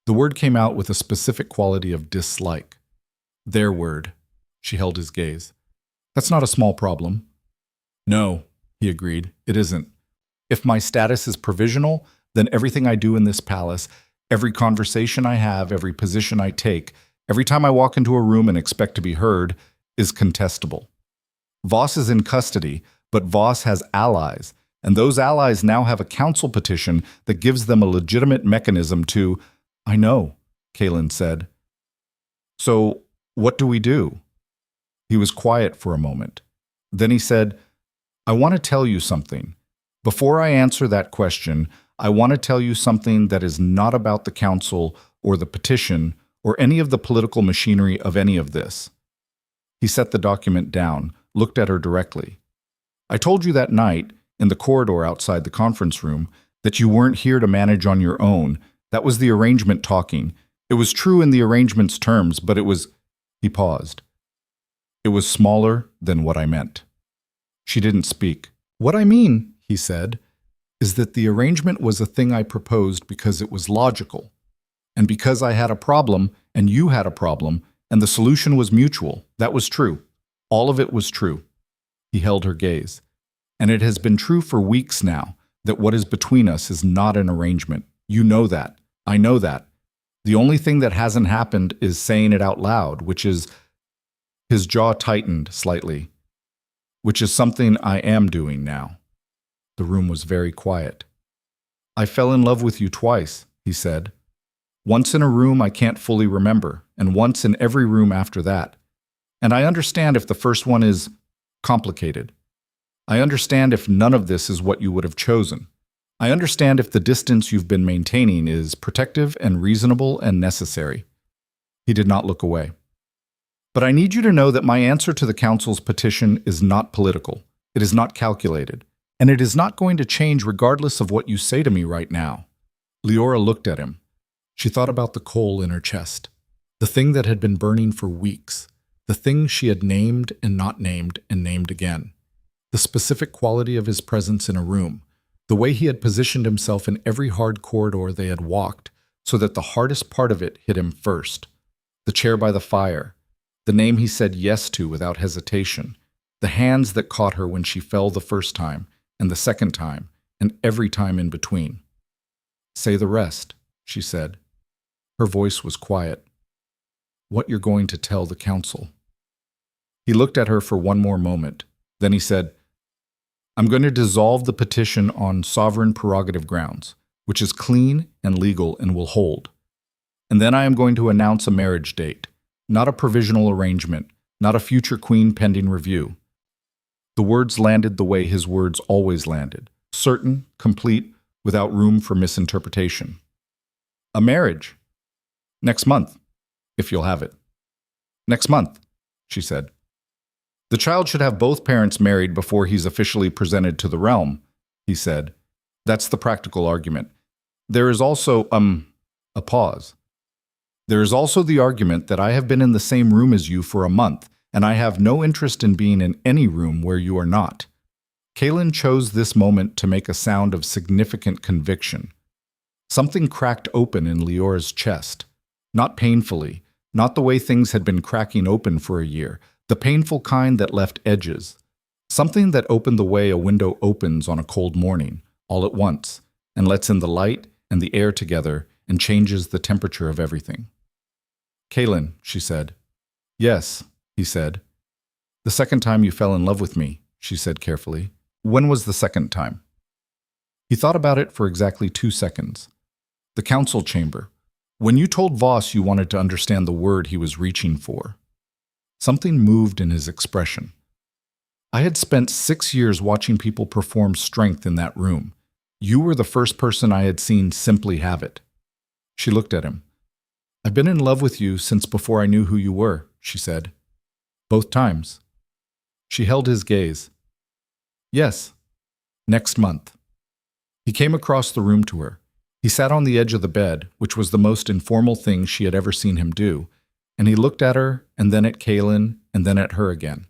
The word came out with a specific quality of dislike. Their word. She held his gaze. That's not a small problem. No, he agreed, it isn't. If my status is provisional, then everything I do in this palace, every conversation I have, every position I take, every time I walk into a room and expect to be heard, is contestable. Voss is in custody, but Voss has allies, and those allies now have a council petition that gives them a legitimate mechanism to— I know, Kaylin said. So, what do we do? He was quiet for a moment. Then he said, I want to tell you something. Before I answer that question, I want to tell you something that is not about the council or the petition or any of the political machinery of any of this. He set the document down, looked at her directly. I told you that night, in the corridor outside the conference room, that you weren't here to manage on your own. That was the arrangement talking. It was true in the arrangement's terms, but it was— He paused. It was smaller than what I meant. She didn't speak. What I mean, he said, is that the arrangement was a thing I proposed because it was logical, and because I had a problem and you had a problem, and the solution was mutual. That was true. All of it was true. He held her gaze. And it has been true for weeks now that what is between us is not an arrangement. You know that. I know that. The only thing that hasn't happened is saying it out loud, which is— His jaw tightened slightly, which is something I am doing now. The room was very quiet. I fell in love with you twice, he said. Once in a room I can't fully remember, and once in every room after that. And I understand if the first one is complicated. I understand if none of this is what you would have chosen. I understand if the distance you've been maintaining is protective and reasonable and necessary. He did not look away. But I need you to know that my answer to the council's petition is not political. It is not calculated. And it is not going to change regardless of what you say to me right now. Liora looked at him. She thought about the coal in her chest. The thing that had been burning for weeks. The thing she had named and named again. The specific quality of his presence in a room. The way he had positioned himself in every hard corridor they had walked so that the hardest part of it hit him first. The chair by the fire. The name he said yes to without hesitation. The hands that caught her when she fell the first time, and the second time, and every time in between. Say the rest, she said. Her voice was quiet. What you're going to tell the council. He looked at her for one more moment. Then he said, I'm going to dissolve the petition on sovereign prerogative grounds, which is clean and legal and will hold. And then I am going to announce a marriage date. Not a provisional arrangement, not a future queen pending review. The words landed the way his words always landed, certain, complete, without room for misinterpretation. A marriage. Next month, if you'll have it. Next month, she said. The child should have both parents married before he's officially presented to the realm, he said. That's the practical argument. There is also, a pause. There is also the argument that I have been in the same room as you for a month, and I have no interest in being in any room where you are not. Kaylin chose this moment to make a sound of significant conviction. Something cracked open in Liora's chest. Not painfully, not the way things had been cracking open for a year, the painful kind that left edges. Something that opened the way a window opens on a cold morning, all at once, and lets in the light and the air together and changes the temperature of everything. Kaylin, she said. Yes, he said. The second time you fell in love with me, she said carefully. When was the second time? He thought about it for exactly 2 seconds. The council chamber. When you told Voss you wanted to understand the word he was reaching for. Something moved in his expression. I had spent 6 years watching people perform strength in that room. You were the first person I had seen simply have it. She looked at him. I've been in love with you since before I knew who you were, she said. Both times. She held his gaze. Yes. Next month. He came across the room to her. He sat on the edge of the bed, which was the most informal thing she had ever seen him do, and he looked at her, and then at Kaylin, and then at her again.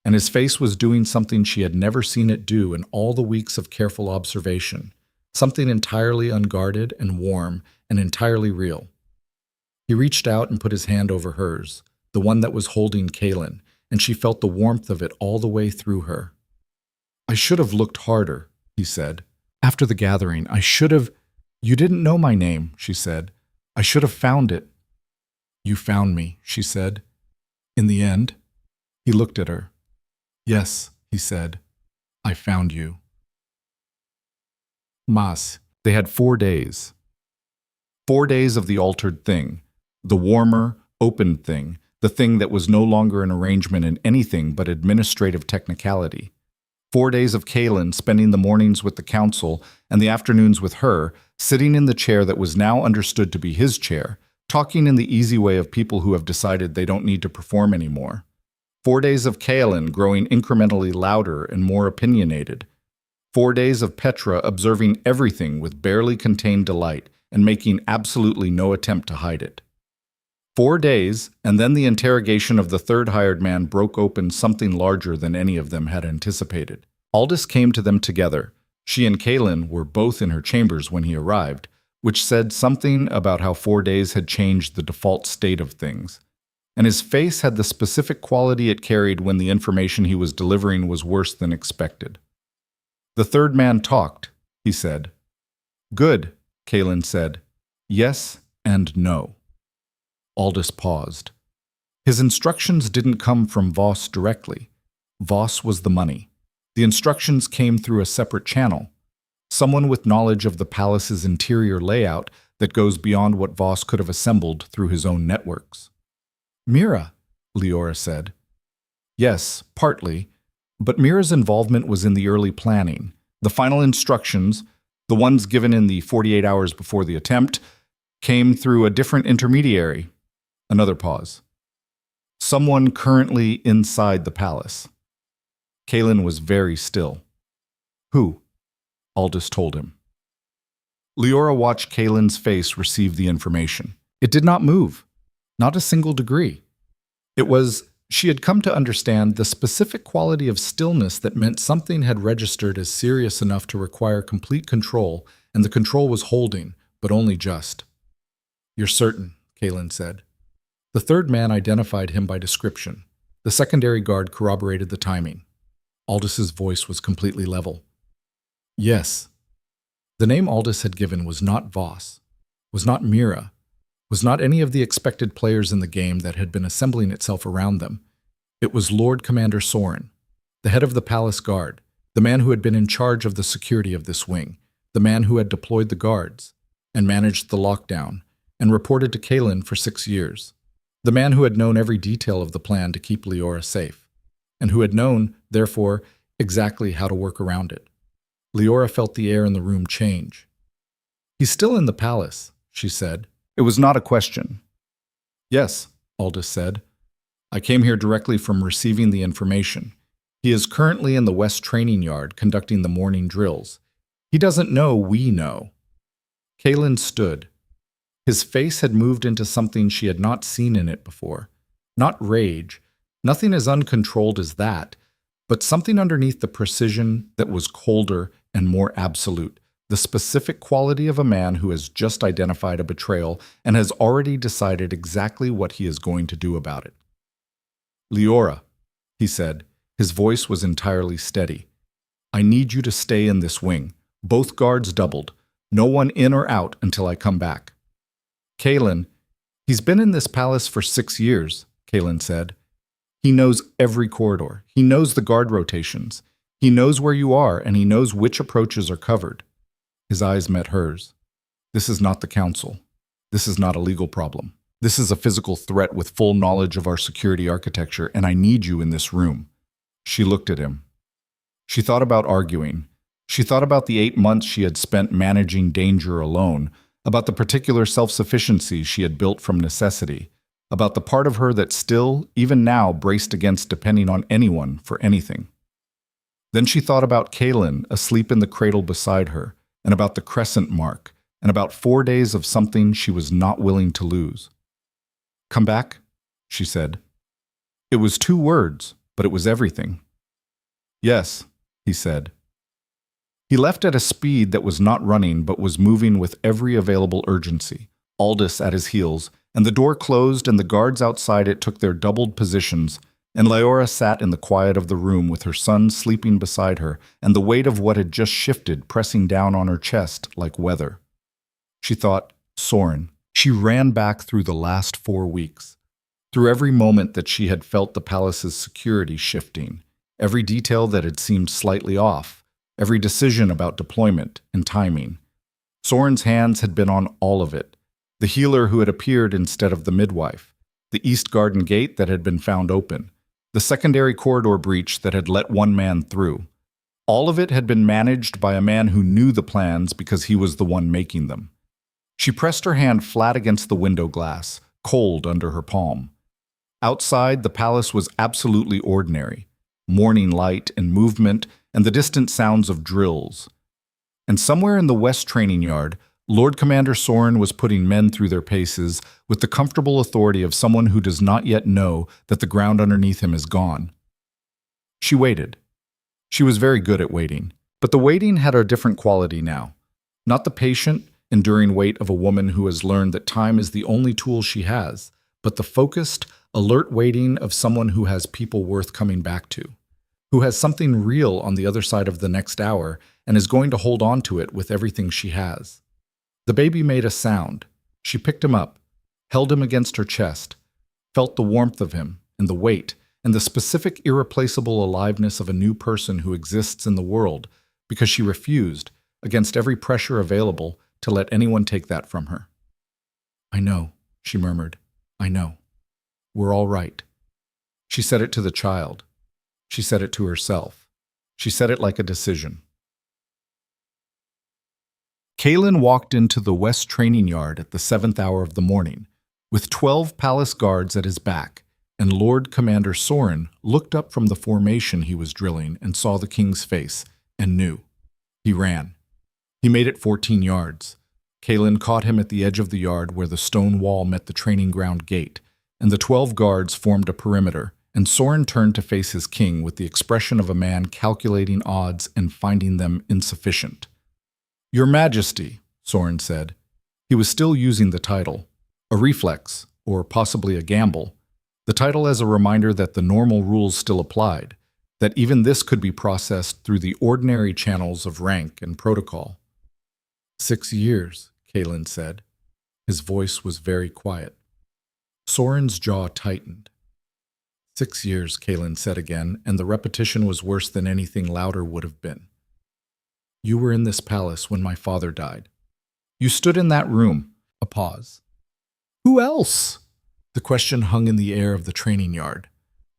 And his face was doing something she had never seen it do in all the weeks of careful observation, something entirely unguarded and warm and entirely real. He reached out and put his hand over hers, the one that was holding Kaylin, and she felt the warmth of it all the way through her. I should have looked harder, he said. After the gathering, I should have... You didn't know my name, she said. I should have found it. You found me, she said. In the end, he looked at her. Yes, he said. I found you. Mas, they had 4 days. 4 days of the altered thing, the warmer, open thing, the thing that was no longer an arrangement in anything but administrative technicality. 4 days of Kaylin spending the mornings with the council and the afternoons with her, sitting in the chair that was now understood to be his chair, talking in the easy way of people who have decided they don't need to perform anymore. 4 days of Kaylin growing incrementally louder and more opinionated. 4 days of Petra observing everything with barely contained delight and making absolutely no attempt to hide it. 4 days, and then the interrogation of the third hired man broke open something larger than any of them had anticipated. Aldous came to them together. She and Kaylin were both in her chambers when he arrived, which said something about how 4 days had changed the default state of things. And his face had the specific quality it carried when the information he was delivering was worse than expected. The third man talked, he said. Good, Kaylin said. Yes and no. Aldous paused. His instructions didn't come from Voss directly. Voss was the money. The instructions came through a separate channel. Someone with knowledge of the palace's interior layout that goes beyond what Voss could have assembled through his own networks. Mira, Liora said. Yes, partly, but Mira's involvement was in the early planning. The final instructions, the ones given in the 48 hours before the attempt, came through a different intermediary. Another pause. Someone currently inside the palace. Kaylin was very still. Who? Aldous told him. Liora watched Kaylin's face receive the information. It did not move. Not a single degree. She had come to understand the specific quality of stillness that meant something had registered as serious enough to require complete control, and the control was holding, but only just. You're certain, Kaylin said. The third man identified him by description. The secondary guard corroborated the timing. Aldous' voice was completely level. Yes. The name Aldous had given was not Voss, was not Mira, was not any of the expected players in the game that had been assembling itself around them. It was Lord Commander Soren, the head of the palace guard, the man who had been in charge of the security of this wing, the man who had deployed the guards and managed the lockdown and reported to Kaylin for 6 years, the man who had known every detail of the plan to keep Liora safe, and who had known, therefore, exactly how to work around it. Liora felt the air in the room change. He's still in the palace, she said. It was not a question. Yes, Aldous said. I came here directly from receiving the information. He is currently in the West Training Yard conducting the morning drills. He doesn't know we know. Kaylin stood. His face had moved into something she had not seen in it before. Not rage, nothing as uncontrolled as that, but something underneath the precision that was colder and more absolute, the specific quality of a man who has just identified a betrayal and has already decided exactly what he is going to do about it. Liora, he said, his voice was entirely steady. I need you to stay in this wing. Both guards doubled. No one in or out until I come back. Kaylin, he's been in this palace for 6 years, Kaylin said. He knows every corridor. He knows the guard rotations. He knows where you are, and he knows which approaches are covered. His eyes met hers. This is not the council. This is not a legal problem. This is a physical threat with full knowledge of our security architecture, and I need you in this room. She looked at him. She thought about arguing. She thought about the 8 months she had spent managing danger alone, about the particular self-sufficiency she had built from necessity, about the part of her that still, even now, braced against depending on anyone for anything. Then she thought about Kaylin asleep in the cradle beside her, and about the crescent mark, and about 4 days of something she was not willing to lose. "Come back," she said. It was 2 words, but it was everything. "Yes," he said. He left at a speed that was not running but was moving with every available urgency, Aldous at his heels, and the door closed and the guards outside it took their doubled positions, and Liora sat in the quiet of the room with her son sleeping beside her and the weight of what had just shifted pressing down on her chest like weather. She thought, Soren. She ran back through the last 4 weeks, through every moment that she had felt the palace's security shifting, every detail that had seemed slightly off, every decision about deployment and timing. Soren's hands had been on all of it. The healer who had appeared instead of the midwife, the East Garden gate that had been found open, the secondary corridor breach that had let one man through. All of it had been managed by a man who knew the plans because he was the one making them. She pressed her hand flat against the window glass, cold under her palm. Outside, the palace was absolutely ordinary. Morning light and movement and the distant sounds of drills. And somewhere in the West Training Yard, Lord Commander Soren was putting men through their paces with the comfortable authority of someone who does not yet know that the ground underneath him is gone. She waited. She was very good at waiting, but the waiting had a different quality now. Not the patient, enduring wait of a woman who has learned that time is the only tool she has, but the focused, alert waiting of someone who has people worth coming back to, who has something real on the other side of the next hour and is going to hold on to it with everything she has. The baby made a sound. She picked him up, held him against her chest, felt the warmth of him and the weight and the specific irreplaceable aliveness of a new person who exists in the world because she refused, against every pressure available, to let anyone take that from her. "I know," she murmured. "I know. We're all right." She said it to the child. She said it to herself. She said it like a decision. Kaylin walked into the West Training Yard at the 7th hour of the morning, with 12 palace guards at his back, and Lord Commander Soren looked up from the formation he was drilling and saw the king's face, and knew. He ran. He made it 14 yards. Kaylin caught him at the edge of the yard where the stone wall met the training ground gate, and the 12 guards formed a perimeter, and Soren turned to face his king with the expression of a man calculating odds and finding them insufficient. "Your Majesty," Soren said. He was still using the title, a reflex, or possibly a gamble, the title as a reminder that the normal rules still applied, that even this could be processed through the ordinary channels of rank and protocol. 6 years, Kaylin said. His voice was very quiet. Soren's jaw tightened. 6 years, Kaylin said again, and the repetition was worse than anything louder would have been. You were in this palace when my father died. You stood in that room. A pause. Who else? The question hung in the air of the training yard.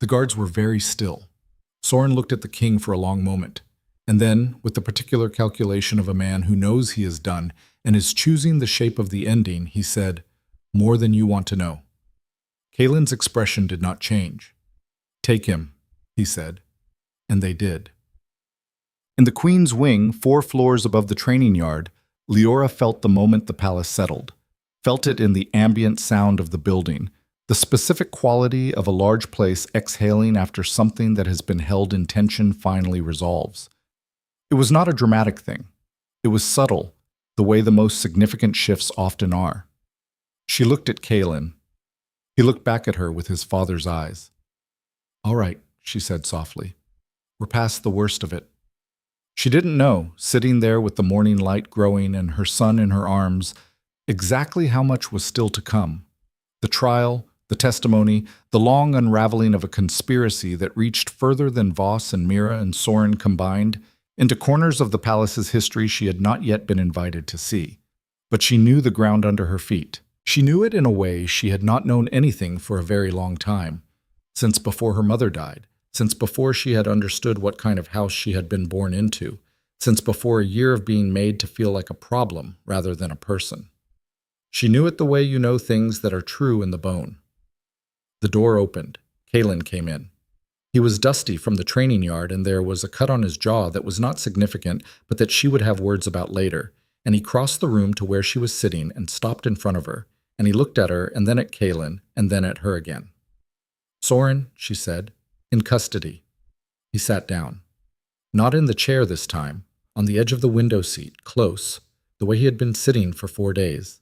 The guards were very still. Soren looked at the king for a long moment, and then, with the particular calculation of a man who knows he is done and is choosing the shape of the ending, he said, "More than you want to know." Kaylin's expression did not change. "Take him," he said. And they did. In the Queen's wing, 4 floors above the training yard, Liora felt the moment the palace settled, felt it in the ambient sound of the building, the specific quality of a large place exhaling after something that has been held in tension finally resolves. It was not a dramatic thing. It was subtle, the way the most significant shifts often are. She looked at Kaylin. He looked back at her with his father's eyes. "All right," she said softly. "We're past the worst of it." She didn't know, sitting there with the morning light growing and her son in her arms, exactly how much was still to come. The trial, the testimony, the long unraveling of a conspiracy that reached further than Voss and Mira and Soren combined, into corners of the palace's history she had not yet been invited to see. But she knew the ground under her feet. She knew it in a way she had not known anything for a very long time, since before her mother died, since before she had understood what kind of house she had been born into, since before a year of being made to feel like a problem rather than a person. She knew it the way you know things that are true in the bone. The door opened. Kalen came in. He was dusty from the training yard, and there was a cut on his jaw that was not significant, but that she would have words about later, and he crossed the room to where she was sitting and stopped in front of her, and he looked at her and then at Kalen and then at her again. "Soren," she said, "in custody." He sat down. Not in the chair this time, on the edge of the window seat, close, the way he had been sitting for 4 days,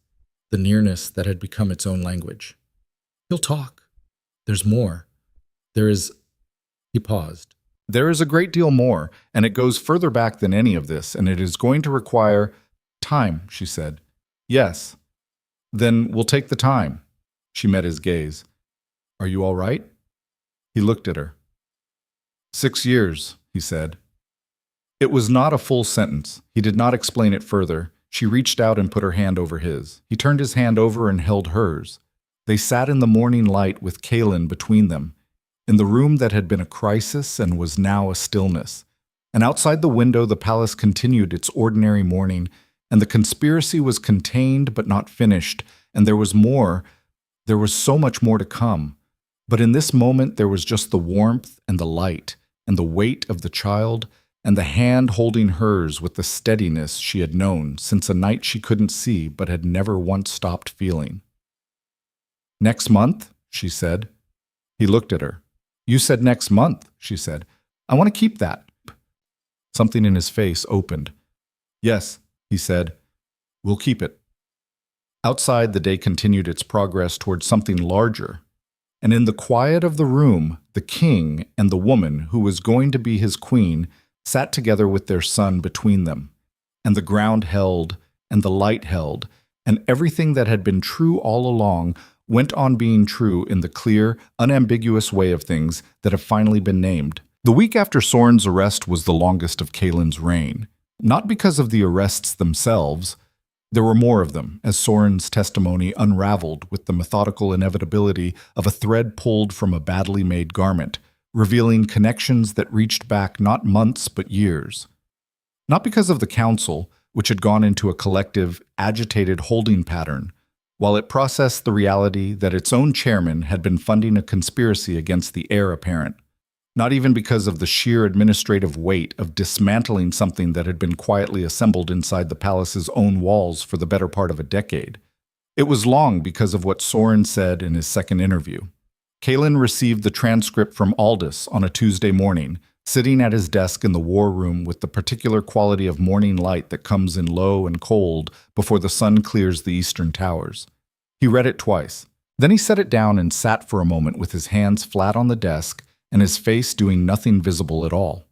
the nearness that had become its own language. "He'll talk. There's more. There is—" He paused. "There is a great deal more, and it goes further back than any of this, and it is going to require time," she said. "Yes. Then we'll take the time." She met his gaze. "Are you all right?" He looked at her. 6 years, he said. It was not a full sentence. He did not explain it further. She reached out and put her hand over his. He turned his hand over and held hers. They sat in the morning light with Kalen between them, in the room that had been a crisis and was now a stillness. And outside the window the palace continued its ordinary morning, and the conspiracy was contained but not finished, and there was more. There was so much more to come. But in this moment there was just the warmth and the light, and the weight of the child, and the hand holding hers with the steadiness she had known since a night she couldn't see but had never once stopped feeling. "Next month?" she said. He looked at her. "You said next month," she said. "I want to keep that." Something in his face opened. "Yes," he said. "We'll keep it." Outside, the day continued its progress towards something larger. And in the quiet of the room, the king and the woman who was going to be his queen sat together with their son between them. And the ground held, and the light held, and everything that had been true all along went on being true in the clear, unambiguous way of things that have finally been named. The week after Soren's arrest was the longest of Kalen's reign. Not because of the arrests themselves. There were more of them, as Soren's testimony unraveled with the methodical inevitability of a thread pulled from a badly made garment, revealing connections that reached back not months but years. Not because of the council, which had gone into a collective, agitated holding pattern, while it processed the reality that its own chairman had been funding a conspiracy against the heir apparent. Not even because of the sheer administrative weight of dismantling something that had been quietly assembled inside the palace's own walls for the better part of a decade. It was long because of what Soren said in his second interview. Kalen received the transcript from Aldous on a Tuesday morning, sitting at his desk in the war room with the particular quality of morning light that comes in low and cold before the sun clears the eastern towers. He read it twice. Then he set it down and sat for a moment with his hands flat on the desk and his face doing nothing visible at all.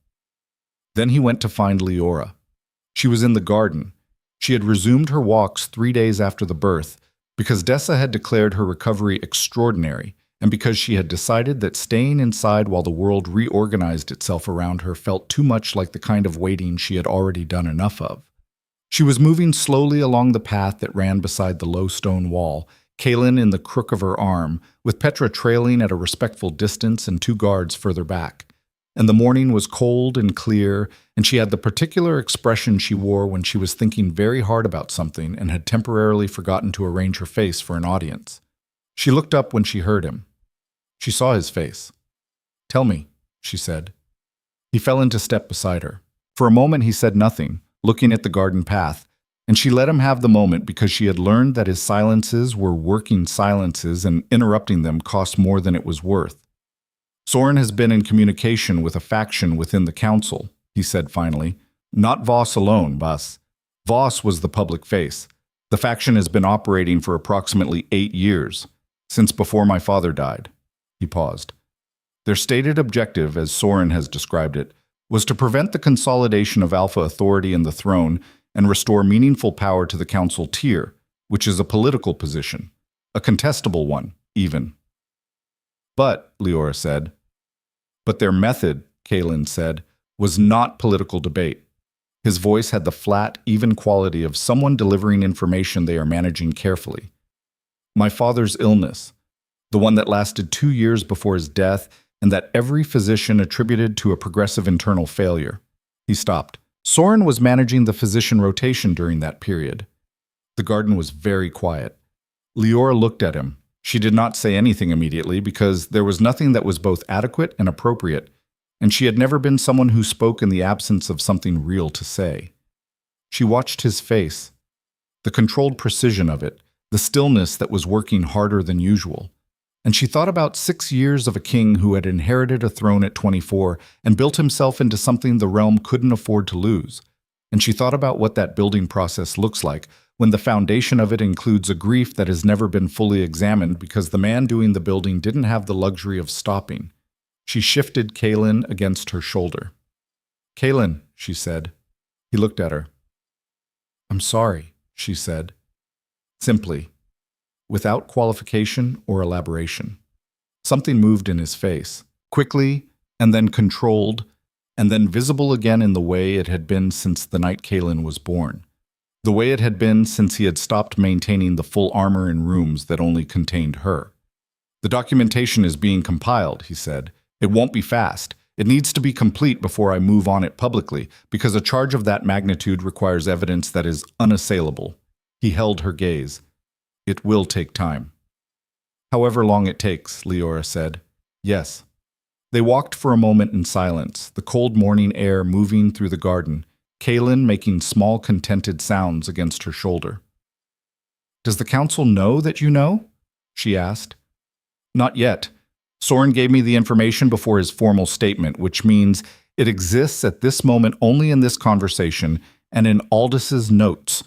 Then he went to find Liora. She was in the garden. She had resumed her walks 3 days after the birth, because Dessa had declared her recovery extraordinary, and because she had decided that staying inside while the world reorganized itself around her felt too much like the kind of waiting she had already done enough of. She was moving slowly along the path that ran beside the low stone wall, Kalen in the crook of her arm, with Petra trailing at a respectful distance and 2 guards further back. And the morning was cold and clear, and she had the particular expression she wore when she was thinking very hard about something and had temporarily forgotten to arrange her face for an audience. She looked up when she heard him. She saw his face. "Tell me," she said. He fell into step beside her. For a moment he said nothing, looking at the garden path, and she let him have the moment because she had learned that his silences were working silences and interrupting them cost more than it was worth. "Soren has been in communication with a faction within the council," he said finally. "Not Voss alone, Bas. Voss was the public face. The faction has been operating for approximately 8 years, since before my father died." He paused. Their stated objective, as Soren has described it, was to prevent the consolidation of Alpha authority in the throne and restore meaningful power to the council tier, which is a political position, a contestable one, even. "But," Liora said. "But their method," Kalen said, "was not political debate." His voice had the flat, even quality of someone delivering information they are managing carefully. "My father's illness, the one that lasted 2 years before his death and that every physician attributed to a progressive internal failure." He stopped. Soren was managing the physician rotation during that period. The garden was very quiet. Liora looked at him. She did not say anything immediately because there was nothing that was both adequate and appropriate, and she had never been someone who spoke in the absence of something real to say. She watched his face, the controlled precision of it, the stillness that was working harder than usual. And she thought about 6 years of a king who had inherited a throne at 24 and built himself into something the realm couldn't afford to lose. And she thought about what that building process looks like when the foundation of it includes a grief that has never been fully examined because the man doing the building didn't have the luxury of stopping. She shifted Kaelin against her shoulder. "Kaelin," she said. He looked at her. "I'm sorry," she said, simply, without qualification or elaboration. Something moved in his face, quickly and then controlled, and then visible again in the way it had been since the night Kaelin was born. The way it had been since he had stopped maintaining the full armor in rooms that only contained her. "The documentation is being compiled," he said. "It won't be fast. It needs to be complete before I move on it publicly, because a charge of that magnitude requires evidence that is unassailable." He held her gaze. "It will take time." "However long it takes," Liora said. "Yes." They walked for a moment in silence, the cold morning air moving through the garden, Kaelin making small contented sounds against her shoulder. "Does the council know that you know?" she asked. "Not yet. Soren gave me the information before his formal statement, which means it exists at this moment only in this conversation and in Aldis's notes."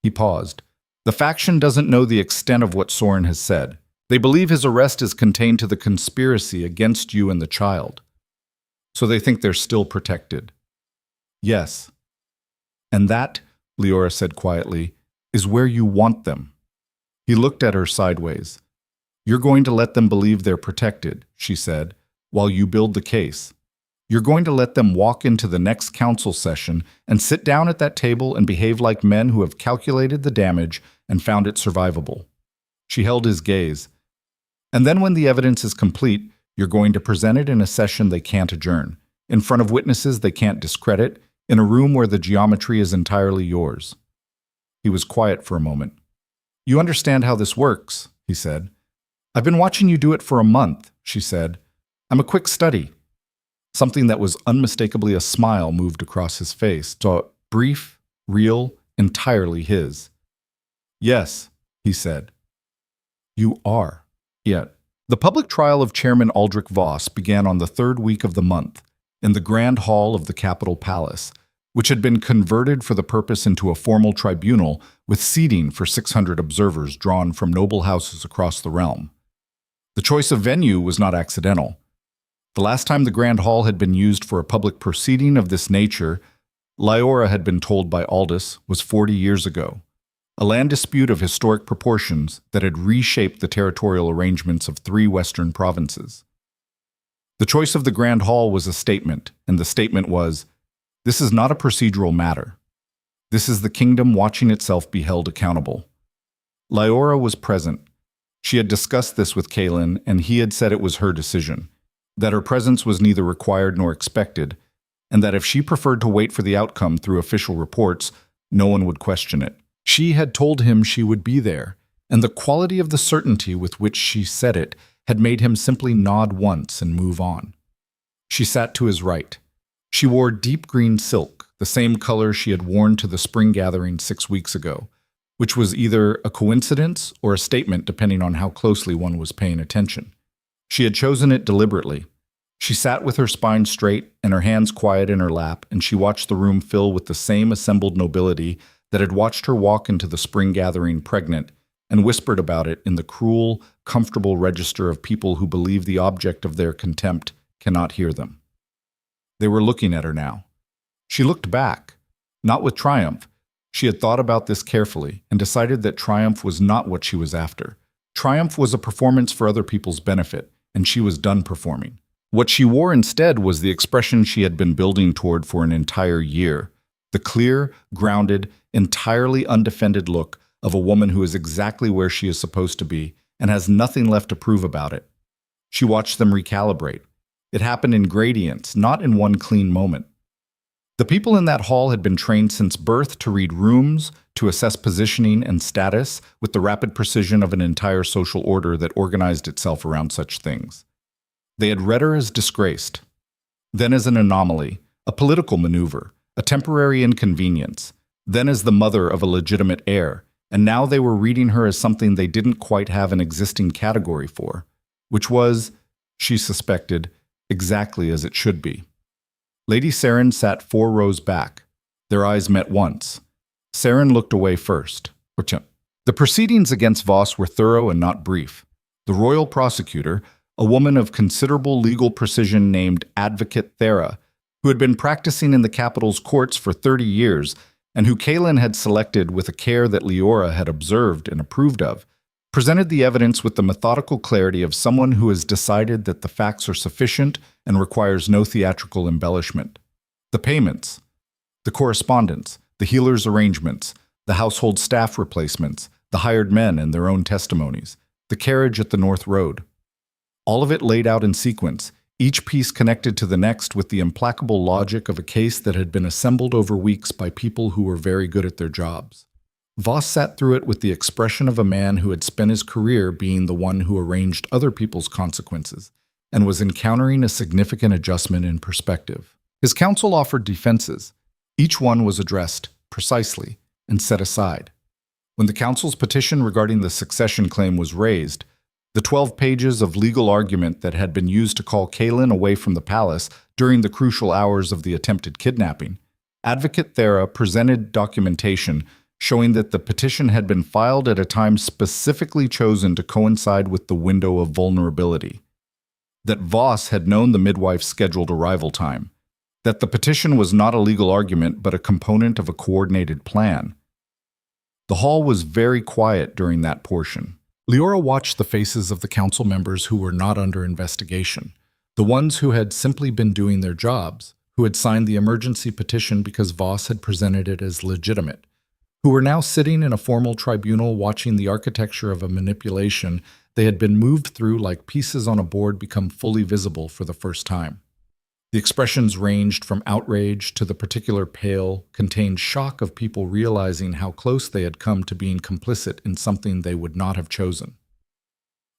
He paused. "The faction doesn't know the extent of what Soren has said. They believe his arrest is contained to the conspiracy against you and the child. So they think they're still protected." "Yes." "And that," Liora said quietly, "is where you want them." He looked at her sideways. "You're going to let them believe they're protected," she said, "while you build the case. You're going to let them walk into the next council session and sit down at that table and behave like men who have calculated the damage and found it survivable." She held his gaze. "And then when the evidence is complete, you're going to present it in a session they can't adjourn, in front of witnesses they can't discredit, in a room where the geometry is entirely yours." He was quiet for a moment. "You understand how this works," he said. "I've been watching you do it for a month," she said. "I'm a quick study." Something that was unmistakably a smile moved across his face, so brief, real, entirely his. "Yes," he said. "You are." Yet, the public trial of Chairman Aldrich Voss began on the 3rd week of the month, in the Grand Hall of the Capitol Palace, which had been converted for the purpose into a formal tribunal with seating for 600 observers drawn from noble houses across the realm. The choice of venue was not accidental. The last time the Grand Hall had been used for a public proceeding of this nature, Liora had been told by Aldis, was 40 years ago. A land dispute of historic proportions that had reshaped the territorial arrangements of 3 western provinces. The choice of the Grand Hall was a statement, and the statement was, "This is not a procedural matter. This is the kingdom watching itself be held accountable." Liora was present. She had discussed this with Kaelin, and he had said it was her decision, that her presence was neither required nor expected, and that if she preferred to wait for the outcome through official reports, no one would question it. She had told him she would be there, and the quality of the certainty with which she said it had made him simply nod once and move on. She sat to his right. She wore deep green silk, the same color she had worn to the spring gathering 6 weeks ago, which was either a coincidence or a statement depending on how closely one was paying attention. She had chosen it deliberately. She sat with her spine straight and her hands quiet in her lap, and she watched the room fill with the same assembled nobility that had watched her walk into the spring gathering pregnant and whispered about it in the cruel, comfortable register of people who believe the object of their contempt cannot hear them. They were looking at her now. She looked back, not with triumph. She had thought about this carefully and decided that triumph was not what she was after. Triumph was a performance for other people's benefit, and she was done performing. What she wore instead was the expression she had been building toward for an entire year, the clear, grounded, entirely undefended look of a woman who is exactly where she is supposed to be and has nothing left to prove about it. She watched them recalibrate. It happened in gradients, not in one clean moment. The people in that hall had been trained since birth to read rooms, to assess positioning and status with the rapid precision of an entire social order that organized itself around such things. They had read her as disgraced, then as an anomaly, a political maneuver, a temporary inconvenience, then as the mother of a legitimate heir, and now they were reading her as something they didn't quite have an existing category for, which was, she suspected, exactly as it should be. Lady Saren sat 4 rows back. Their eyes met once. Saren looked away first. The proceedings against Voss were thorough and not brief. The royal prosecutor, a woman of considerable legal precision named Advocate Thera, who had been practicing in the capital's courts for 30 years and who Kaelin had selected with a care that Liora had observed and approved of, presented the evidence with the methodical clarity of someone who has decided that the facts are sufficient and requires no theatrical embellishment. The payments, the correspondence, the healer's arrangements, the household staff replacements, the hired men and their own testimonies, the carriage at the North Road. All of it laid out in sequence, each piece connected to the next with the implacable logic of a case that had been assembled over weeks by people who were very good at their jobs. Voss sat through it with the expression of a man who had spent his career being the one who arranged other people's consequences and was encountering a significant adjustment in perspective. His counsel offered defenses. Each one was addressed precisely and set aside. When the council's petition regarding the succession claim was raised, the 12 pages of legal argument that had been used to call Kaelin away from the palace during the crucial hours of the attempted kidnapping, Advocate Thera presented documentation showing that the petition had been filed at a time specifically chosen to coincide with the window of vulnerability, that Voss had known the midwife's scheduled arrival time, that the petition was not a legal argument but a component of a coordinated plan. The hall was very quiet during that portion. Liora watched the faces of the council members who were not under investigation, the ones who had simply been doing their jobs, who had signed the emergency petition because Voss had presented it as legitimate, who were now sitting in a formal tribunal watching the architecture of a manipulation they had been moved through like pieces on a board become fully visible for the first time. The expressions ranged from outrage to the particular pale, contained shock of people realizing how close they had come to being complicit in something they would not have chosen.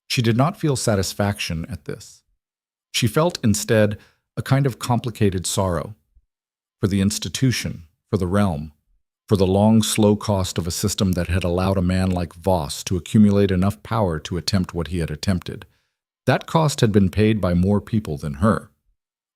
She did not feel satisfaction at this. She felt instead a kind of complicated sorrow for the institution, for the realm, for the long, slow cost of a system that had allowed a man like Voss to accumulate enough power to attempt what he had attempted. That cost had been paid by more people than her.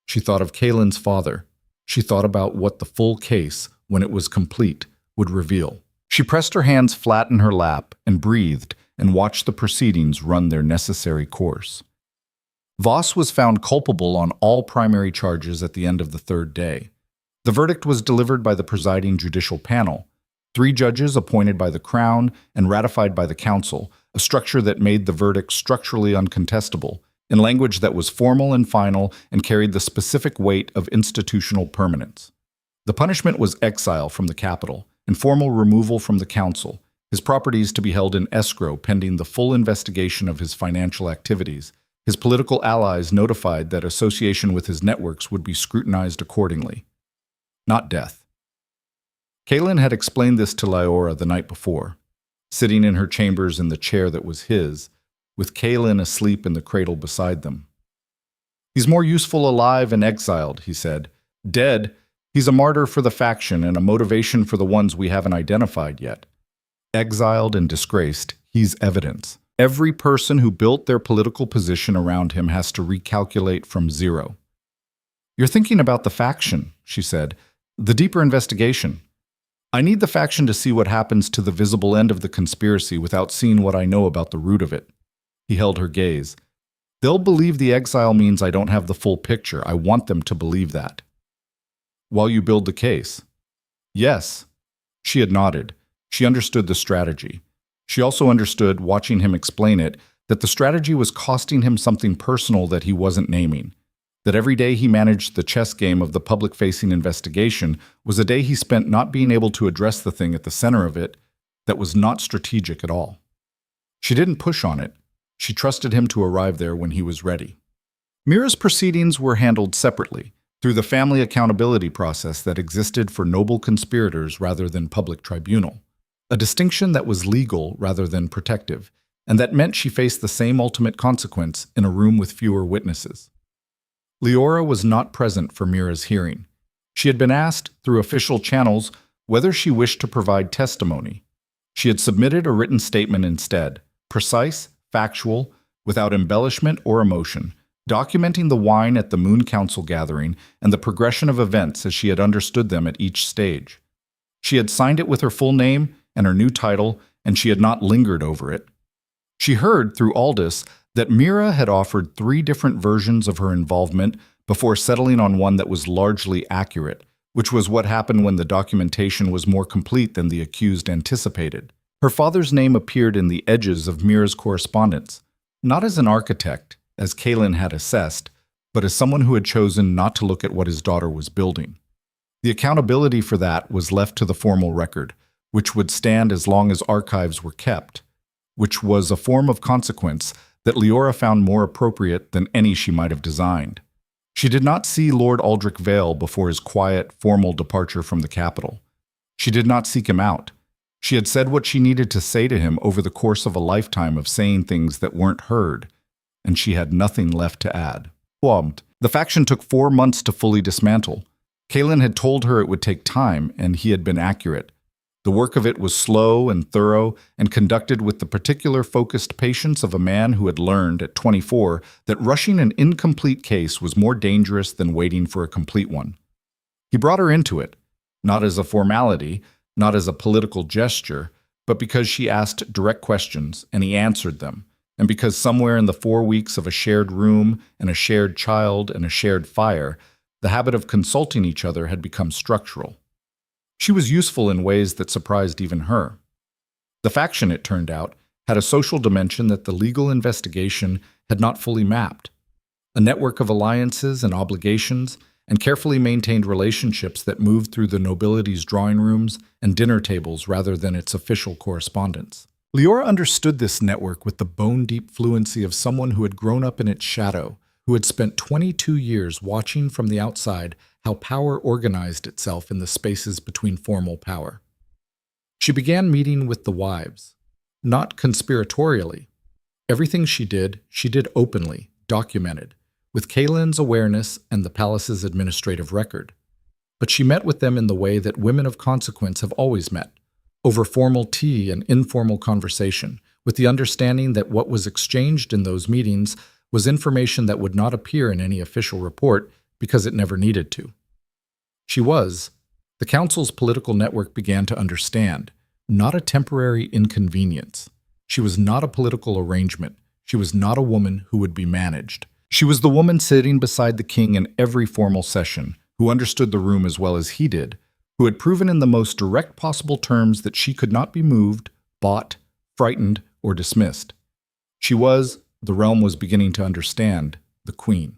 She thought of Kaelin's father. She thought about what the full case, when it was complete, would reveal. She pressed her hands flat in her lap and breathed and watched the proceedings run their necessary course. Voss was found culpable on all primary charges at the end of the 3rd day. The verdict was delivered by the presiding judicial panel, 3 judges appointed by the Crown and ratified by the Council, a structure that made the verdict structurally uncontestable, in language that was formal and final and carried the specific weight of institutional permanence. The punishment was exile from the capital and formal removal from the council, his properties to be held in escrow pending the full investigation of his financial activities, his political allies notified that association with his networks would be scrutinized accordingly. Not death. Kaelin had explained this to Liora the night before, sitting in her chambers in the chair that was his, with Kaelin asleep in the cradle beside them. "He's more useful alive and exiled," he said. "Dead, he's a martyr for the faction and a motivation for the ones we haven't identified yet. Exiled and disgraced, he's evidence. Every person who built their political position around him has to recalculate from zero." "You're thinking about the faction," she said. "The deeper investigation. I need the faction to see what happens to the visible end of the conspiracy without seeing what I know about the root of it." He held her gaze. "They'll believe the exile means I don't have the full picture. I want them to believe that." "While you build the case?" "Yes." She had nodded. She understood the strategy. She also understood, watching him explain it, that the strategy was costing him something personal that he wasn't naming. That every day he managed the chess game of the public-facing investigation was a day he spent not being able to address the thing at the center of it that was not strategic at all. She didn't push on it. She trusted him to arrive there when he was ready. Mira's proceedings were handled separately, through the family accountability process that existed for noble conspirators rather than public tribunal. a distinction that was legal rather than protective, and that meant she faced the same ultimate consequence in a room with fewer witnesses. Liora was not present for Mira's hearing. She had been asked, through official channels, whether she wished to provide testimony. She had submitted a written statement instead, precise, factual, without embellishment or emotion, documenting the wine at the Moon Council gathering and the progression of events as she had understood them at each stage. She had signed it with her full name and her new title, and she had not lingered over it. She heard, through Aldous, that Mira had offered 3 different versions of her involvement before settling on one that was largely accurate, which was what happened when the documentation was more complete than the accused anticipated. Her father's name appeared in the edges of Mira's correspondence, not as an architect, as Kaylin had assessed, but as someone who had chosen not to look at what his daughter was building. The accountability for that was left to the formal record, which would stand as long as archives were kept, which was a form of consequence that Liora found more appropriate than any she might have designed. She did not see Lord Aldrich Vale before his quiet, formal departure from the capital. She did not seek him out. She had said what she needed to say to him over the course of a lifetime of saying things that weren't heard, and she had nothing left to add. The faction took 4 months to fully dismantle. Kaylin had told her it would take time, and he had been accurate. The work of it was slow and thorough and conducted with the particular focused patience of a man who had learned at 24 that rushing an incomplete case was more dangerous than waiting for a complete one. He brought her into it, not as a formality, not as a political gesture, but because she asked direct questions and he answered them, and because somewhere in the 4 weeks of a shared room and a shared child and a shared fire, the habit of consulting each other had become structural. She was useful in ways that surprised even her. The faction, it turned out, had a social dimension that the legal investigation had not fully mapped, a network of alliances and obligations, and carefully maintained relationships that moved through the nobility's drawing rooms and dinner tables rather than its official correspondence. Liora understood this network with the bone-deep fluency of someone who had grown up in its shadow, who had spent 22 years watching from the outside how power organized itself in the spaces between formal power. She began meeting with the wives, not conspiratorially. Everything she did openly, documented, with Kaylin's awareness and the palace's administrative record. But she met with them in the way that women of consequence have always met, over formal tea and informal conversation, with the understanding that what was exchanged in those meetings was information that would not appear in any official report because it never needed to. The council's political network began to understand, not a temporary inconvenience. She was not a political arrangement. She was not a woman who would be managed. She was the woman sitting beside the king in every formal session, who understood the room as well as he did, who had proven in the most direct possible terms that she could not be moved, bought, frightened, or dismissed. She was, the realm was beginning to understand, the queen.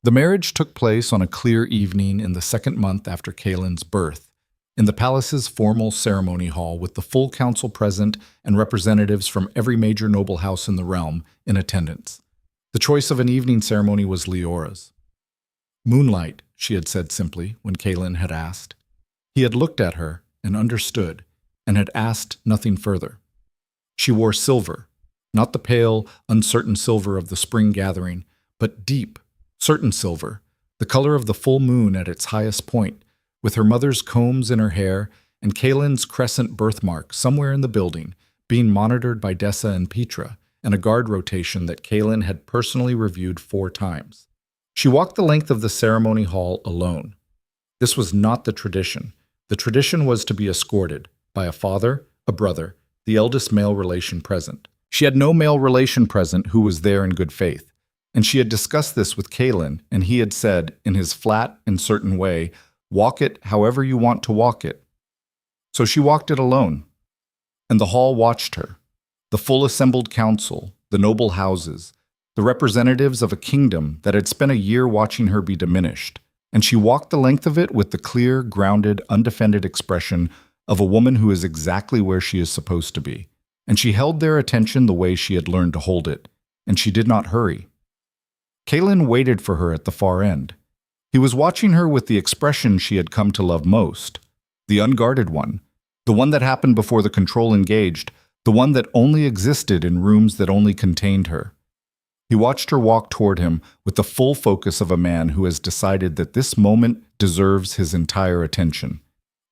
The marriage took place on a clear evening in the 2nd month after Kaylin's birth, in the palace's formal ceremony hall with the full council present and representatives from every major noble house in the realm in attendance. The choice of an evening ceremony was Liora's. "Moonlight," she had said simply when Kaylin had asked. He had looked at her and understood and had asked nothing further. She wore silver, not the pale, uncertain silver of the spring gathering, but deep, certain silver, the color of the full moon at its highest point, with her mother's combs in her hair and Kaylin's crescent birthmark somewhere in the building, being monitored by Dessa and Petra, and a guard rotation that Kaylin had personally reviewed 4 times. She walked the length of the ceremony hall alone. This was not the tradition. The tradition was to be escorted by a father, a brother, the eldest male relation present. She had no male relation present who was there in good faith. And she had discussed this with Kaylin, and he had said, in his flat and certain way, "Walk it however you want to walk it." So she walked it alone. And the hall watched her. The full assembled council, the noble houses, the representatives of a kingdom that had spent a year watching her be diminished. And she walked the length of it with the clear, grounded, undefended expression of a woman who is exactly where she is supposed to be. And she held their attention the way she had learned to hold it. And she did not hurry. Kaylin waited for her at the far end. He was watching her with the expression she had come to love most, the unguarded one, the one that happened before the control engaged, the one that only existed in rooms that only contained her. He watched her walk toward him with the full focus of a man who has decided that this moment deserves his entire attention.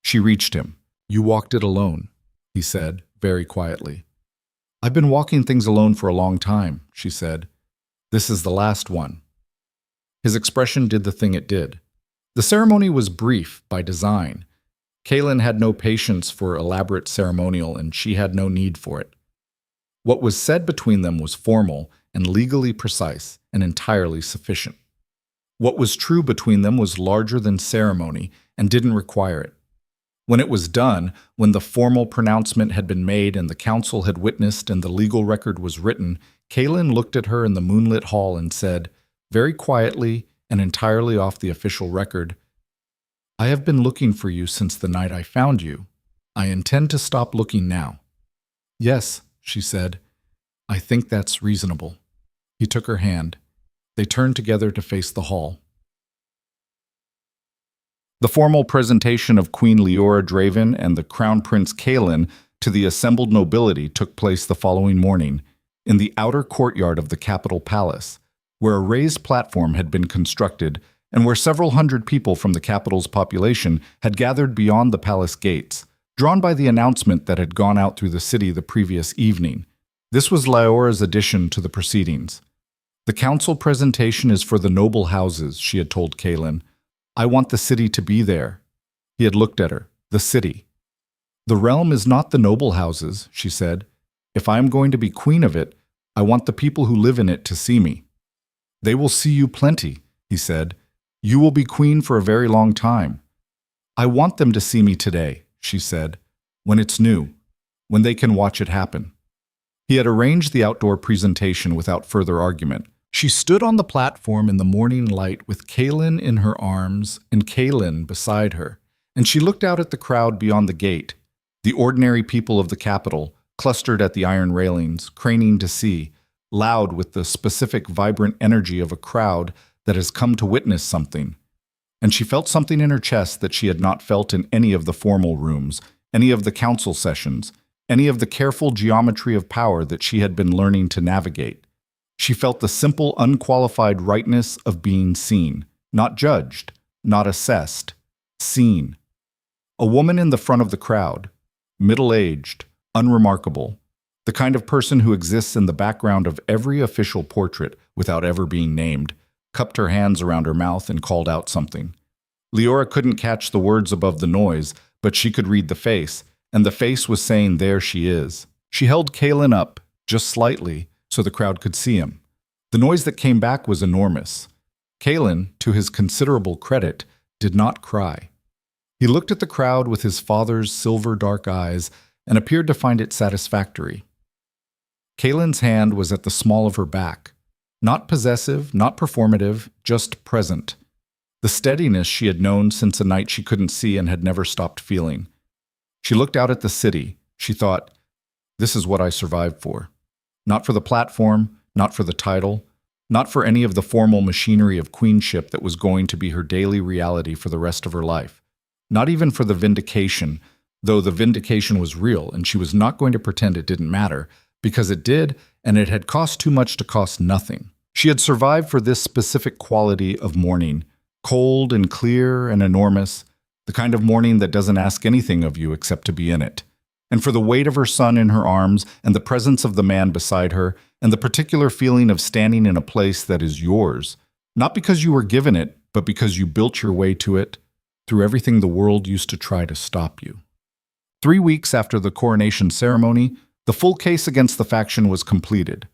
She reached him. "You walked it alone," he said, very quietly. "I've been walking things alone for a long time," she said. "This is the last one." His expression did the thing it did. The ceremony was brief by design. Kaylin had no patience for elaborate ceremonial, and she had no need for it. What was said between them was formal and legally precise and entirely sufficient. What was true between them was larger than ceremony and didn't require it. When it was done, when the formal pronouncement had been made and the council had witnessed and the legal record was written, Kaylin looked at her in the moonlit hall and said, very quietly and entirely off the official record, "I have been looking for you since the night I found you. I intend to stop looking now." "Yes," she said, "I think that's reasonable." He took her hand. They turned together to face the hall. The formal presentation of Queen Liora Draven and the Crown Prince Kaylin to the assembled nobility took place the following morning in the outer courtyard of the capital palace, where a raised platform had been constructed and where several hundred people from the capital's population had gathered beyond the palace gates, drawn by the announcement that had gone out through the city the previous evening. This was Liora's addition to the proceedings. "The council presentation is for the noble houses," she had told Kaylin. "I want the city to be there." He had looked at her. The city. "The realm is not the noble houses," she said. "If I am going to be queen of it, I want the people who live in it to see me." "They will see you plenty," he said. "You will be queen for a very long time." "I want them to see me today," she said, "when it's new, when they can watch it happen." He had arranged the outdoor presentation without further argument. She stood on the platform in the morning light with Kaylin in her arms and Kaylin beside her, and she looked out at the crowd beyond the gate, the ordinary people of the capital, clustered at the iron railings, craning to see, loud with the specific vibrant energy of a crowd that has come to witness something. And she felt something in her chest that she had not felt in any of the formal rooms, any of the council sessions, any of the careful geometry of power that she had been learning to navigate. She felt the simple, unqualified rightness of being seen, not judged, not assessed, seen. A woman in the front of the crowd, middle-aged, unremarkable, the kind of person who exists in the background of every official portrait without ever being named, cupped her hands around her mouth and called out something. Liora couldn't catch the words above the noise, but she could read the face, and the face was saying, "There she is." She held Kaylin up, just slightly, so the crowd could see him. The noise that came back was enormous. Kaylin, to his considerable credit, did not cry. He looked at the crowd with his father's silver dark eyes and appeared to find it satisfactory. Kaylin's hand was at the small of her back. Not possessive, not performative, just present. The steadiness she had known since a night she couldn't see and had never stopped feeling. She looked out at the city. She thought, "This is what I survived for. Not for the platform, not for the title, not for any of the formal machinery of queenship that was going to be her daily reality for the rest of her life. Not even for the vindication, though the vindication was real and she was not going to pretend it didn't matter, because it did, and it had cost too much to cost nothing. She had survived for this specific quality of mourning, cold and clear and enormous, the kind of mourning that doesn't ask anything of you except to be in it. And for the weight of her son in her arms, and the presence of the man beside her, and the particular feeling of standing in a place that is yours, not because you were given it, but because you built your way to it, through everything the world used to try to stop you. 3 weeks after the coronation ceremony, the full case against the faction was completed.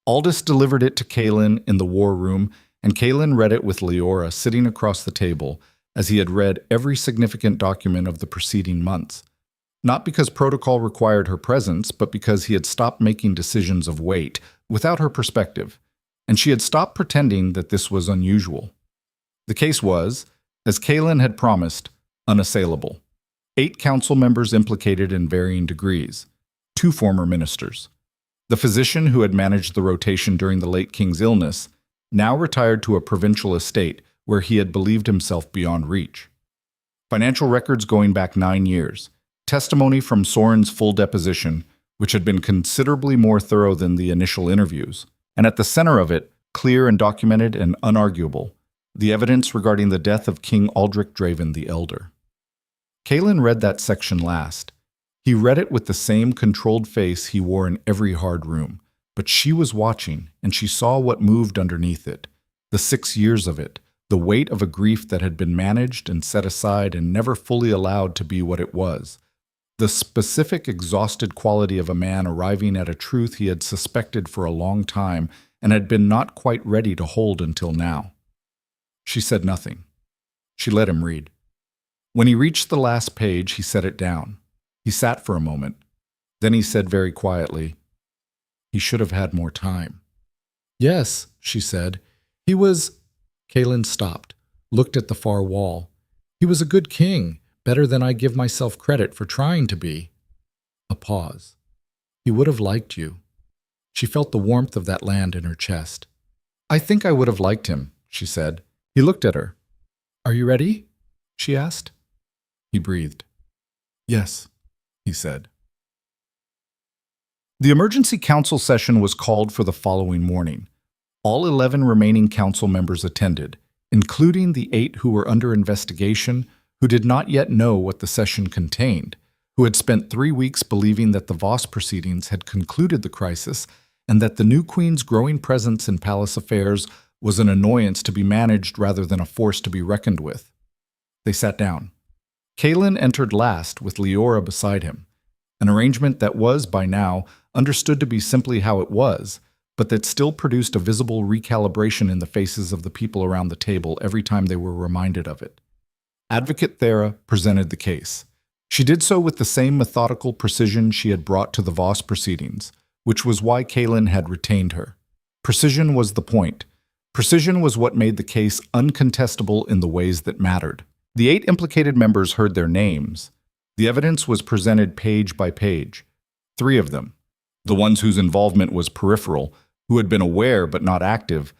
Aldous delivered it to Kaylin in the war room, and Kaylin read it with Liora sitting across the table, as he had read every significant document of the preceding months. Not because protocol required her presence, but because he had stopped making decisions of weight, without her perspective, and she had stopped pretending that this was unusual. The case was, as Kaylin had promised, unassailable. 8 council members implicated in varying degrees. 2 former ministers. The physician who had managed the rotation during the late king's illness, now retired to a provincial estate where he had believed himself beyond reach. Financial records going back 9 years, testimony from Soren's full deposition, which had been considerably more thorough than the initial interviews, and at the center of it, clear and documented and unarguable, the evidence regarding the death of King Aldrich Draven the Elder. Kalen read that section last. He read it with the same controlled face he wore in every hard room, but she was watching, and she saw what moved underneath it, the 6 years of it, the weight of a grief that had been managed and set aside and never fully allowed to be what it was, the specific exhausted quality of a man arriving at a truth he had suspected for a long time and had been not quite ready to hold until now. She said nothing. She let him read. When he reached the last page, he set it down. He sat for a moment. Then he said very quietly, "He should have had more time." "Yes," she said. "He was—" Kalen stopped, looked at the far wall. "He was a good king, better than I give myself credit for trying to be." A pause. "He would have liked you." She felt the warmth of that land in her chest. "I think I would have liked him," she said. He looked at her. "Are you ready?" she asked. He breathed. "Yes," he said. The emergency council session was called for the following morning. All 11 remaining council members attended, including the 8 who were under investigation, who did not yet know what the session contained, who had spent 3 weeks believing that the Voss proceedings had concluded the crisis and that the new queen's growing presence in palace affairs was an annoyance to be managed rather than a force to be reckoned with. They sat down. Kalen entered last with Liora beside him, an arrangement that was, by now, understood to be simply how it was, but that still produced a visible recalibration in the faces of the people around the table every time they were reminded of it. Advocate Thera presented the case. She did so with the same methodical precision she had brought to the Voss proceedings, which was why Kalen had retained her. Precision was the point. Precision was what made the case uncontestable in the ways that mattered. The 8 implicated members heard their names. The evidence was presented page by page. 3 of them, the ones whose involvement was peripheral, who had been aware but not active,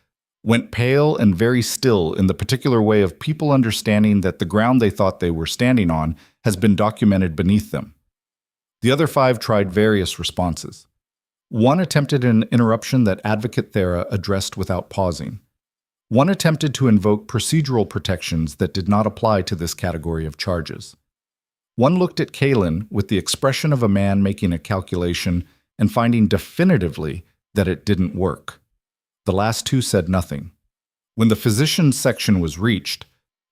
went pale and very still in the particular way of people understanding that the ground they thought they were standing on has been documented beneath them. The other 5 tried various responses. One attempted an interruption that Advocate Thera addressed without pausing. One attempted to invoke procedural protections that did not apply to this category of charges. One looked at Kalen with the expression of a man making a calculation and finding definitively that it didn't work. The last 2 said nothing. When the physician's section was reached,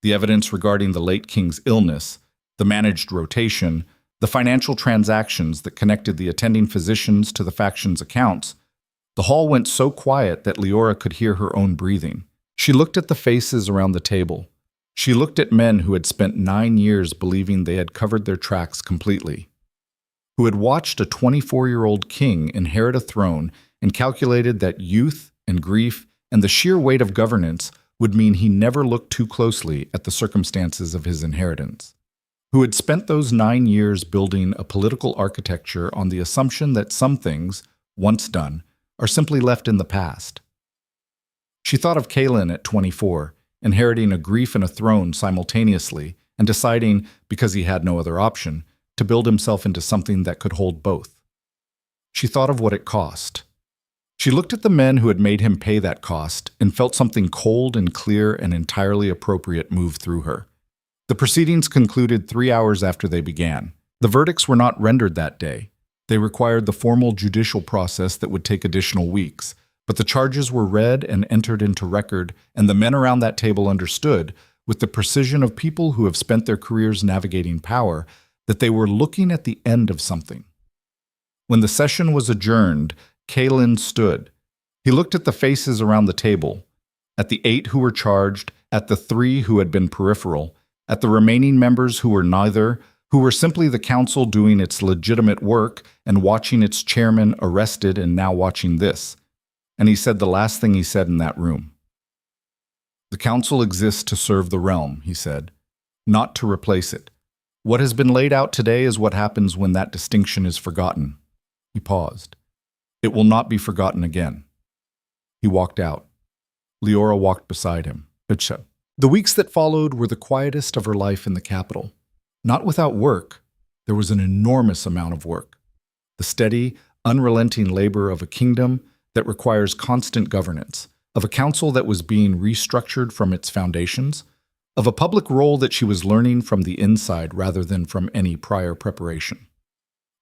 the evidence regarding the late king's illness, the managed rotation, the financial transactions that connected the attending physicians to the faction's accounts, the hall went so quiet that Liora could hear her own breathing. She looked at the faces around the table. She looked at men who had spent 9 years believing they had covered their tracks completely, who had watched a 24-year-old king inherit a throne and calculated that youth and grief and the sheer weight of governance would mean he never looked too closely at the circumstances of his inheritance, who had spent those 9 years building a political architecture on the assumption that some things, once done, are simply left in the past. She thought of Kalen at 24, inheriting a grief and a throne simultaneously, and deciding, because he had no other option, to build himself into something that could hold both. She thought of what it cost. She looked at the men who had made him pay that cost and felt something cold and clear and entirely appropriate move through her. The proceedings concluded 3 hours after they began. The verdicts were not rendered that day. They required the formal judicial process that would take additional weeks. But the charges were read and entered into record, and the men around that table understood, with the precision of people who have spent their careers navigating power, that they were looking at the end of something. When the session was adjourned, Kalen stood. He looked at the faces around the table, at the 8 who were charged, at the 3 who had been peripheral, at the remaining members who were neither, who were simply the council doing its legitimate work and watching its chairman arrested and now watching this. And he said the last thing he said in that room. "The council exists to serve the realm," he said, "not to replace it. What has been laid out today is what happens when that distinction is forgotten." He paused. "It will not be forgotten again." He walked out. Liora walked beside him. The weeks that followed were the quietest of her life in the capital. Not without work, there was an enormous amount of work. The steady, unrelenting labor of a kingdom that requires constant governance, of a council that was being restructured from its foundations, of a public role that she was learning from the inside rather than from any prior preparation.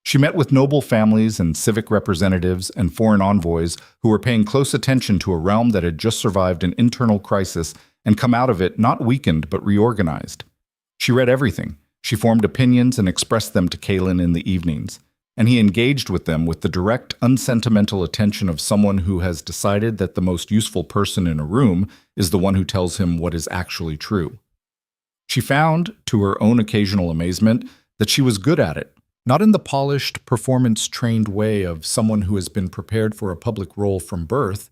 She met with noble families and civic representatives and foreign envoys who were paying close attention to a realm that had just survived an internal crisis and come out of it not weakened but reorganized. She read everything. She formed opinions and expressed them to Kalin in the evenings, and he engaged with them with the direct, unsentimental attention of someone who has decided that the most useful person in a room is the one who tells him what is actually true. She found, to her own occasional amazement, that she was good at it, not in the polished, performance-trained way of someone who has been prepared for a public role from birth,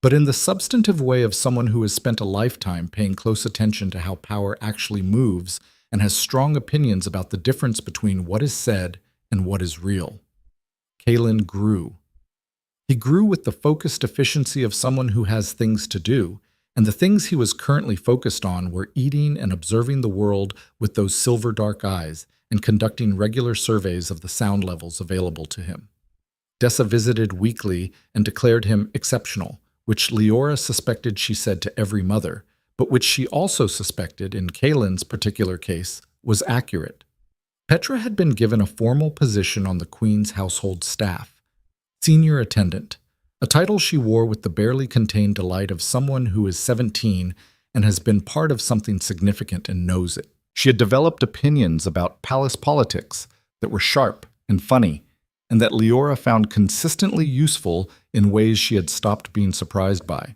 but in the substantive way of someone who has spent a lifetime paying close attention to how power actually moves and has strong opinions about the difference between what is said and what is real. Kalin grew. He grew with the focused efficiency of someone who has things to do, and the things he was currently focused on were eating and observing the world with those silver dark eyes and conducting regular surveys of the sound levels available to him. Dessa visited weekly and declared him exceptional, which Liora suspected she said to every mother, but which she also suspected, in Kalin's particular case, was accurate. Petra had been given a formal position on the Queen's household staff, senior attendant, a title she wore with the barely contained delight of someone who is 17 and has been part of something significant and knows it. She had developed opinions about palace politics that were sharp and funny, and that Liora found consistently useful in ways she had stopped being surprised by.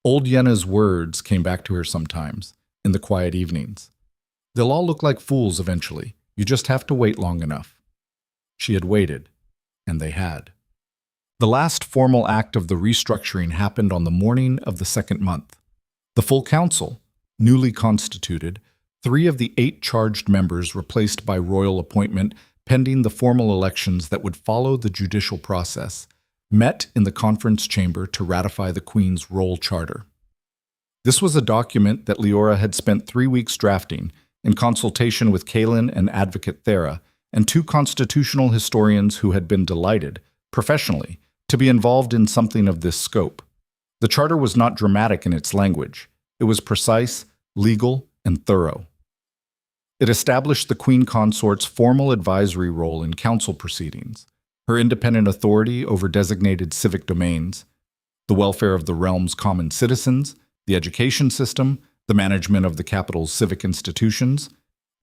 Old Yenna's words came back to her sometimes, in the quiet evenings. They'll all look like fools eventually. You just have to wait long enough. She had waited, and they had. The last formal act of the restructuring happened on the morning of the second month. The full council, newly constituted, 3 of the 8 charged members replaced by royal appointment pending the formal elections that would follow the judicial process, met in the conference chamber to ratify the Queen's roll charter. This was a document that Liora had spent 3 weeks drafting, in consultation with Kalin and advocate Thera, and 2 constitutional historians who had been delighted, professionally, to be involved in something of this scope. The charter was not dramatic in its language. It was precise, legal, and thorough. It established the Queen Consort's formal advisory role in council proceedings, her independent authority over designated civic domains, the welfare of the realm's common citizens, the education system, the management of the capital's civic institutions,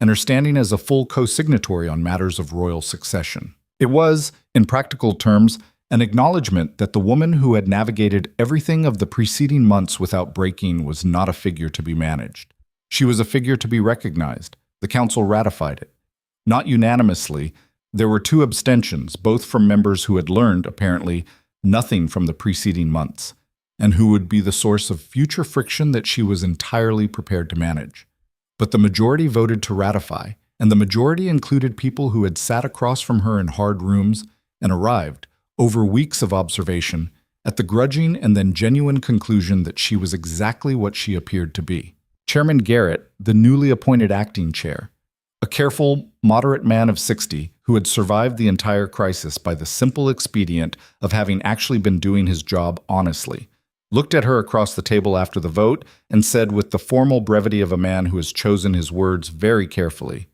and her standing as a full co-signatory on matters of royal succession. It was, in practical terms, an acknowledgement that the woman who had navigated everything of the preceding months without breaking was not a figure to be managed. She was a figure to be recognized. The council ratified it. Not unanimously, there were 2 abstentions, both from members who had learned, apparently, nothing from the preceding months, and who would be the source of future friction that she was entirely prepared to manage. But the majority voted to ratify, and the majority included people who had sat across from her in hard rooms and arrived, over weeks of observation, at the grudging and then genuine conclusion that she was exactly what she appeared to be. Chairman Garrett, the newly appointed acting chair, a careful, moderate man of 60 who had survived the entire crisis by the simple expedient of having actually been doing his job honestly, looked at her across the table after the vote and said with the formal brevity of a man who has chosen his words very carefully,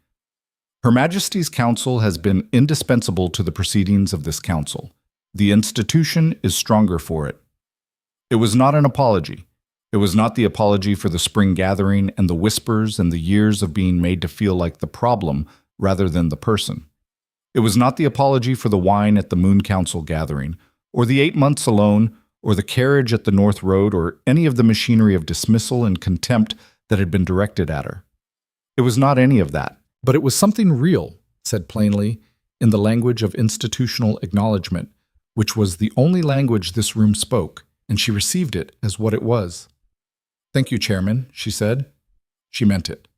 "Her Majesty's Council has been indispensable to the proceedings of this council. The institution is stronger for it." It was not an apology. It was not the apology for the spring gathering and the whispers and the years of being made to feel like the problem rather than the person. It was not the apology for the wine at the Moon Council gathering, or the 8 months alone, or the carriage at the North Road, or any of the machinery of dismissal and contempt that had been directed at her. It was not any of that, but it was something real, said plainly, in the language of institutional acknowledgement, which was the only language this room spoke, and she received it as what it was. "Thank you, Chairman," she said. She meant it.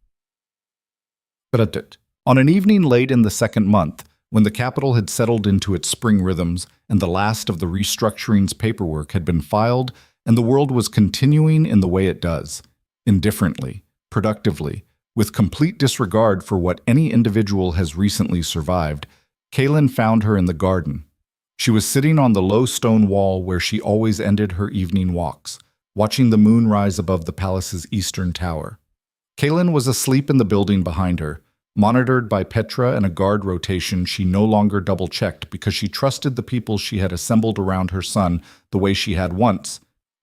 On an evening late in the second month, when the capital had settled into its spring rhythms and the last of the restructuring's paperwork had been filed and the world was continuing in the way it does, indifferently, productively, with complete disregard for what any individual has recently survived, Kaylin found her in the garden. She was sitting on the low stone wall where she always ended her evening walks, watching the moon rise above the palace's eastern tower. Kaylin was asleep in the building behind her, monitored by Petra and a guard rotation she no longer double-checked because she trusted the people she had assembled around her son the way she had once,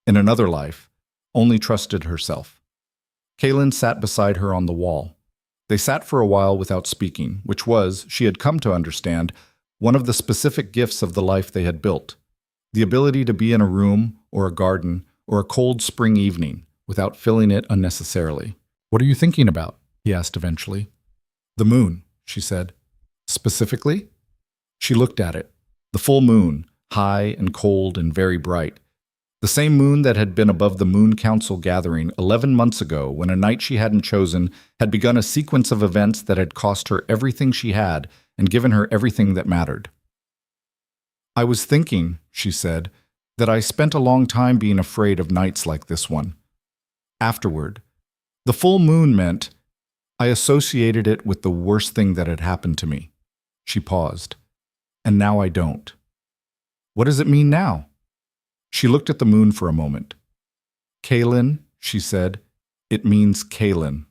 in another life, only trusted herself. Kaylin sat beside her on the wall. They sat for a while without speaking, which was, she had come to understand, one of the specific gifts of the life they had built. The ability to be in a room, or a garden, or a cold spring evening, without filling it unnecessarily. "What are you thinking about?" he asked eventually. "The moon," she said. "Specifically?" She looked at it. The full moon, high and cold and very bright. The same moon that had been above the Moon Council gathering 11 months ago when a night she hadn't chosen had begun a sequence of events that had cost her everything she had and given her everything that mattered. "I was thinking," she said, "that I spent a long time being afraid of nights like this one. Afterward, the full moon meant I associated it with the worst thing that had happened to me." She paused. "And now I don't." "What does it mean now?" She looked at the moon for a moment. "Kaylin," she said, "it means Kaylin."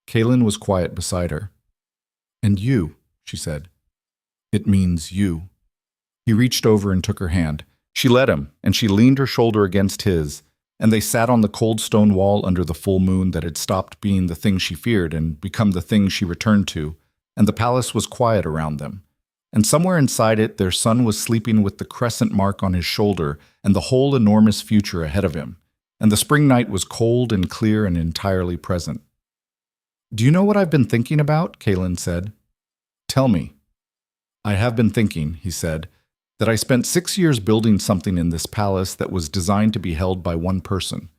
Kaylin was quiet beside her. "And you," she said. "It means you." He reached over and took her hand. She let him, and she leaned her shoulder against his, and they sat on the cold stone wall under the full moon that had stopped being the thing she feared and become the thing she returned to, and the palace was quiet around them. And somewhere inside it, their son was sleeping with the crescent mark on his shoulder and the whole enormous future ahead of him. And the spring night was cold and clear and entirely present. "Do you know what I've been thinking about?" Kaylin said. "Tell me." "I have been thinking," he said, "that I spent 6 years building something in this palace that was designed to be held by one person.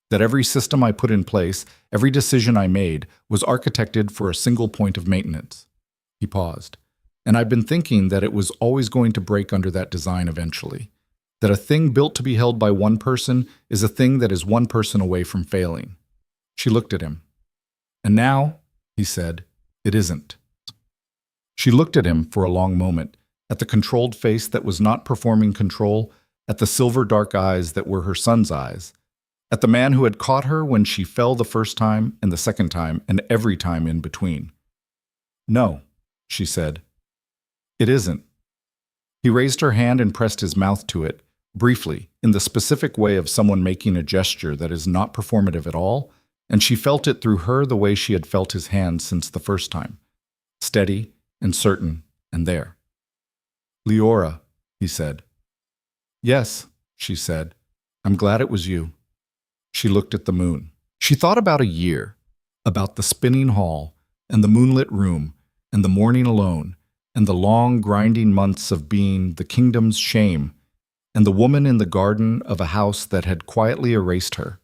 That every system I put in place, every decision I made, was architected for a single point of maintenance." He paused. "And I've been thinking that it was always going to break under that design eventually. That a thing built to be held by one person is a thing that is one person away from failing." She looked at him. "And now," he said, "it isn't." She looked at him for a long moment, at the controlled face that was not performing control, at the silver dark eyes that were her son's eyes, at the man who had caught her when she fell the first time and the second time and every time in between. "No," she said. "It isn't." He raised her hand and pressed his mouth to it, briefly, in the specific way of someone making a gesture that is not performative at all, and she felt it through her the way she had felt his hand since the first time. Steady and certain and there. "Liora," he said. "Yes," she said. "I'm glad it was you." She looked at the moon. She thought about a year, about the spinning hall, and the moonlit room, and the morning alone, and the long, grinding months of being the kingdom's shame, and the woman in the garden of a house that had quietly erased her,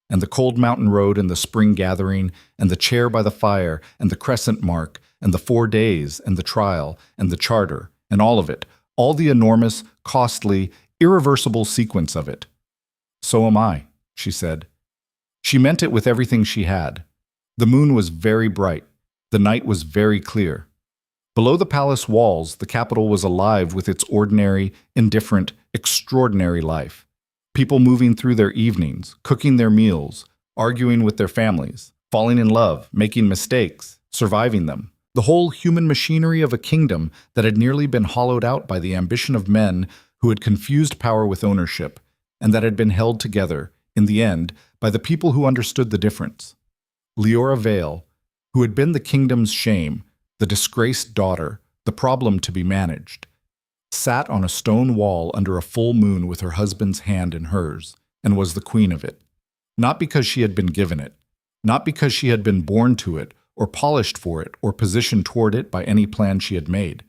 and the cold mountain road and the spring gathering, and the chair by the fire, and the crescent mark, and the 4 days, and the trial, and the charter, and all of it, all the enormous, costly, irreversible sequence of it. "So am I," she said. She meant it with everything she had. The moon was very bright. The night was very clear. Below the palace walls, the capital was alive with its ordinary, indifferent, extraordinary life. People moving through their evenings, cooking their meals, arguing with their families, falling in love, making mistakes, surviving them. The whole human machinery of a kingdom that had nearly been hollowed out by the ambition of men who had confused power with ownership, and that had been held together, in the end, by the people who understood the difference. Liora Vale, who had been the kingdom's shame, the disgraced daughter, the problem to be managed, sat on a stone wall under a full moon with her husband's hand in hers, and was the queen of it. Not because she had been given it, not because she had been born to it, or polished for it, or positioned toward it by any plan she had made,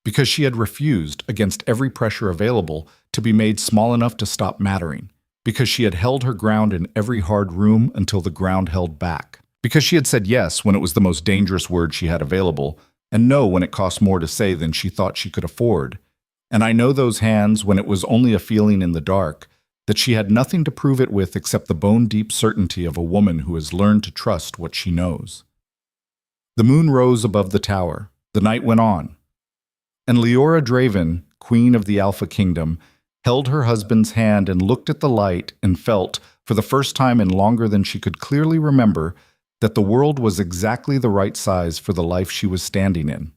because she had refused, against every pressure available, to be made small enough to stop mattering, because she had held her ground in every hard room until the ground held back, because she had said yes when it was the most dangerous word she had available, and no when it cost more to say than she thought she could afford. And I know those hands when it was only a feeling in the dark, that she had nothing to prove it with except the bone-deep certainty of a woman who has learned to trust what she knows. The moon rose above the tower. The night went on. And Liora Draven, queen of the Alpha Kingdom, held her husband's hand and looked at the light and felt, for the first time in longer than she could clearly remember, that the world was exactly the right size for the life she was standing in.